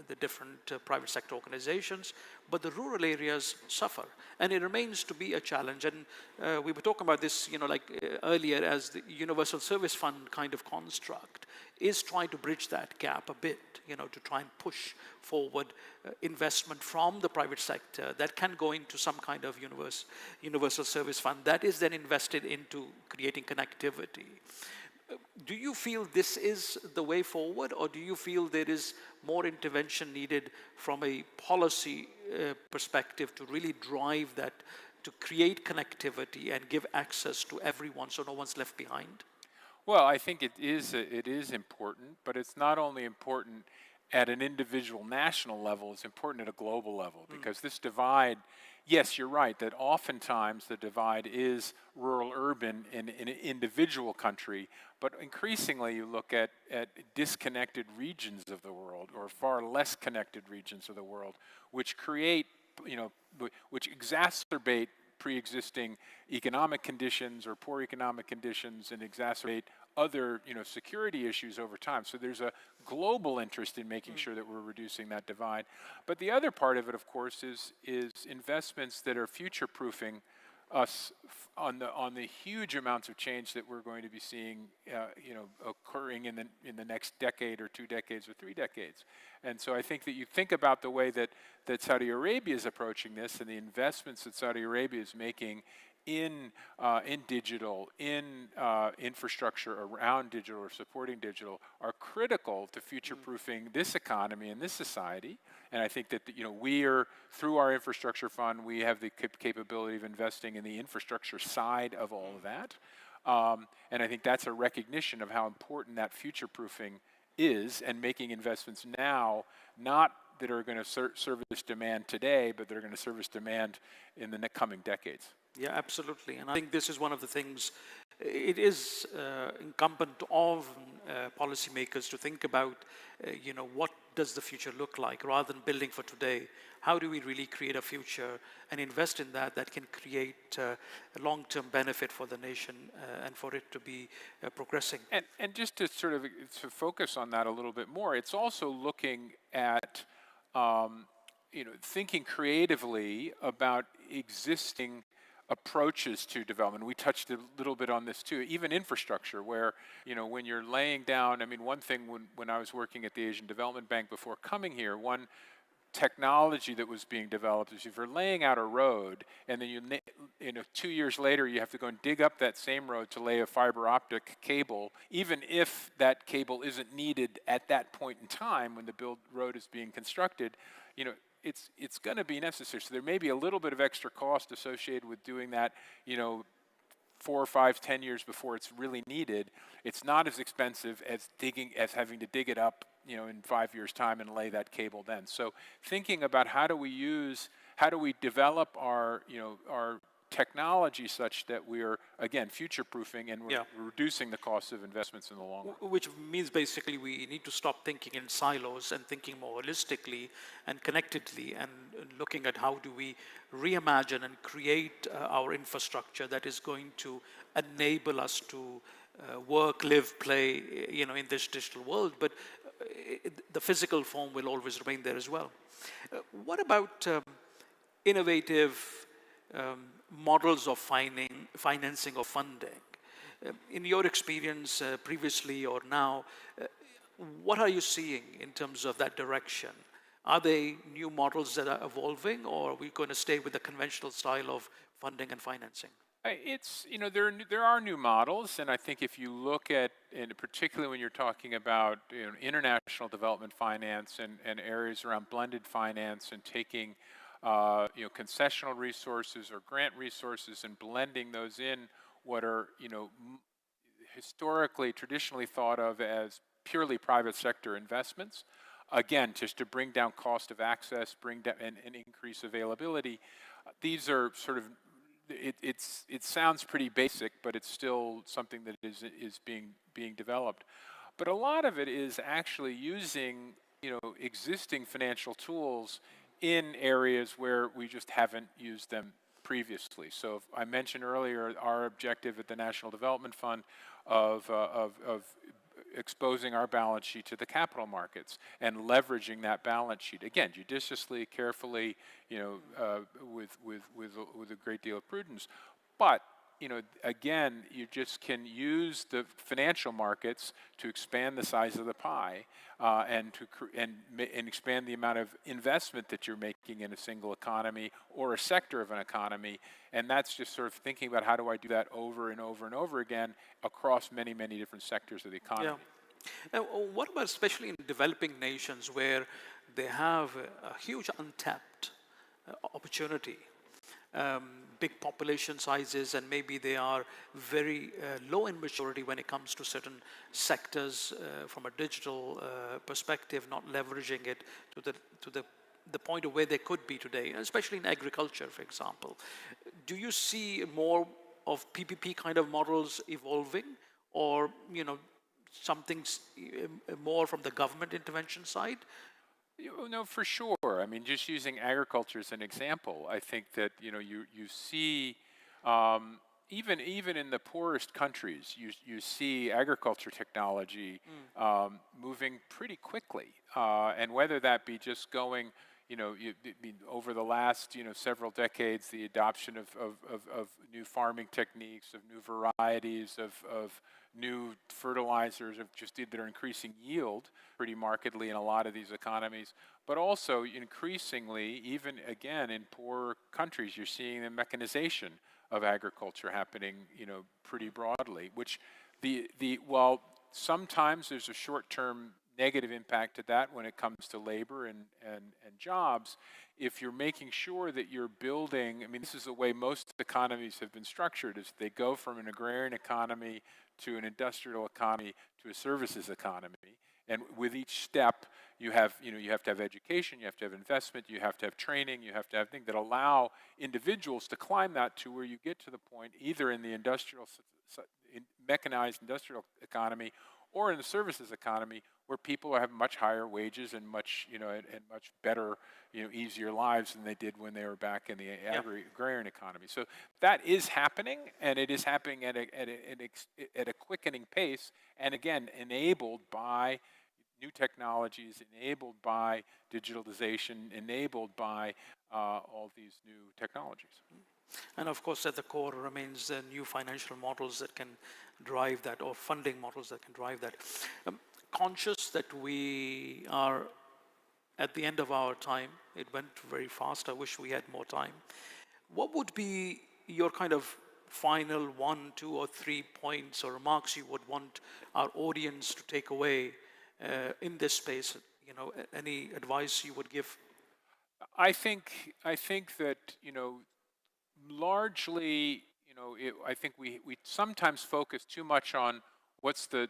the different private sector organizations, but the rural areas suffer, and it remains to be a challenge. And we were talking about this, earlier, as the Universal Service Fund kind of construct is trying to bridge that gap a bit, to try and push forward investment from the private sector that can go into some kind of Universal Service Fund that is then invested into creating connectivity. Do you feel this is the way forward, or do you feel there is more intervention needed from a policy perspective to really drive that, to create connectivity and give access to everyone so no one's left behind? Well, I think it is important, but it's not only important at an individual national level, it's important at a global level, because this divide, yes, you're right, that oftentimes the divide is rural-urban in an individual country, but increasingly you look at disconnected regions of the world, or far less connected regions of the world, which create, which exacerbate pre-existing economic conditions or poor economic conditions and exacerbate other, security issues over time. So there's a global interest in making sure that we're reducing that divide. But the other part of it, of course, is investments that are future-proofing us on the huge amounts of change that we're going to be seeing, occurring in the next decade or 2 decades or 3 decades. And so I think that you think about the way that Saudi Arabia is approaching this, and the investments that Saudi Arabia is making in digital, in infrastructure around digital or supporting digital, are critical to future-proofing this economy and this society. And I think that we are, through our infrastructure fund, we have the capability of investing in the infrastructure side of all of that. And I think that's a recognition of how important that future-proofing is, and making investments now, not that are going to service demand today, but that are going to service demand in the coming decades. Yeah, absolutely. And I think this is one of the things, it is incumbent of policymakers to think about, what does the future look like, rather than building for today. How do we really create a future and invest in that can create a long-term benefit for the nation and for it to be progressing? And just to sort of focus on that a little bit more, it's also looking at thinking creatively about existing approaches to development. We touched a little bit on this too, even infrastructure, where, when you're laying down, one thing when I was working at the Asian Development Bank before coming here, one technology that was being developed is if you're laying out a road and then 2 years later you have to go and dig up that same road to lay a fiber optic cable, even if that cable isn't needed at that point in time when the road is being constructed, it's going to be necessary. So there may be a little bit of extra cost associated with doing that, 4 or 5, 10 years before it's really needed. It's not as expensive as having to dig it up, in 5 years' time and lay that cable then. So thinking about how do we develop our technology such that we're, again, future-proofing and we're reducing the cost of investments in the long run. Which means basically we need to stop thinking in silos and thinking more holistically and connectedly and looking at how do we reimagine and create our infrastructure that is going to enable us to work, live, play, in this digital world, but the physical form will always remain there as well. What about innovative models of financing or funding? In your experience previously or now, what are you seeing in terms of that direction? Are they new models that are evolving, or are we going to stay with the conventional style of funding and financing? It's, there are new models, and I think if you look at, and particularly when you're talking about international development finance and areas around blended finance and taking concessional resources or grant resources and blending those in what are, historically, traditionally thought of as purely private sector investments, again, just to bring down cost of access, bring down and increase availability. These are sort of, it sounds pretty basic, but it's still something that is being developed. But a lot of it is actually using, existing financial tools in areas where we just haven't used them previously. So I mentioned earlier our objective at the National Development Fund of exposing our balance sheet to the capital markets and leveraging that balance sheet, again, judiciously, carefully, with a great deal of prudence. But again, you just can use the financial markets to expand the size of the pie and expand the amount of investment that you're making in a single economy or a sector of an economy. And that's just sort of thinking about how do I do that over and over and over again across many, many different sectors of the economy. Yeah. What about especially in developing nations where they have a huge untapped opportunity? Big population sizes, and maybe they are very low in maturity when it comes to certain sectors from a digital perspective, not leveraging it to the point of where they could be today, especially in agriculture, for example. Do you see more of PPP kind of models evolving, or something more from the government intervention side? No, for sure. I mean, just using agriculture as an example, I think that you see even in the poorest countries, you see agriculture technology moving pretty quickly, and whether that be just going, over the last several decades, the adoption of new farming techniques, of new varieties, of new fertilizers that are increasing yield pretty markedly in a lot of these economies, but also increasingly, even again in poor countries, you're seeing the mechanization of agriculture happening, pretty broadly. Which while sometimes there's a short-term negative impact to that when it comes to labor and jobs, if you're making sure that you're building, I mean, this is the way most economies have been structured, is they go from an agrarian economy to an industrial economy to a services economy. And with each step, you have to have education, you have to have investment, you have to have training, you have to have things that allow individuals to climb that to where you get to the point, either in the mechanized industrial economy or in the services economy, where people have much higher wages and much, and much better, easier lives than they did when they were back in the agrarian economy. So that is happening, and it is happening at a quickening pace, and again, enabled by new technologies, enabled by digitalization, enabled by all these new technologies. And of course, at the core remains the new financial models that can drive that, or funding models that can drive that. Conscious that we are at the end of our time, it went very fast. I wish we had more time. What would be your kind of final 1, 2, or 3 points or remarks you would want our audience to take away in this space? Any advice you would give? I think that largely, I think we sometimes focus too much on what's the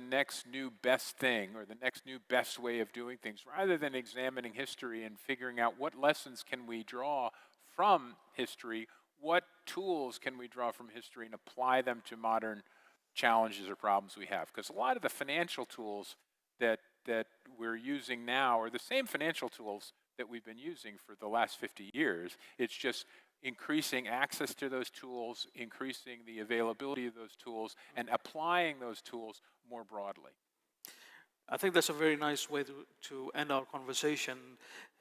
next new best thing or the next new best way of doing things, rather than examining history and figuring out what lessons can we draw from history what tools can we draw from history and apply them to modern challenges or problems we have? Because a lot of the financial tools that we're using now are the same financial tools that we've been using for the last 50 years. It's just increasing access to those tools, increasing the availability of those tools, and applying those tools more broadly. I think that's a very nice way to end our conversation.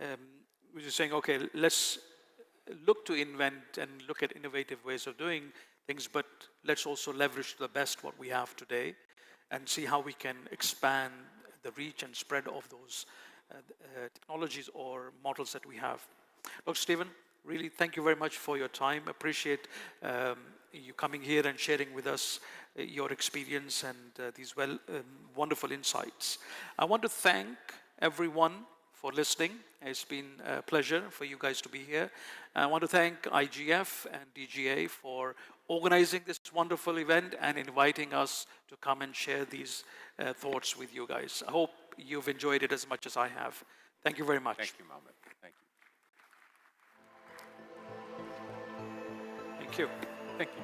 We're just saying, okay, let's look to invent and look at innovative ways of doing things, but let's also leverage to the best what we have today and see how we can expand the reach and spread of those technologies or models that we have. Dr. Stephen, really thank you very much for your time. Appreciate you coming here and sharing with us your experience and these wonderful insights. I want to thank everyone for listening. It's been a pleasure for you guys to be here. I want to thank IGF and DGA for organizing this wonderful event and inviting us to come and share these thoughts with you guys. I hope you've enjoyed it as much as I have. Thank you very much. Thank you, Mohammed. Thank you. Thank you. Thank you.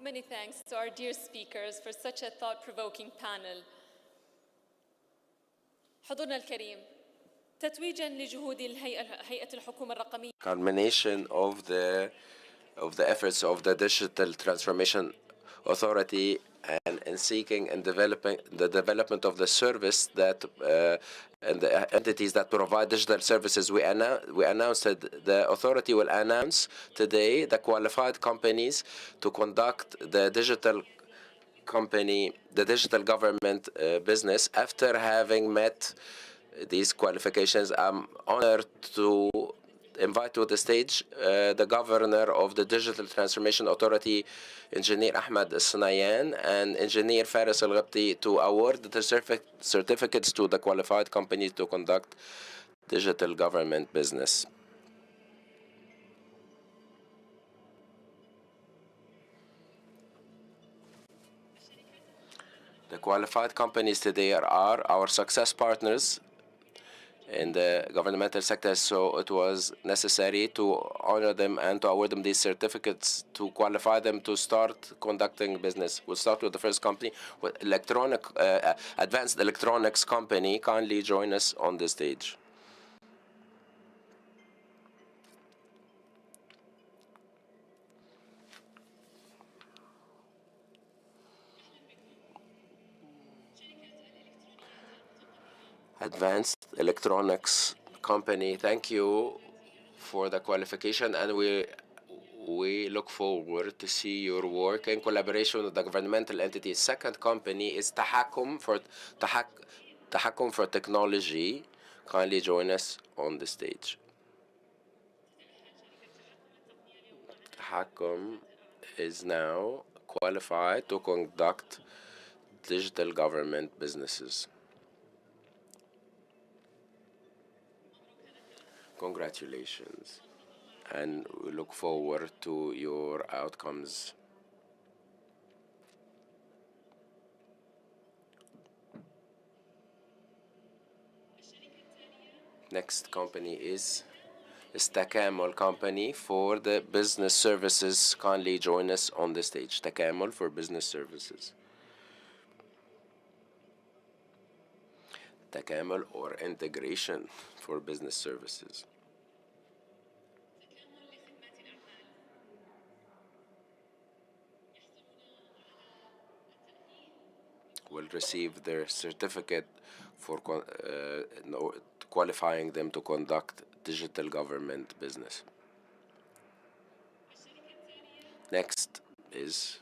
Many thanks to our dear speakers for such a thought-provoking panel. حضورنا الكريم، تتويجاً لجهود هيئة الحكومة الرقمية. Culmination of the efforts of the Digital Transformation Authority and seeking and developing the development of the service that and the entities that provide digital services. We announced that the authority will announce today the qualified companies to conduct the digital government business. After having met these qualifications, I'm honored to invite to the stage the governor of the Digital Transformation Authority, Engineer Ahmed Sunayan, and Engineer Faris Al-Ghabti, to award the certificates to the qualified companies to conduct digital government business. The qualified companies today are our success partners in the governmental sector, so it was necessary to honor them and to award them these certificates to qualify them to start conducting business. We'll start with the first company, with advanced electronics company. Kindly join us on the stage. Advanced Electronics Company, thank you for the qualification, and we look forward to see your work in collaboration with the governmental entities. Second company is Tahakum for Technology. Kindly join us on the stage. Tahakum is now qualified to conduct digital government businesses. Congratulations, and we look forward to your outcomes. Next company is Takamul Company for the business services. Kindly join us on the stage. Takamul for business services. Takamul or integration for business services. Will receive their certificate for qualifying them to conduct digital government business. Next is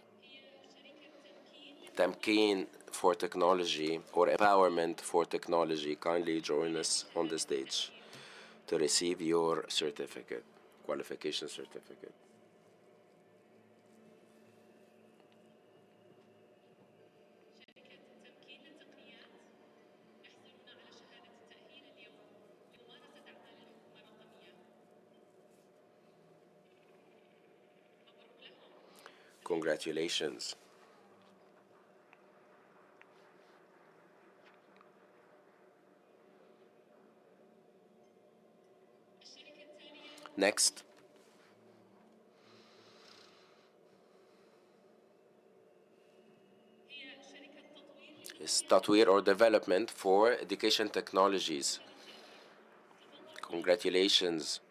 Tamkeen for technology or empowerment for technology, kindly join us on the stage to receive your certificate, qualification certificate. Congratulations. Next is Tatweer or development for education technologies. Congratulations.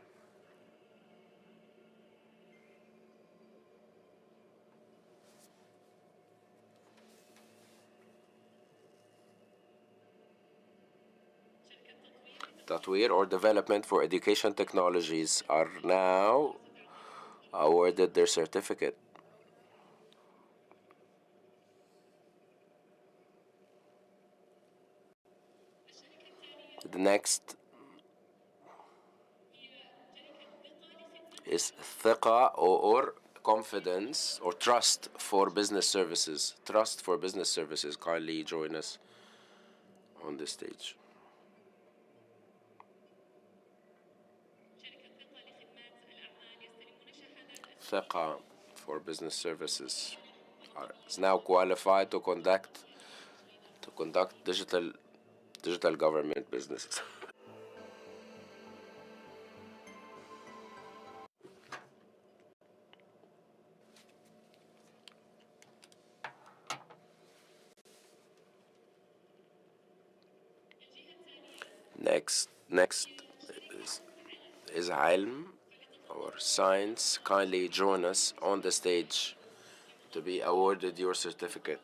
Tatweer or development for education technologies are now awarded their certificate. The next is ثقة or confidence or trust for business services. Trust for business services. Kindly join us on the stage. ثقة for business services is now qualified to conduct digital government businesses. Next is Ilm or science. Kindly join us on the stage to be awarded your certificate.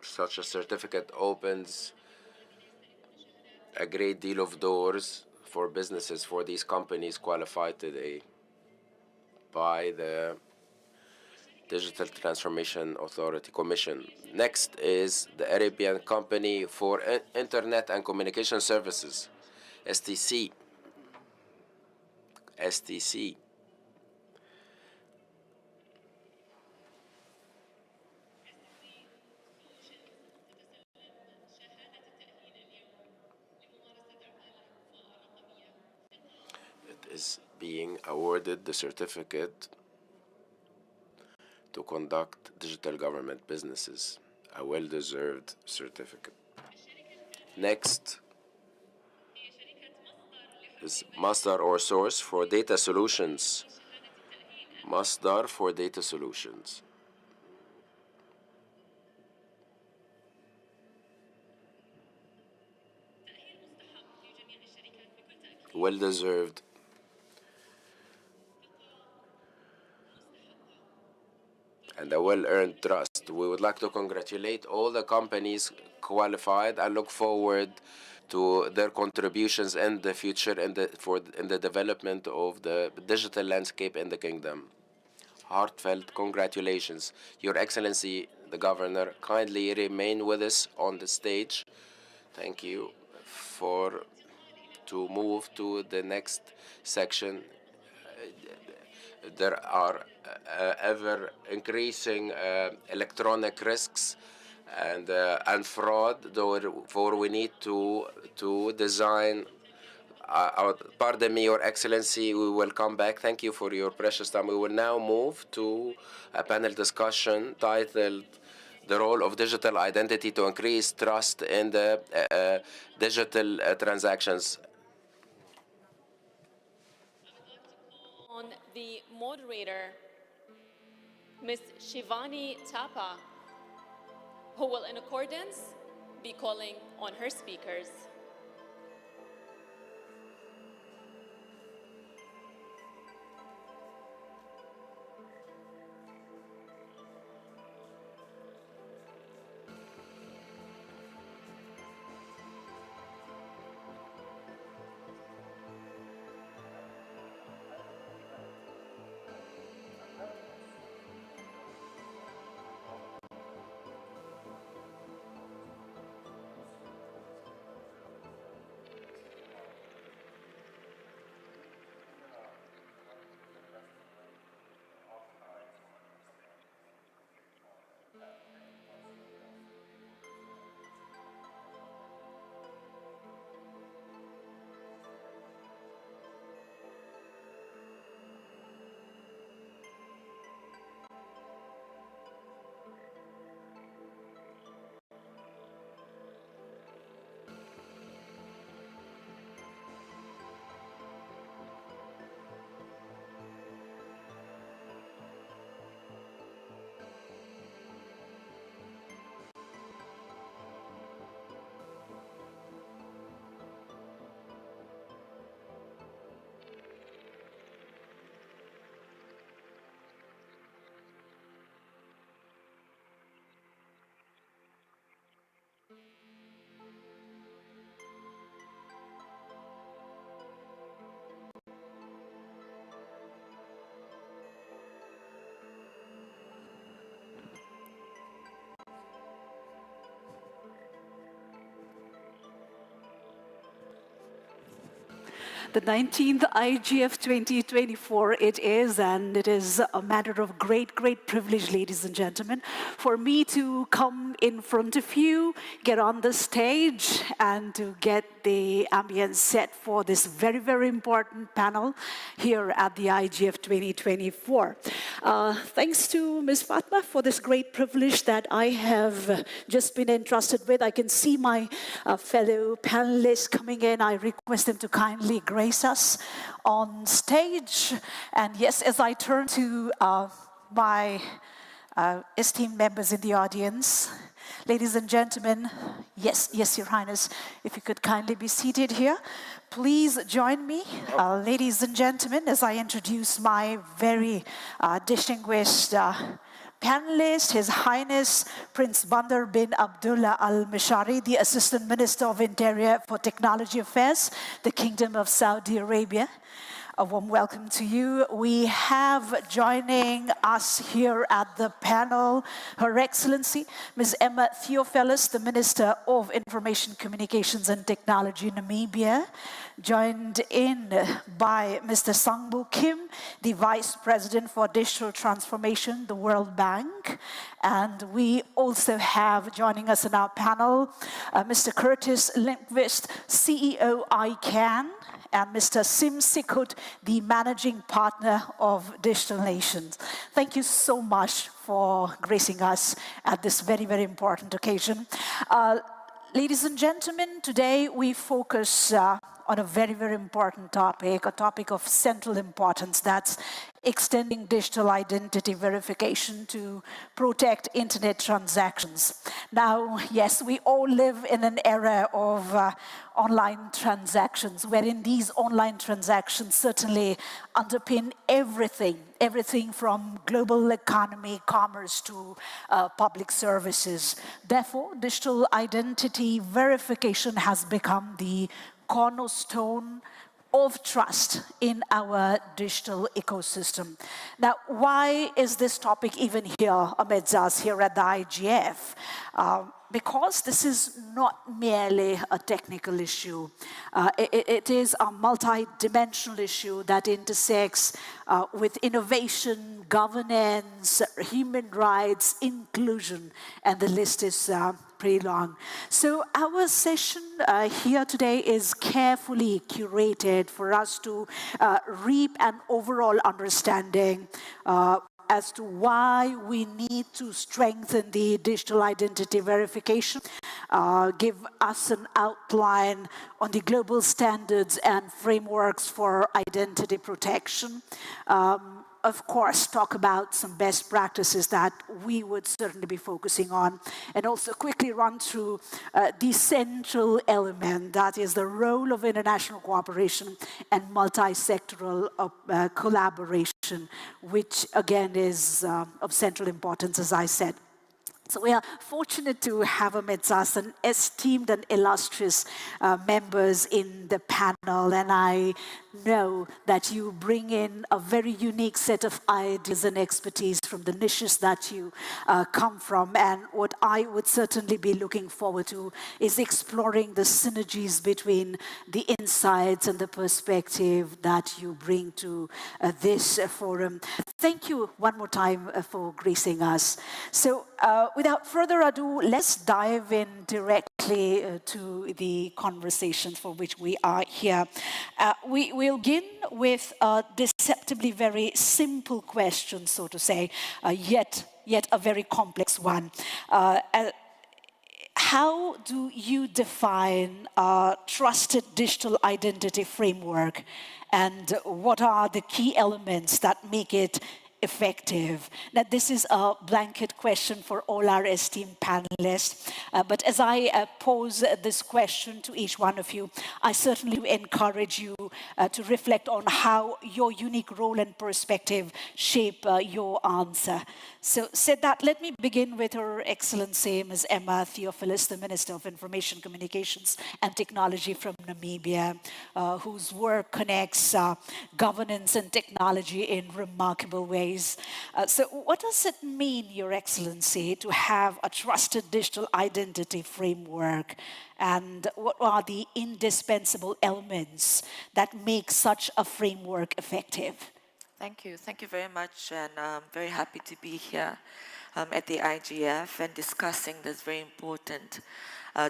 Such a certificate opens a great deal of doors for businesses, for these companies qualified today by the Digital Transformation Authority Commission. Next is the Arabian Company for Internet and Communication Services, STC. STC. It is being awarded the certificate to conduct digital government businesses, a well-deserved certificate. Next is Masdar or source for data solutions. Masdar for data solutions. Well-deserved. And a well-earned trust. We would like to congratulate all the companies qualified and look forward to their contributions in the future in the development of the digital landscape in the kingdom. Heartfelt congratulations. Your Excellency, the Governor, kindly remain with us on the stage. Thank you to move to the next section. There are ever increasing electronic risks and fraud. Therefore, we need to design. Pardon me, Your Excellency, we will come back. Thank you for your precious time. We will now move to a panel discussion titled "The Role of Digital Identity to Increase Trust in the Digital Transactions." On the moderator, Ms. Shivani Thapa, who will, in accordance, be calling on her speakers. The 19th IGF 2024 it is, and it is a matter of great, great privilege, ladies and gentlemen, for me to come in front of you, get on the stage, and to get the ambience set for this very, very important panel here at the IGF 2024. Thanks to Ms. Fatma for this great privilege that I have just been entrusted with. I can see my fellow panelists coming in. I request them to kindly grace us on stage. And yes, as I turn to my esteemed members in the audience, ladies and gentlemen, yes, Your Highness, if you could kindly be seated here. Please join me, ladies and gentlemen, as I introduce my very distinguished panelist, His Highness Prince Bandar bin Abdullah Al Mashari, the Assistant Minister of Interior for Technology Affairs, the Kingdom of Saudi Arabia. A warm welcome to you. We have joining us here at the panel, Her Excellency, Ms. Emma Theophilus, the Minister of Information, Communications and Technology, Namibia, joined in by Mr. Sangbu Kim, the Vice President for Digital Transformation, the World Bank. And we also have joining us in our panel, Mr. Curtis Lindqvist, CEO ICANN, and Mr. Sim Sikut, the Managing Partner of Digital Nations. Thank you so much for gracing us at this very, very important occasion. Ladies and gentlemen, today we focus on a very, very important topic, a topic of central importance, that's extending digital identity verification to protect internet transactions. Now, yes, we all live in an era of online transactions, wherein these online transactions certainly underpin everything from global economy, commerce to public services. Therefore, digital identity verification has become the cornerstone of trust in our digital ecosystem. Now, why is this topic even here amidst us here at the IGF? Because this is not merely a technical issue. It is a multi-dimensional issue that intersects with innovation, governance, human rights, inclusion, and the list is pretty long. So our session here today is carefully curated for us to reap an overall understanding as to why we need to strengthen the digital identity verification, give us an outline on the global standards and frameworks for identity protection, of course, talk about some best practices that we would certainly be focusing on, and also quickly run through the central element, that is the role of international cooperation and multi-sectoral collaboration, which again is of central importance, as I said. So we are fortunate to have amidst us an esteemed and illustrious members in the panel, and I know that you bring in a very unique set of ideas and expertise from the niches that you come from, and what I would certainly be looking forward to is exploring the synergies between the insights and the perspective that you bring to this forum. Thank you one more time for gracing us. So without further ado, let's dive in directly to the conversation for which we are here. We'll begin with a deceptively very simple question, so to say, yet a very complex one. How do you define a trusted digital identity framework, and what are the key elements that make it effective? Now, this is a blanket question for all our esteemed panelists, but as I pose this question to each one of you, I certainly encourage you to reflect on how your unique role and perspective shape your answer. So, said that, let me begin with Her Excellency, Ms. Emma Theophilus, the Minister of Information, Communications and Technology from Namibia, whose work connects governance and technology in remarkable ways. days. So what does it mean, Your Excellency, to have a trusted digital identity framework? And what are the indispensable elements that make such a framework effective? Thank you. Thank you very much. And I'm very happy to be here at the IGF and discussing this very important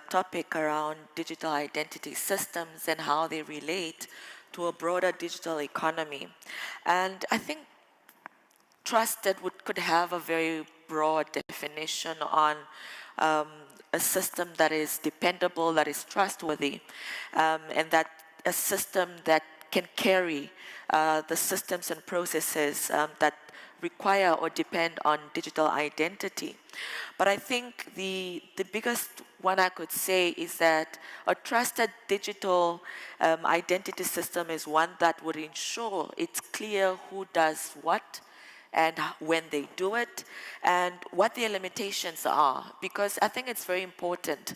topic around digital identity systems and how they relate to a broader digital economy. And I think trusted could have a very broad definition on a system that is dependable, that is trustworthy, and that a system that can carry the systems and processes that require or depend on digital identity. But I think the biggest one I could say is that a trusted digital identity system is one that would ensure it's clear who does what, and when they do it, and what their limitations are. Because I think it's very important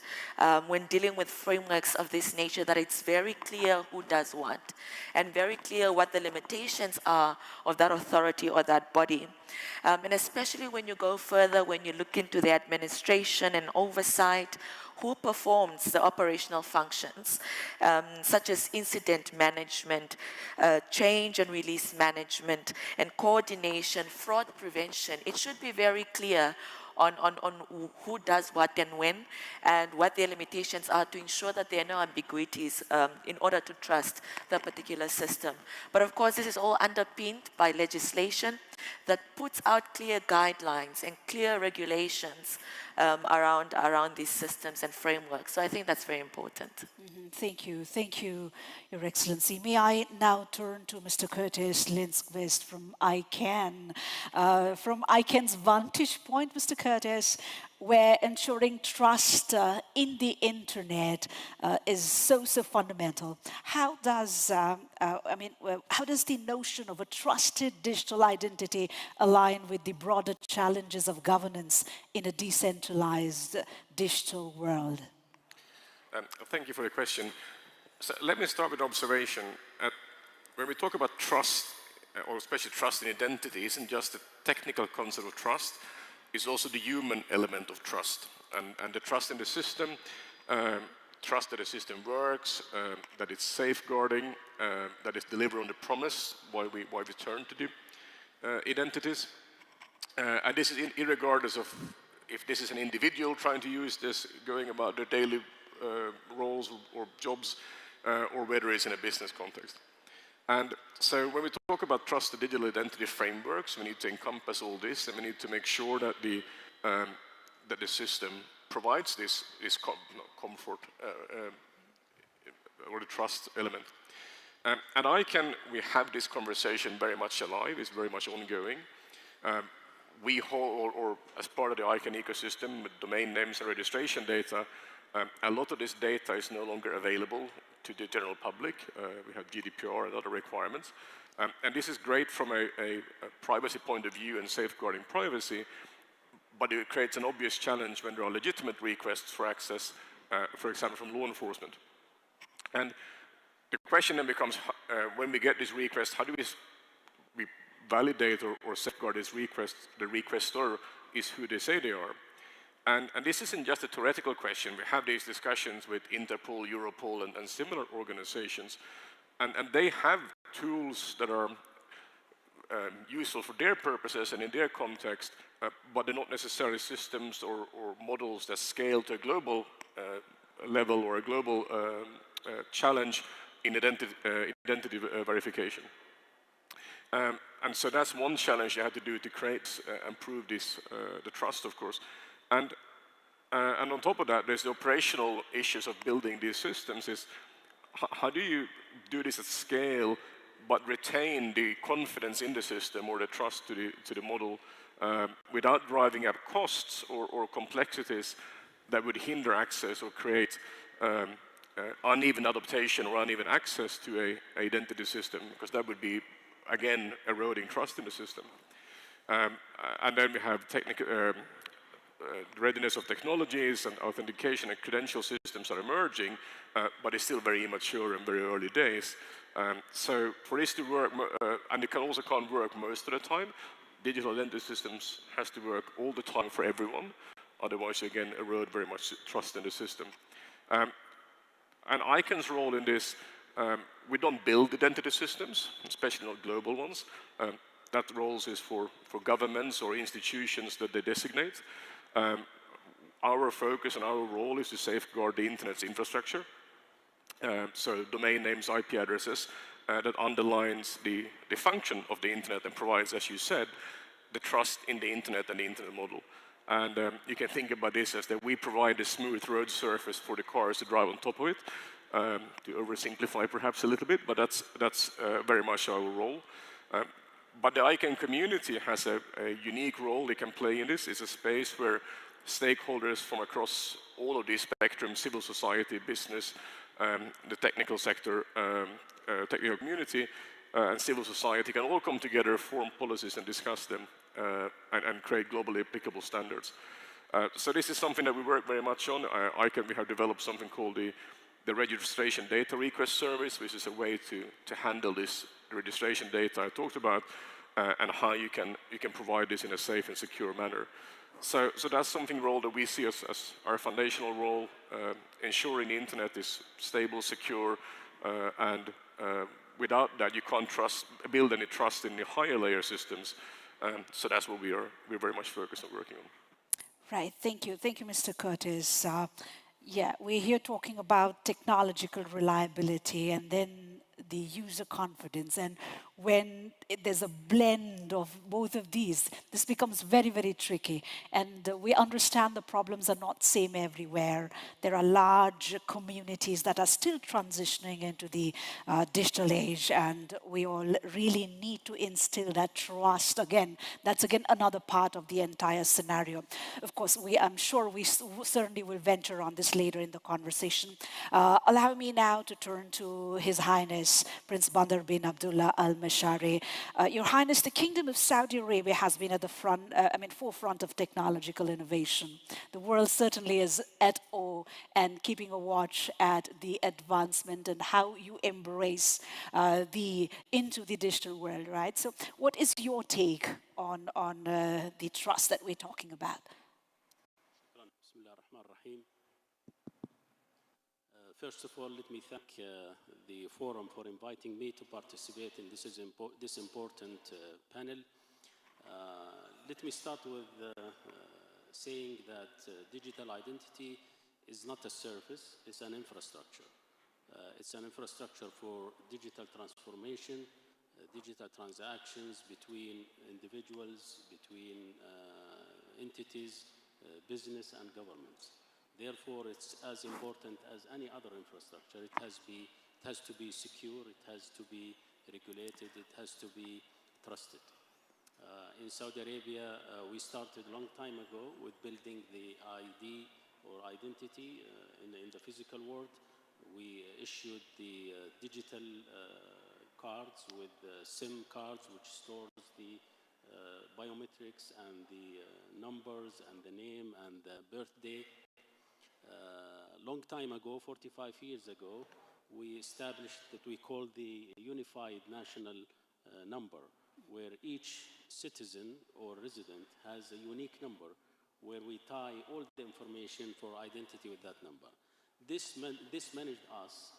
when dealing with frameworks of this nature that it's very clear who does what, and very clear what the limitations are of that authority or that body. And especially when you go further, when you look into the administration and oversight, who performs the operational functions, such as incident management, change and release management, and coordination, fraud prevention. It should be very clear on who does what and when, and what their limitations are to ensure that there are no ambiguities in order to trust the particular system. But of course, this is all underpinned by legislation that puts out clear guidelines and clear regulations around these systems and frameworks. So I think that's very important. Thank you, Your Excellency. May I now turn to Mr. Curtis Lindqvist from ICANN. From ICANN's vantage point, Mr. Curtis, where ensuring trust in the internet is so fundamental. How does how does the notion of a trusted digital identity align with the broader challenges of governance in a decentralized digital world? Thank you for the question. So let me start with observation. When we talk about trust, or especially trust in identity, it isn't just a technical concept of trust, it's also the human element of trust. And the trust in the system, trust that the system works, that it's safeguarding, that it's delivering on the promise, why we turn to the identities. And this is irregardless of if this is an individual trying to use this, going about their daily roles or jobs, or whether it's in a business context. And so when we talk about trusted digital identity frameworks, we need to encompass all this, and we need to make sure that the system provides this comfort or the trust element. And we have this conversation very much alive, it's very much ongoing. We hold, or as part of the ICANN ecosystem, with domain names and registration data, a lot of this data is no longer available to the general public. We have GDPR and other requirements. And this is great from a privacy point of view and safeguarding privacy, but it creates an obvious challenge when there are legitimate requests for access, for example, from law enforcement. And the question then becomes, when we get this request, how do we validate or safeguard this request? The requester is who they say they are. And this isn't just a theoretical question. We have these discussions with Interpol, Europol, and similar organizations. And they have tools that are useful for their purposes and in their context, but they're not necessarily systems or models that scale to a global level or a global challenge in identity verification. And so that's one challenge you have to do to create and prove this, the trust, of course. And on top of that, there's the operational issues of building these systems. Is how do you do this at scale, but retain the confidence in the system or the trust to the model without driving up costs or complexities that would hinder access or create uneven adaptation or uneven access to an identity system, because that would be, again, eroding trust in the system. And then we have technical readiness of technologies and authentication and credential systems are emerging, but it's still very immature and very early days. So for this to work, and it also can't work most of the time, digital identity systems has to work all the time for everyone. Otherwise, you again erode very much trust in the system. And ICANN's role in this, we don't build identity systems, especially not global ones. That role is for governments or institutions that they designate. Our focus and our role is to safeguard the internet's infrastructure. So domain names, IP addresses, that underlines the function of the internet and provides, as you said, the trust in the internet and the internet model. And you can think about this as that we provide a smooth road surface for the cars to drive on top of it, to oversimplify perhaps a little bit, but that's very much our role. But the ICANN community has a unique role they can play in this. It's a space where stakeholders from across all of these spectrums, civil society, business, the technical sector, technical community, and civil society can all come together, form policies and discuss them, and create globally applicable standards. So this is something that we work very much on. ICANN, we have developed something called the registration data request service, which is a way to handle this registration data I talked about, and how you can provide this in a safe and secure manner. So that's something role that we see as our foundational role, ensuring the internet is stable, secure, and without that you can't build any trust in the higher layer systems. So that's what we're very much focused on working on. Right, thank you, Mr. Curtis. Yeah, we're here talking about technological reliability and then the user confidence. And when there's a blend of both of these, this becomes very, very tricky. And we understand the problems are not same everywhere. There are large communities that are still transitioning into the digital age, and we all really need to instill that trust again. That's again another part of the entire scenario. Of course, I'm sure we certainly will venture on this later in the conversation. Allow me now to turn to His Highness Prince Bandar bin Abdullah Al Mashari. Your Highness, the Kingdom of Saudi Arabia has been at the forefront of technological innovation. The world certainly is at awe and keeping a watch at the advancement and how you embrace into the digital world, right? So what is your take on the trust that we're talking about? First of all, let me thank the forum for inviting me to participate in this important panel. Let me start with saying that digital identity is not a service, it's an infrastructure. It's an infrastructure for digital transformation, digital transactions between individuals, between entities, business and governments. Therefore, it's as important as any other infrastructure. It has to be secure, it has to be regulated, it has to be trusted. In Saudi Arabia, we started a long time ago with building the ID or identity in the physical world. We issued the digital cards with SIM cards, which stores the biometrics and the numbers and the name and the birthday. Long time ago, 45 years ago, we established that we call the Unified National Number, where each citizen or resident has a unique number where we tie all the information for identity with that number. This managed us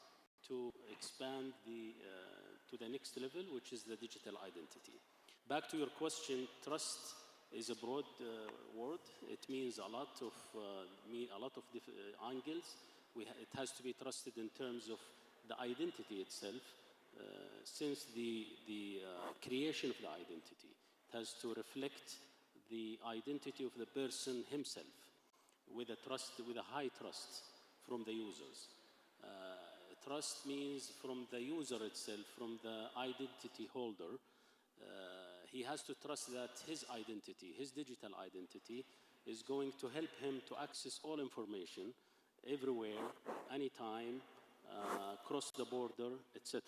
to expand to the next level, which is the digital identity. Back to your question, trust is a broad word. It means a lot of angles. It has to be trusted in terms of the identity itself. Since the creation of the identity, it has to reflect the identity of the person himself, with a high trust from the users. Trust means from the user itself, from the identity holder. He has to trust that his identity, his digital identity, is going to help him to access all information everywhere, anytime, across the border, etc.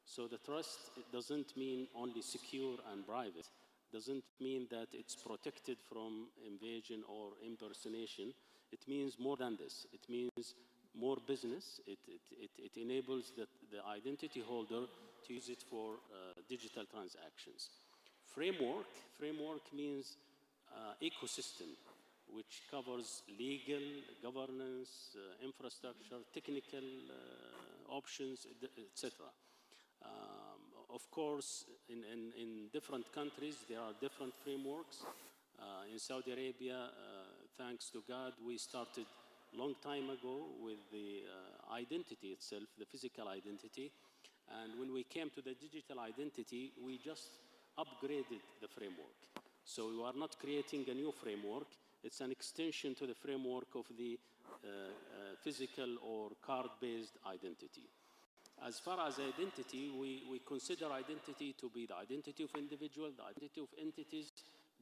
So the trust, it doesn't mean only secure and private. It doesn't mean that it's protected from invasion or impersonation. It means more than this. It means more business. It enables the identity holder to use it for digital transactions. Framework. Framework means ecosystem, which covers legal, governance, infrastructure, technical options, etc. Of course, in different countries, there are different frameworks. In Saudi Arabia, thanks to God, we started long time ago with the identity itself, the physical identity. And when we came to the digital identity, we just upgraded the framework. So we are not creating a new framework. It's an extension to the framework of the physical or card-based identity. As far as identity, we consider identity to be the identity of individual, the identity of entities,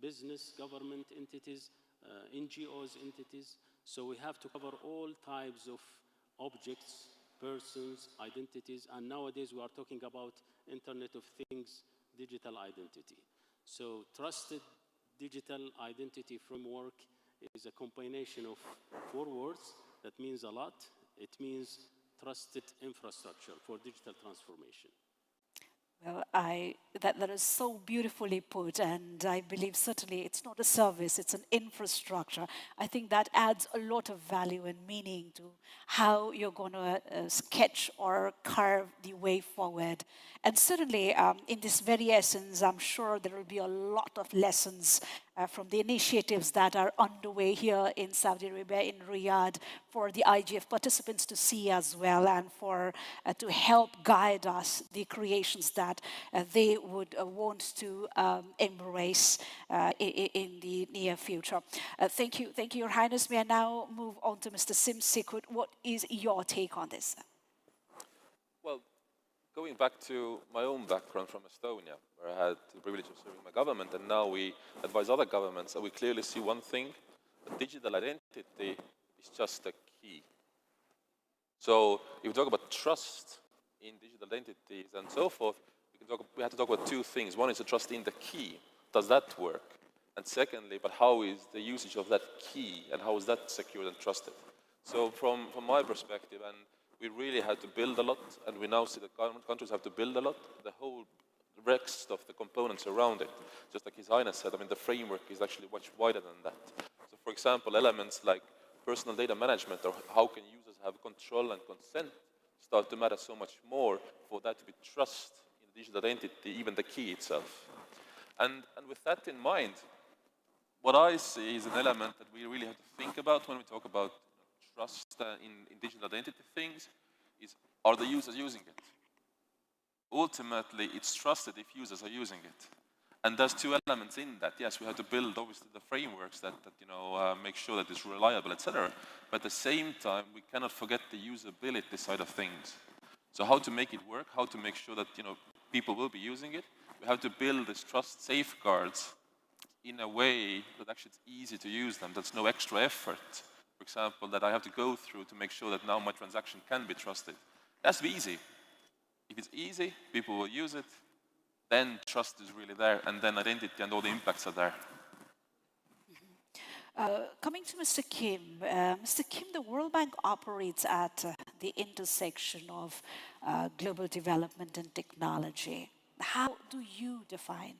business, government entities, NGOs entities. So we have to cover all types of objects, persons, identities, and nowadays we are talking about Internet of Things, digital identity. So trusted digital identity framework is a combination of 4 words that means a lot. It means trusted infrastructure for digital transformation. Well, that is so beautifully put, and I believe certainly it's not a service, it's an infrastructure. I think that adds a lot of value and meaning to how you're going to sketch or carve the way forward. And certainly, in this very essence, I'm sure there will be a lot of lessons from the initiatives that are underway here in Saudi Arabia, in Riyadh, for the IGF participants to see as well, and for to help guide us the creations that they would want to embrace in the near future. Thank you, Your Highness. May I now move on to Mr. Sim Sikut. What is your take on this? Well, going back to my own background from Estonia, where I had the privilege of serving my government, and now we advise other governments, and we clearly see one thing: that digital identity is just a key. So if we talk about trust in digital identities and so forth, we have to talk about 2 things. One is the trust in the key. Does that work? And secondly, but how is the usage of that key, and how is that secured and trusted? So from my perspective, and we really had to build a lot, and we now see that countries have to build a lot, the whole rest of the components around it. Just like His Highness said, I mean, the framework is actually much wider than that. So for example, elements like personal data management, or how can users have control and consent, start to matter so much more for that to be trust in the digital identity, even the key itself. And with that in mind, what I see is an element that we really have to think about when we talk about trust in digital identity things is, are the users using it? Ultimately, it's trusted if users are using it. And there's 2 elements in that. Yes, we have to build, obviously, the frameworks that make sure that it's reliable, etc. But at the same time, we cannot forget the usability side of things. So how to make it work, how to make sure that people will be using it. We have to build these trust safeguards in a way that actually it's easy to use them. That's no extra effort, for example, that I have to go through to make sure that now my transaction can be trusted. It has to be easy. If it's easy, people will use it, then trust is really there, and then identity and all the impacts are there. Coming to Mr. Kim. Mr. Kim, the World Bank operates at the intersection of global development and technology. How do you define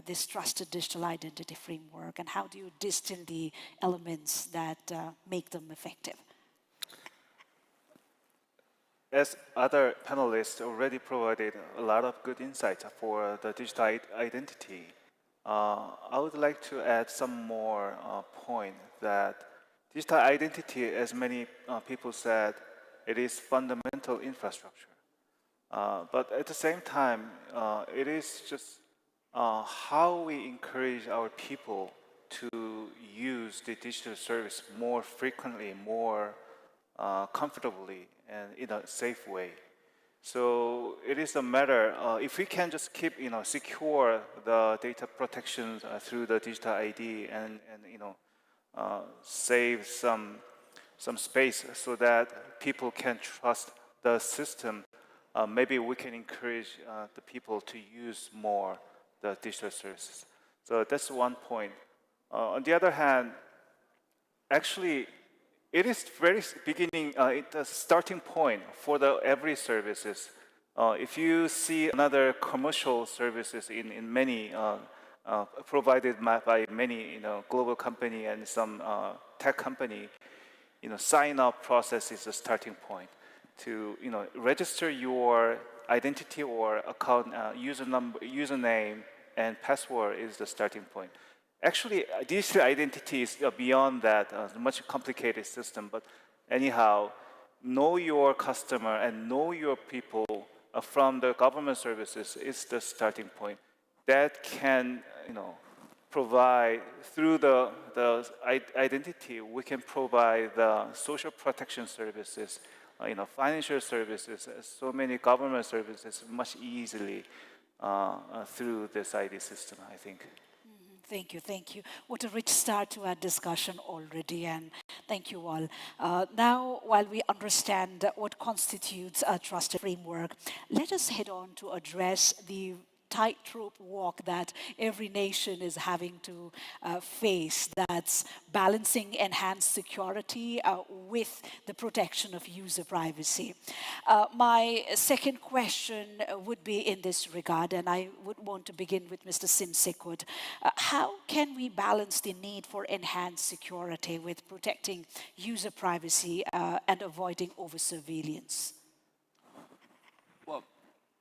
this trusted digital identity framework, and how do you distill the elements that make them effective? As other panelists already provided a lot of good insights for the digital identity, I would like to add some more point that digital identity, as many people said, it is fundamental infrastructure. But at the same time, it is just how we encourage our people to use the digital service more frequently, more comfortably, and in a safe way. So it is a matter, if we can just keep, secure the data protections through the digital ID and save some space so that people can trust the system, maybe we can encourage the people to use more the digital services. So that's one point. On the other hand, actually, it is very beginning, the starting point for every services. If you see another commercial services in many provided by many global company and some tech company, sign up process is the starting point. To register your identity or account username and password is the starting point. Actually, digital identity is beyond that, a much complicated system. But anyhow, know your customer and know your people from the government services is the starting point. That can, provide through the identity. We can provide the social protection services, financial services, so many government services much easily through this ID system, I think. Thank you, thank you. What a rich start to our discussion already, and thank you all. Now, while we understand what constitutes a trusted framework, let us head on to address the tightrope walk that every nation is having to face. That's balancing enhanced security with the protection of user privacy. My second question would be in this regard, and I would want to begin with Mr. Simsekut. How can we balance the need for enhanced security with protecting user privacy and avoiding over-surveillance? Well,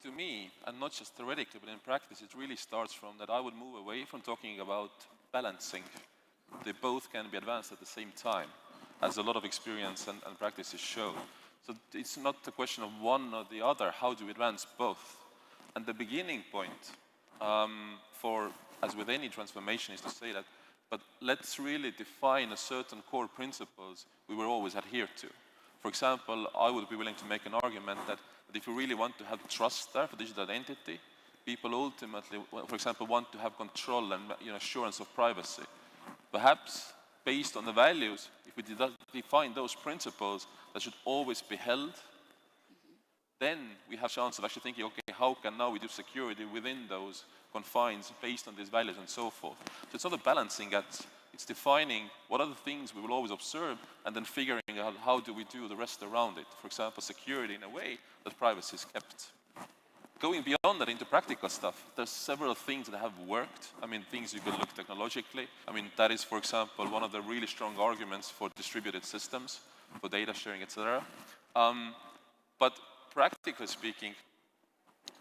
to me, and not just theoretically, but in practice, it really starts from that I would move away from talking about balancing. They both can be advanced at the same time, as a lot of experience and practices show. So it's not a question of one or the other. How do we advance both? And the beginning point as with any transformation, is to say that, but let's really define a certain core principles we will always adhere to. For example, I would be willing to make an argument that if you really want to have trust there for digital identity, people ultimately, for example, want to have control and assurance of privacy. Perhaps, based on the values, if we define those principles that should always be held, then we have a chance of actually thinking, okay, how can now we do security within those confines based on these values and so forth. So it's not a balancing act. It's defining what are the things we will always observe and then figuring out how do we do the rest around it. For example, security in a way that privacy is kept. Going beyond that into practical stuff, there's several things that have worked. I mean, things you can look technologically. I mean, that is, for example, one of the really strong arguments for distributed systems, for data sharing, etc. But practically speaking,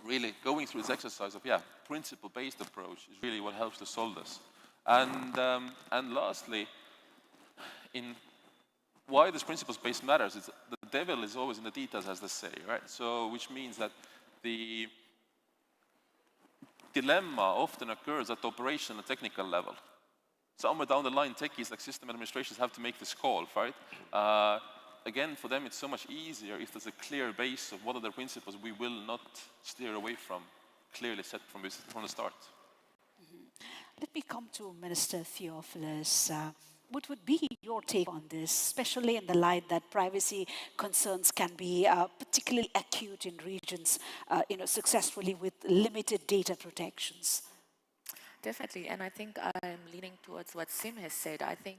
really going through this exercise of, principle-based approach is really what helps to solve this. And lastly, in why this principles-based matters is the devil is always in the details, as they say, right? So, which means that the dilemma often occurs at the operational and technical level. Somewhere down the line, techies like system administrations have to make this call, right? Again, for them, it's so much easier if there's a clear base of what are the principles we will not steer away from, clearly set from the start. Let me come to Minister Theophilus. What would be your take on this, especially in the light that privacy concerns can be particularly acute in regions, successfully with limited data protections? Definitely, and I think I'm leaning towards what Sim has said. I think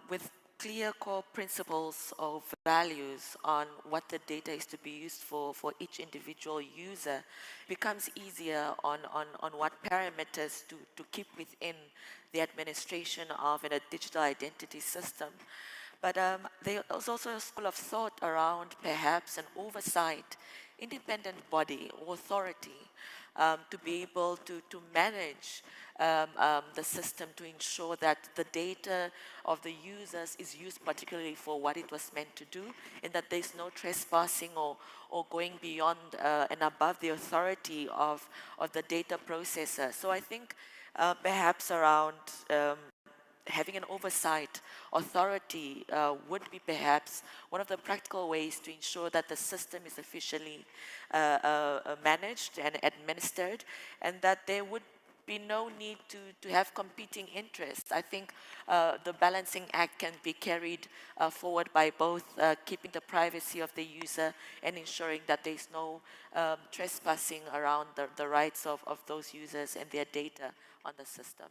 with clear core principles of values on what the data is to be used for each individual user, becomes easier on what parameters to keep within the administration of a digital identity system. But there's also a school of thought around perhaps an oversight, independent body or authority to be able to manage the system to ensure that the data of the users is used particularly for what it was meant to do, and that there's no trespassing or going beyond and above the authority of the data processor. So I think perhaps around having an oversight authority would be perhaps one of the practical ways to ensure that the system is efficiently managed and administered, and that there would be no need to have competing interests. I think the balancing act can be carried forward by both keeping the privacy of the user and ensuring that there's no trespassing around the rights of those users and their data on the system.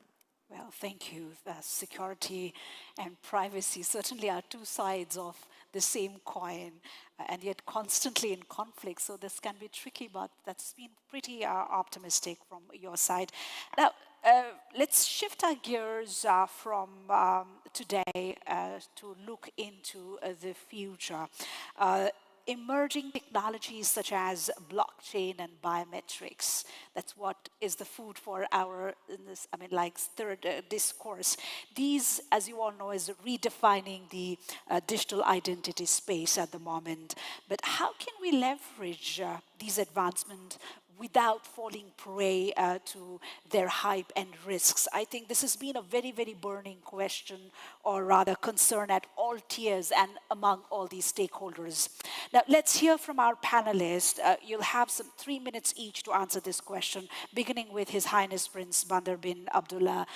Well, thank you. Security and privacy certainly are two sides of the same coin, and yet constantly in conflict. So this can be tricky, but that's been pretty optimistic from your side. Now, let's shift our gears from today to look into the future. Emerging technologies such as blockchain and biometrics. That's what is the food for our, third discourse. These, as you all know, is redefining the digital identity space at the moment. But how can we leverage these advancements without falling prey to their hype and risks? I think this has been a very, very burning question, or rather concern at all tiers and among all these stakeholders. Now, let's hear from our panelists. You'll have 3 minutes each to answer this question, beginning with His Highness Prince Bandar bin Abdullah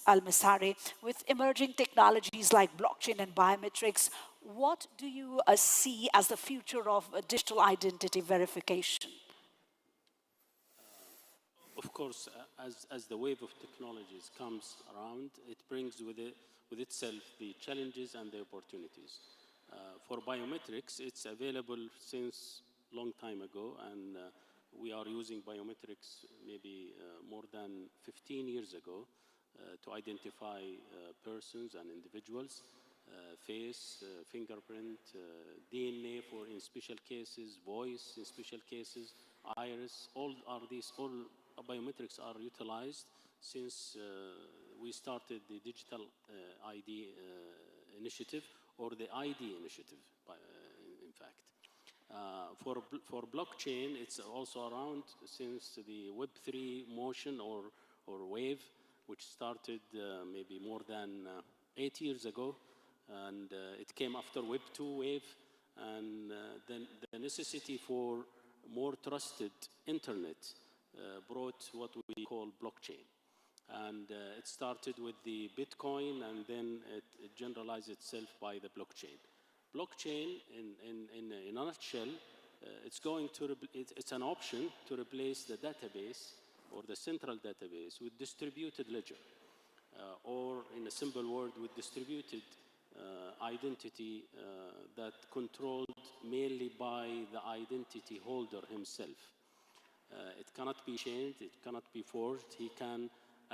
Al Masari. With emerging technologies like blockchain and biometrics, what do you see as the future of digital identity verification? Of course, as the wave of technologies comes around, it brings with itself the challenges and the opportunities. For biometrics, it's available since long time ago, and we are using biometrics maybe more than 15 years ago to identify persons and individuals, face, fingerprint, DNA in special cases, voice in special cases, iris, all biometrics are utilized since we started the digital ID initiative, or the ID initiative, in fact. For blockchain, it's also around since the Web3 motion or wave, which started maybe more than 8 years ago, and it came after Web2 wave, and then the necessity for more trusted internet brought what we call blockchain. And it started with the Bitcoin, and then it generalized itself by the blockchain. Blockchain, in a nutshell, it's an option to replace the database or the central database with distributed ledger, or in a simple word, with distributed identity that controlled mainly by the identity holder himself. It cannot be changed, it cannot be forged. He can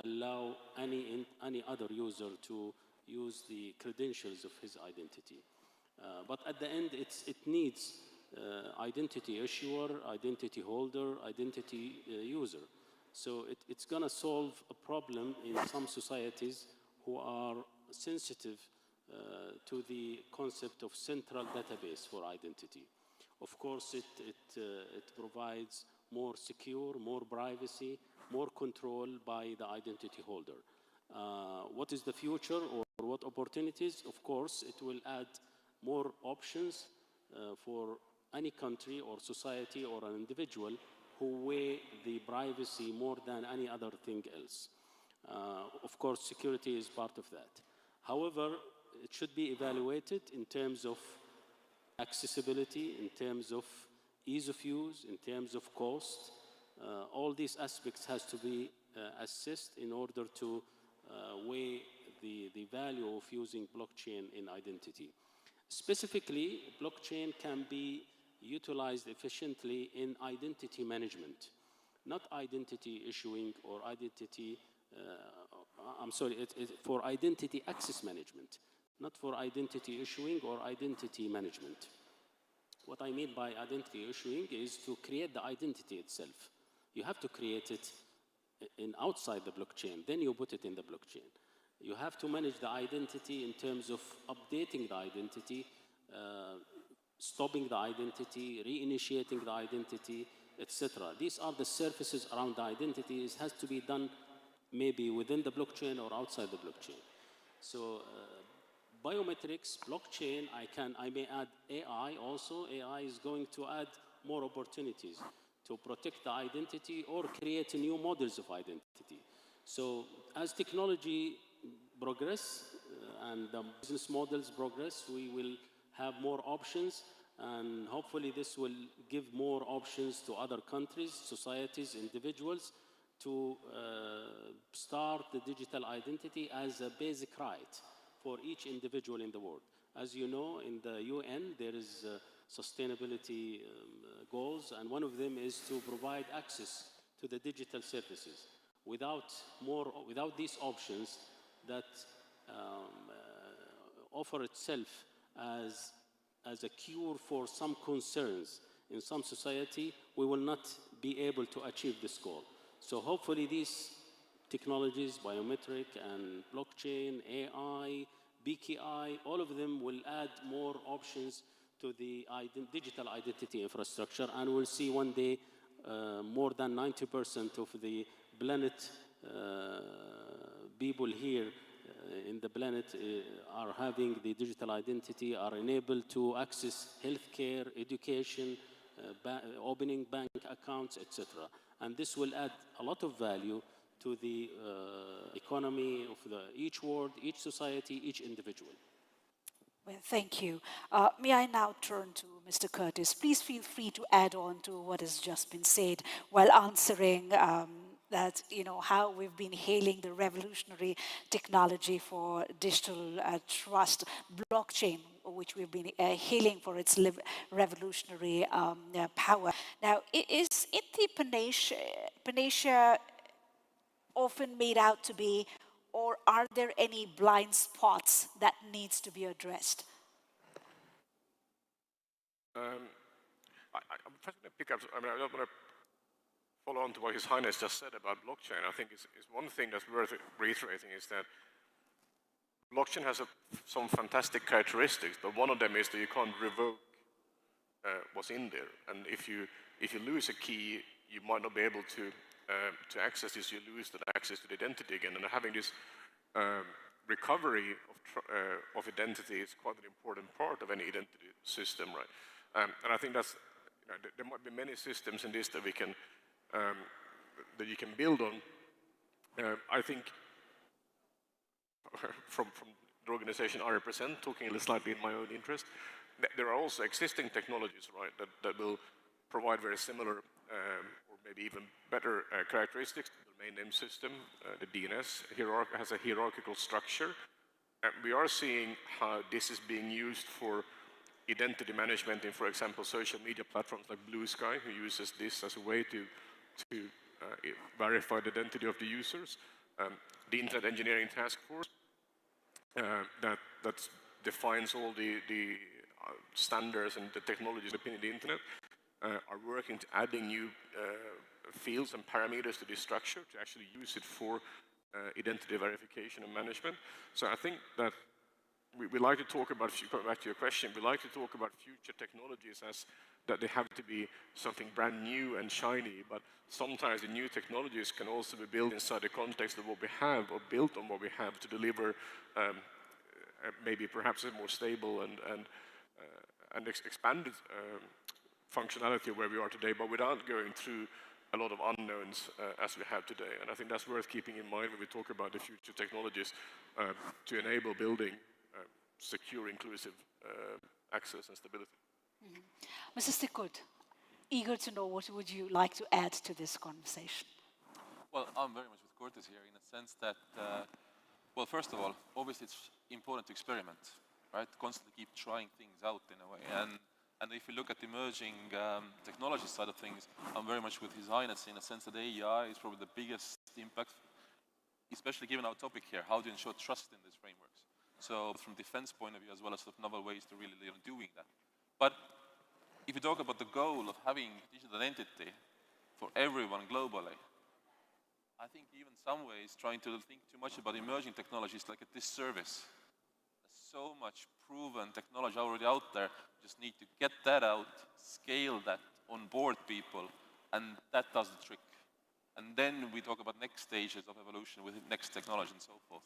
allow any other user to use the credentials of his identity. But at the end, it needs identity issuer, identity holder, identity user. So it's going to solve a problem in some societies who are sensitive to the concept of central database for identity. Of course, it provides more secure, more privacy, more control by the identity holder. What is the future, or what opportunities? Of course, it will add more options for any country or society or an individual who weigh the privacy more than any other thing else. Of course, security is part of that. However, it should be evaluated in terms of accessibility, in terms of ease of use, in terms of cost. All these aspects has to be assessed in order to weigh the value of using blockchain in identity. Specifically, blockchain can be utilized efficiently in identity management, not identity issuing or identity, for identity access management, not for identity issuing or identity management. What I mean by identity issuing is to create the identity itself. You have to create it outside the blockchain, then you put it in the blockchain. You have to manage the identity in terms of updating the identity, stopping the identity, reinitiating the identity, etc. These are the surfaces around the identity. It has to be done maybe within the blockchain or outside the blockchain. So biometrics, blockchain, I may add AI also. AI is going to add more opportunities to protect the identity or create new models of identity. So as technology progress and the business models progress, we will have more options, and hopefully this will give more options to other countries, societies, individuals to start the digital identity as a basic right for each individual in the world. As you know, in the UN, there is sustainability goals, and one of them is to provide access to the digital services. Without these options that offer itself as a cure for some concerns in some society, we will not be able to achieve this goal. So hopefully these technologies, biometric and blockchain, AI, BKI, all of them will add more options to the digital identity infrastructure, and we'll see one day more than 90% of the planet people here in the planet are having the digital identity, are enabled to access healthcare, education, opening bank accounts, etc. And this will add a lot of value to the economy of each world, each society, each individual. Well, thank you. May I now turn to Mr. Curtis? Please feel free to add on to what has just been said while answering that, how we've been hailing the revolutionary technology for digital trust, blockchain, which we've been hailing for its revolutionary power. Now, is it the panacea often made out to be, or are there any blind spots that needs to be addressed? I'm first going to pick up, I don't want to follow on to what His Highness just said about blockchain. I think it's one thing that's worth reiterating is that blockchain has some fantastic characteristics, but one of them is that you can't revoke what's in there. And if you lose a key, you might not be able to access this, you lose that access to the identity again. And having this recovery of identity is quite an important part of any identity system, right? And I think that's, there might be many systems in this that we can, that you can build on. I think from the organization I represent, talking a little slightly in my own interest, there are also existing technologies, right, that will provide very similar or maybe even better characteristics. The domain name system, the DNS, has a hierarchical structure. And we are seeing how this is being used for identity management in, for example, social media platforms like Blue Sky, who uses this as a way to verify the identity of the users. The Internet Engineering Task Force that defines all the standards and the technologies in the Internet are working to adding new fields and parameters to this structure to actually use it for identity verification and management. So I think that we like to talk about, coming back to your question, we like to talk about future technologies as that they have to be something brand new and shiny, but sometimes the new technologies can also be built inside the context of what we have or built on what we have to deliver maybe perhaps a more stable and expanded functionality where we are today, but without going through a lot of unknowns as we have today. And I think that's worth keeping in mind when we talk about the future technologies to enable building secure, inclusive access and stability. Mm-hmm. Mr. Stickwood, eager to know what would you like to add to this conversation? Well, I'm very much with Curtis here in a sense that, well, first of all, obviously it's important to experiment, right? Constantly keep trying things out in a way. And if you look at the emerging technology side of things, I'm very much with His Highness in a sense that AI is probably the biggest impact, especially given our topic here, how to ensure trust in these frameworks. So from defense point of view, as well as sort of novel ways to really doing that. But if you talk about the goal of having digital identity for everyone globally, I think even some ways trying to think too much about emerging technologies like a disservice. There's so much proven technology already out there. Just need to get that out, scale that, onboard people, and that does the trick. And then we talk about next stages of evolution with next technology and so forth.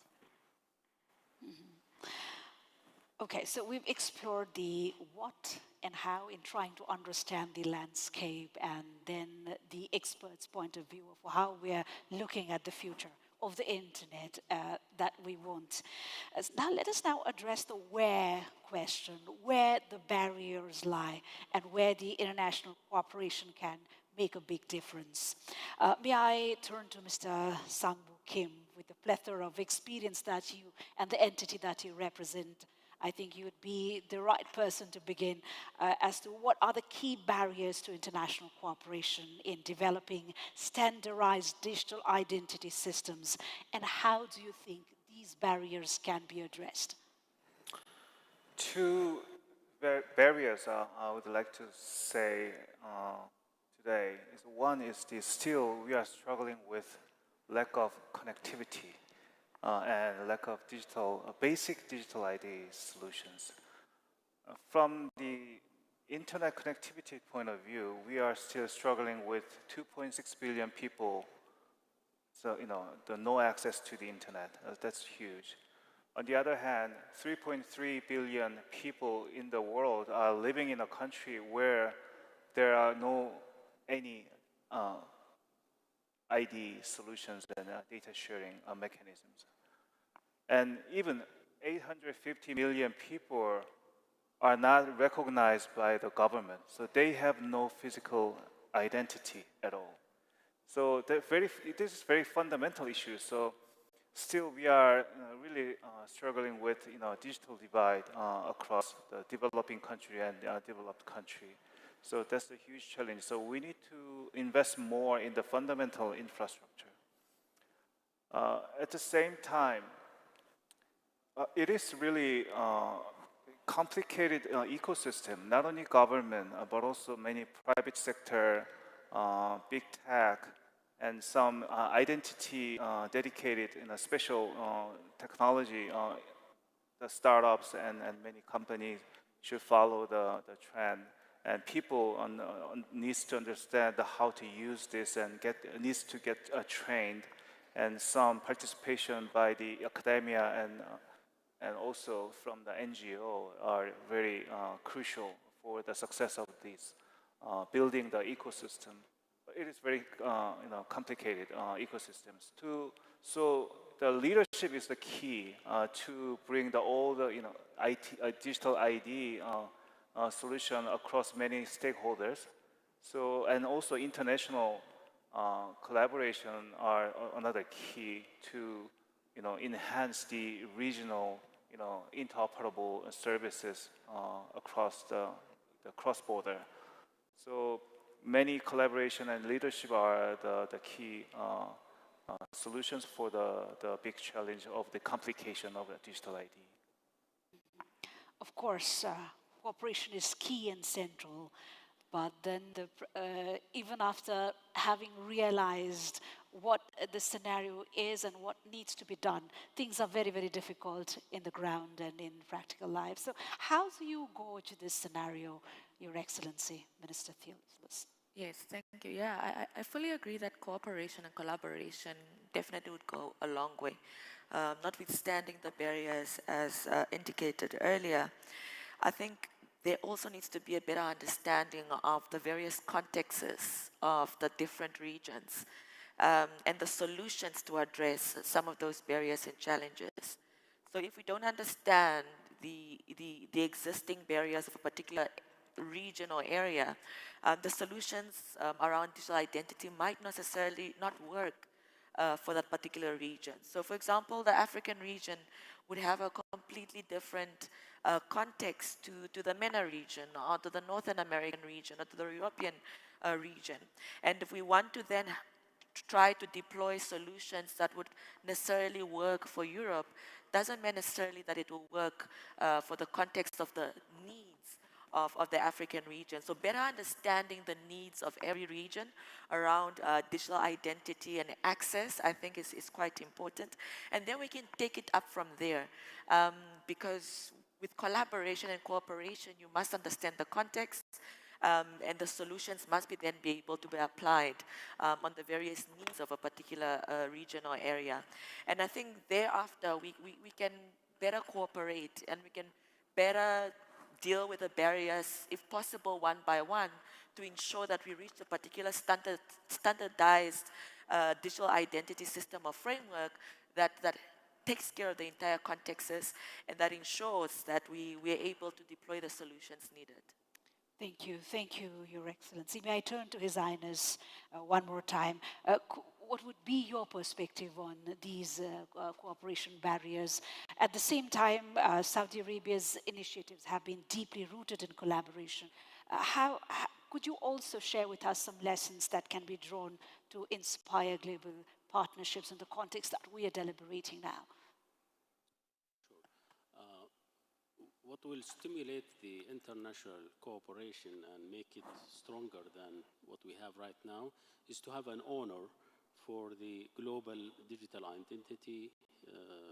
Mm-hmm. Okay, so we've explored the what and how in trying to understand the landscape, and then the experts' point of view of how we're looking at the future of the internet that we want. Now let us now address the where question, where the barriers lie and where the international cooperation can make a big difference. May I turn to Mr. Sang-Woo Kim with the plethora of experience that you and the entity that you represent I think you would be the right person to begin as to what are the key barriers to international cooperation in developing standardized digital identity systems, and how do you think these barriers can be addressed? Two barriers I would like to say today is one is still we are struggling with lack of connectivity and lack of basic digital ID solutions. From the internet connectivity point of view, we are still struggling with 2.6 billion people. So, the no access to the internet, that's huge. On the other hand, 3.3 billion people in the world are living in a country where there are any ID solutions and data sharing mechanisms. And even 850 million people are not recognized by the government, so they have no physical identity at all. So this is very fundamental issue. So still we are really struggling with digital divide across the developing country and developed country. So that's a huge challenge. So we need to invest more in the fundamental infrastructure. At the same time, it is really complicated ecosystem, not only government, but also many private sector, big tech, and some identity dedicated in a special technology. The startups and many companies should follow the trend. And people needs to understand how to use this and needs to get trained. And some participation by the academia and also from the NGO are very crucial for the success of this, building the ecosystem. It is very complicated ecosystems. So the leadership is the key to bring all the digital ID solution across many stakeholders. So and also international collaboration are another key to enhance the regional interoperable services across the cross-border. So many collaboration and leadership are the key solutions for the big challenge of the complication of the digital ID. Of course, cooperation is key and central, but then even after having realized what the scenario is and what needs to be done, things are very, very difficult in the ground and in practical life. So how do you go to this scenario, Your Excellency, Minister Theophilus? Yes, thank you. Yeah, I fully agree that cooperation and collaboration definitely would go a long way, notwithstanding the barriers as indicated earlier. I think there also needs to be a better understanding of the various contexts of the different regions and the solutions to address some of those barriers and challenges. So if we don't understand the existing barriers of a particular region or area, the solutions around digital identity might necessarily not work for that particular region. So for example, the African region would have a completely different context to the MENA region or to the Northern American region or to the European region. And if we want to then try to deploy solutions that would necessarily work for Europe, doesn't mean necessarily that it will work for the context of the needs of the African region. So better understanding the needs of every region around digital identity and access, I think is quite important. And then we can take it up from there. Because with collaboration and cooperation, you must understand the context, and the solutions must then be able to be applied on the various needs of a particular region or area. And I think thereafter, we can better cooperate and we can better deal with the barriers, if possible, one by one, to ensure that we reach a particular standardized digital identity system or framework that takes care of the entire contexts and that ensures that we are able to deploy the solutions needed. Thank you, Your Excellency. May I turn to His Highness one more time? what would be your perspective on these cooperation barriers? At the same time, Saudi Arabia's initiatives have been deeply rooted in collaboration. Could you also share with us some lessons that can be drawn to inspire global partnerships in the context that we are deliberating now? What will stimulate the international cooperation and make it stronger than what we have right now is to have an owner for the global digital identity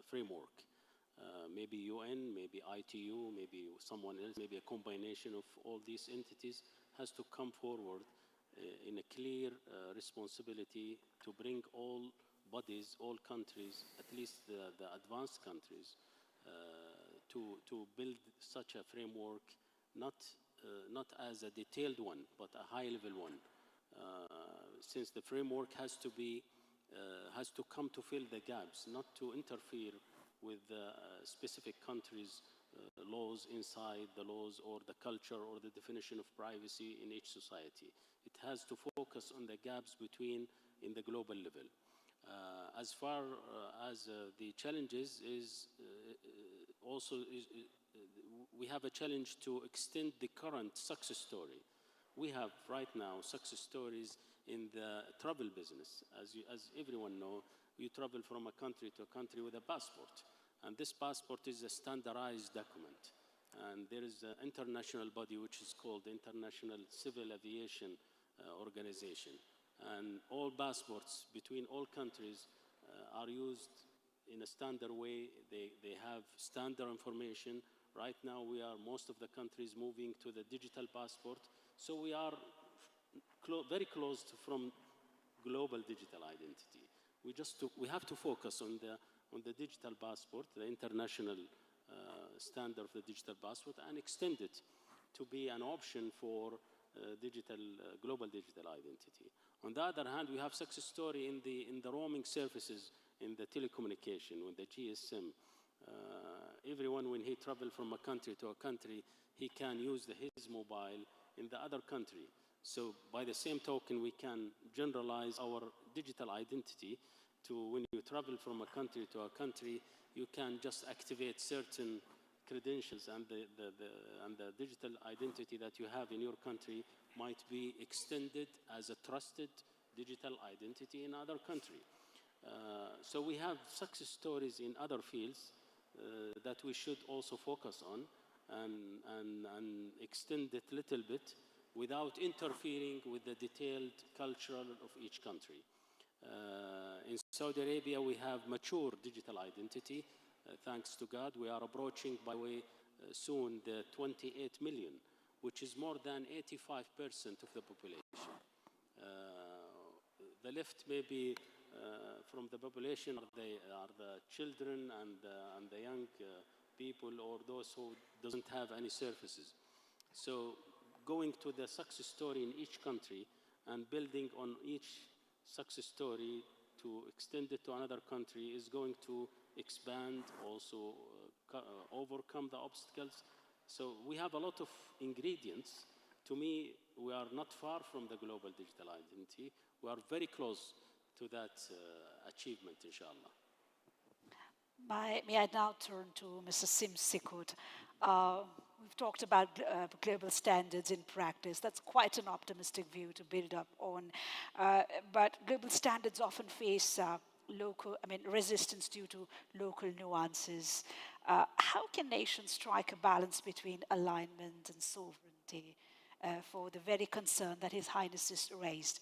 framework. Maybe UN, maybe ITU, maybe someone else, maybe a combination of all these entities has to come forward in a clear responsibility to bring all bodies, all countries, at least the advanced countries, to build such a framework, not as a detailed one, but a high-level one. Since the framework has to come to fill the gaps, not to interfere with specific countries' laws inside the laws or the culture or the definition of privacy in each society. It has to focus on the gaps in the global level. As far as the challenges we have a challenge to extend the current success story. We have right now success stories in the travel business. As everyone knows, you travel from a country to a country with a passport. And this passport is a standardized document. And there is an international body which is called the International Civil Aviation Organization. And all passports between all countries are used in a standard way. They have standard information. Right now, most of the countries moving to the digital passport. So we are very close from global digital identity. We have to focus on the digital passport, the international standard of the digital passport, and extend it to be an option for global digital identity. On the other hand, we have success story in the roaming services in the telecommunication, with the GSM. Everyone, when he travels from a country to a country, he can use his mobile in the other country. So by the same token, we can generalize our digital identity to when you travel from a country to a country, you can just activate certain credentials, and the digital identity that you have in your country might be extended as a trusted digital identity in other country. So we have success stories in other fields that we should also focus on and extend it a little bit without interfering with the detailed culture of each country. In Saudi Arabia, we have mature digital identity. Thanks to God, we are approaching, by the way, soon the 28 million, which is more than 85% of the population. The left maybe from the population are the children and the young people, or those who doesn't have any services. So going to the success story in each country and building on each success story to extend it to another country is going to expand, also overcome the obstacles. So we have a lot of ingredients. To me, we are not far from the global digital identity. We are very close to that achievement, inshallah. May I now turn to Mr. Simsikut. We've talked about global standards in practice. That's quite an optimistic view to build up on. But global standards often face resistance due to local nuances. How can nations strike a balance between alignment and sovereignty for the very concern that His Highness has raised?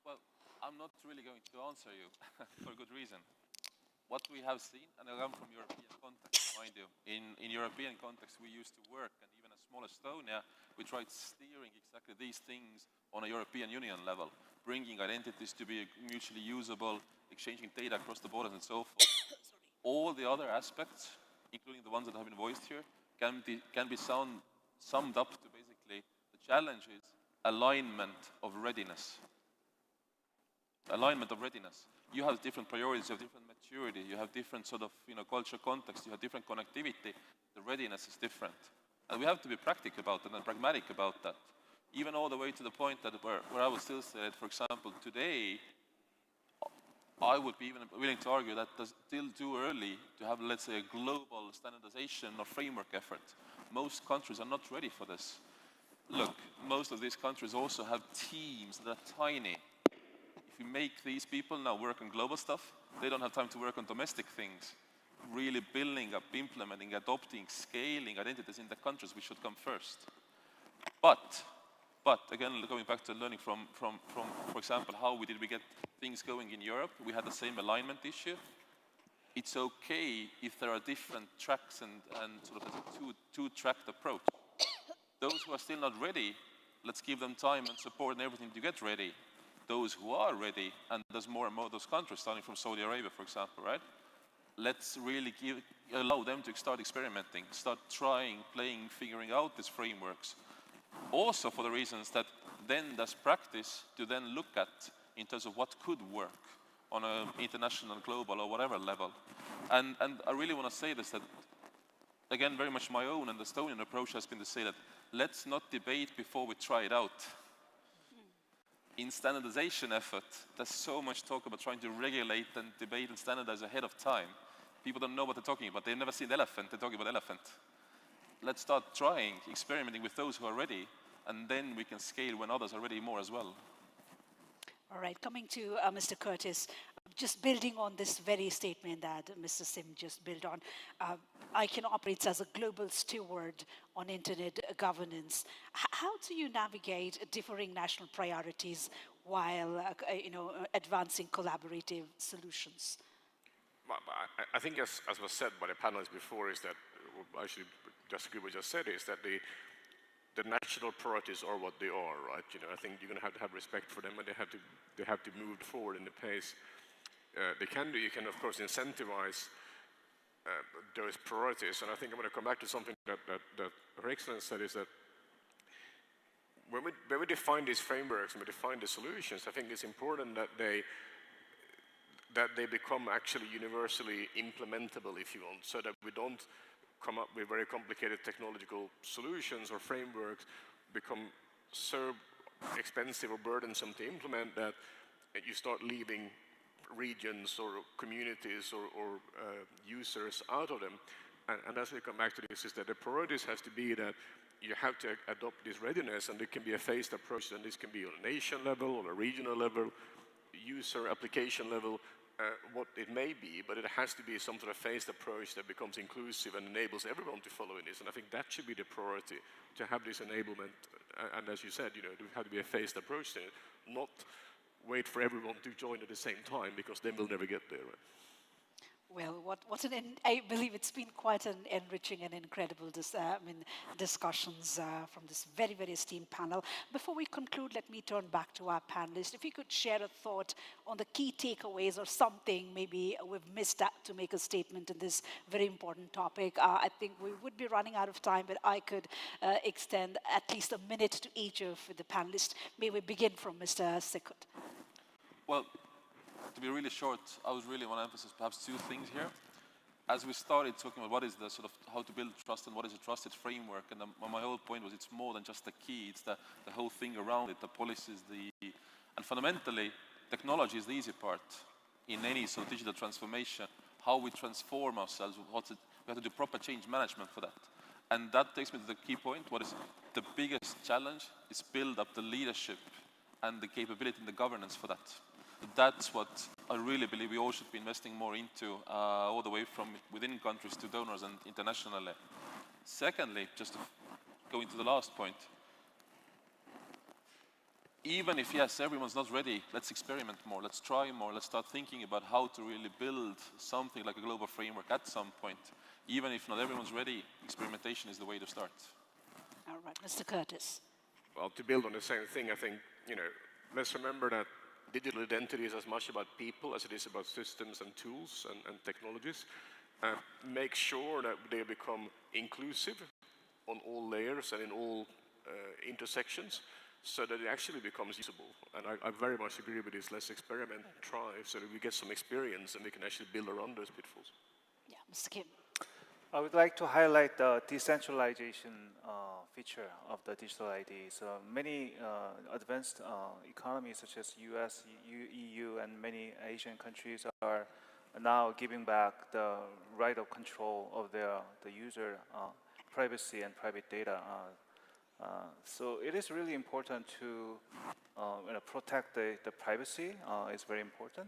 Well, I'm not really going to answer you for a good reason. What we have seen, and I come from European context, mind you, in European context we used to work, and even a small Estonia, we tried steering exactly these things on a European Union level, bringing identities to be mutually usable, exchanging data across the borders and so forth. All the other aspects, including the ones that have been voiced here, can be summed up to basically the challenge is alignment of readiness. Alignment of readiness. You have different priorities, you have different maturity, you have different sort of cultural context, you have different connectivity. The readiness is different. And we have to be practical about that and pragmatic about that. even all the way to the point that where I would still say that, for example, today, I would be even willing to argue that it's still too early to have, let's say, a global standardization or framework effort. Most countries are not ready for this. Look, most of these countries also have teams that are tiny. If you make these people now work on global stuff, they don't have time to work on domestic things. Really building up, implementing, adopting, scaling identities in the countries, we should come first. But again, going back to learning from for example, how we get things going in Europe, we had the same alignment issue. It's okay if there are different tracks and sort of a two-tracked approach. Those who are still not ready, let's give them time and support and everything to get ready. Those who are ready, and there's more and more of those countries, starting from Saudi Arabia, for example, right? Let's really allow them to start experimenting, start trying, playing, figuring out these frameworks. Also for the reasons that then there's practice to then look at in terms of what could work on an international, global, or whatever level. And I really want to say this, that again, very much my own and Estonian approach has been to say that let's not debate before we try it out. In standardization effort, there's so much talk about trying to regulate and debate and standardize ahead of time. People don't know what they're talking about. They've never seen the elephant, they're talking about elephant. Let's start trying, experimenting with those who are ready, and then we can scale when others are ready more as well. All right, coming to Mr. Curtis, just building on this very statement that Mr. Sim just built on, ICANN operates as a global steward on internet governance. How do you navigate differing national priorities while advancing collaborative solutions? I think, as was said by the panelists before, is that, actually, just agree with what you just said, is that the national priorities are what they are, right? I think you're going to have respect for them, and they have to move forward in the pace you can, of course, incentivize those priorities. And I think I'm going to come back to something that Her Excellency said, is that when we define these frameworks and we define the solutions, I think it's important that they become actually universally implementable, if you want, so that we don't come up with very complicated technological solutions or frameworks become so expensive or burdensome to implement that you start leaving regions or communities or users out of them. And as we come back to this, is that the priorities has to be that you have to adopt this readiness, and it can be a phased approach, and this can be on a nation level, on a regional level, user application level, what it may be, but it has to be some sort of phased approach that becomes inclusive and enables everyone to follow in this. And I think that should be the priority, to have this enablement. And as you said, there has to be a phased approach to it, not wait for everyone to join at the same time, because then we'll never get there. Right? Well, I believe it's been quite an enriching and incredible discussions from this very, very esteemed panel. Before we conclude, let me turn back to our panelists. If you could share a thought on the key takeaways or something maybe we've missed out to make a statement in this very important topic. I think we would be running out of time, but I could extend at least a minute to each of the panelists. May we begin from Mr. Sikut. Well, to be really short, I was really want to emphasize perhaps two things here. As we started talking about what is the sort of how to build trust and what is a trusted framework, and my whole point was it's more than just the key, it's the whole thing around it, the policies, and fundamentally, technology is the easy part in any sort of digital transformation. How we transform ourselves, we have to do proper change management for that. And that takes me to the key point. What is the biggest challenge is build up the leadership and the capability and the governance for that. That's what I really believe we all should be investing more into, all the way from within countries to donors and internationally. Secondly, just to go into the last point, even if, yes, everyone's not ready, let's experiment more, let's try more, let's start thinking about how to really build something like a global framework at some point. Even if not everyone's ready, experimentation is the way to start. All right, Mr. Curtis. Well, to build on the same thing, I think, let's remember that digital identity is as much about people as it is about systems and tools and technologies. Make sure that they become inclusive on all layers and in all intersections, so that it actually becomes usable. And I very much agree with this. Let's experiment, try, so that we get some experience and we can actually build around those pitfalls. Yeah, Mr. Kim. I would like to highlight the decentralization feature of the digital ID. So many advanced economies such as US, EU, and many Asian countries are now giving back the right of control of the user privacy and private data. So it is really important to protect the privacy. It's very important.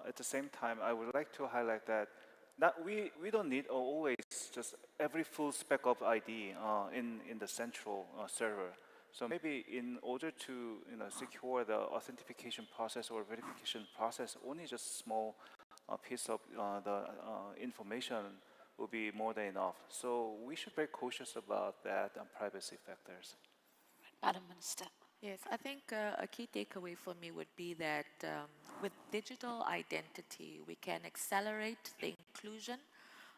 At the same time, I would like to highlight that we don't need always just every full spec of ID in the central server. So maybe in order to secure the authentication process or verification process, only just small piece of the information will be more than enough. So we should be cautious about that and privacy factors. Madam Minister. Yes, I think a key takeaway for me would be that with digital identity, we can accelerate the inclusion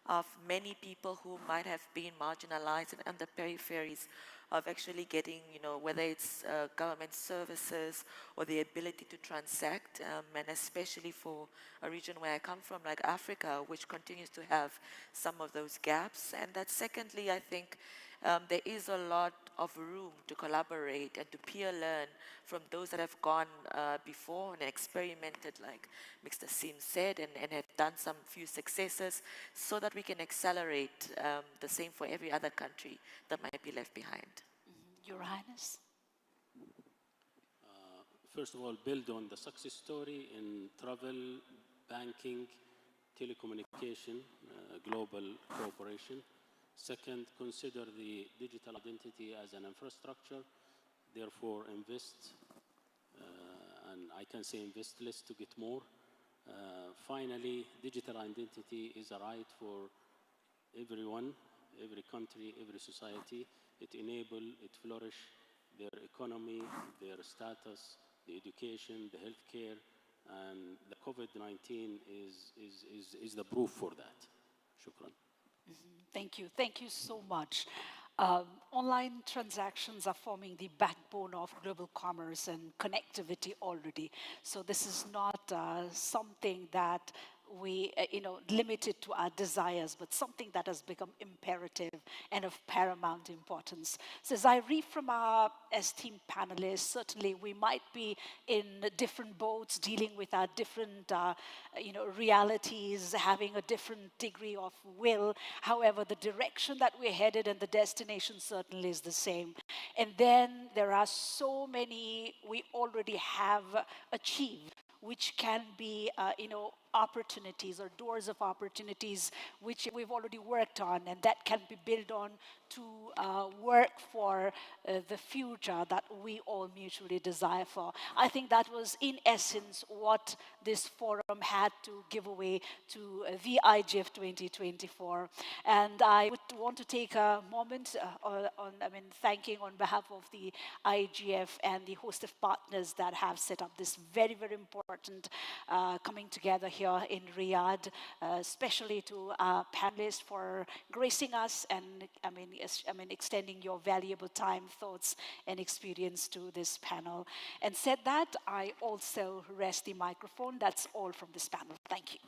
of many people who might have been marginalized and on the peripheries of actually getting, whether it's government services or the ability to transact, and especially for a region where I come from, like Africa, which continues to have some of those gaps. And that secondly, I think there is a lot of room to collaborate and to peer learn from those that have gone before and experimented, like Mr. Sim said, and have done some few successes, so that we can accelerate the same for every other country that might be left behind. Your Highness. First of all, build on the success story in travel, banking, telecommunication, global cooperation. Second, consider the digital identity as an infrastructure, therefore invest, and I can say invest less to get more. Finally, digital identity is a right for everyone, every country, every society. It enables, it flourish their economy, their status, the education, the healthcare, and the COVID-19 is the proof for that. Shukran. Thank you. Thank you so much. Online transactions are forming the backbone of global commerce and connectivity already. So this is not something that we, limited to our desires, but something that has become imperative and of paramount importance. So as I read from our esteemed panelists, certainly we might be in different boats, dealing with our different, realities, having a different degree of will. However, the direction that we're headed and the destination certainly is the same. And then there are so many we already have achieved, which can be, opportunities or doors of opportunities which we've already worked on, and that can be built on to work for the future that we all mutually desire for. I think that was in essence what this forum had to give away to the IGF 2024. And I would want to take a moment thanking on behalf of the IGF and the host of partners that have set up this very, very important coming together here in Riyadh, especially to our panelists for gracing us and extending your valuable time, thoughts, and experience to this panel. And said that, I also rest the microphone. That's all from this panel. Thank you.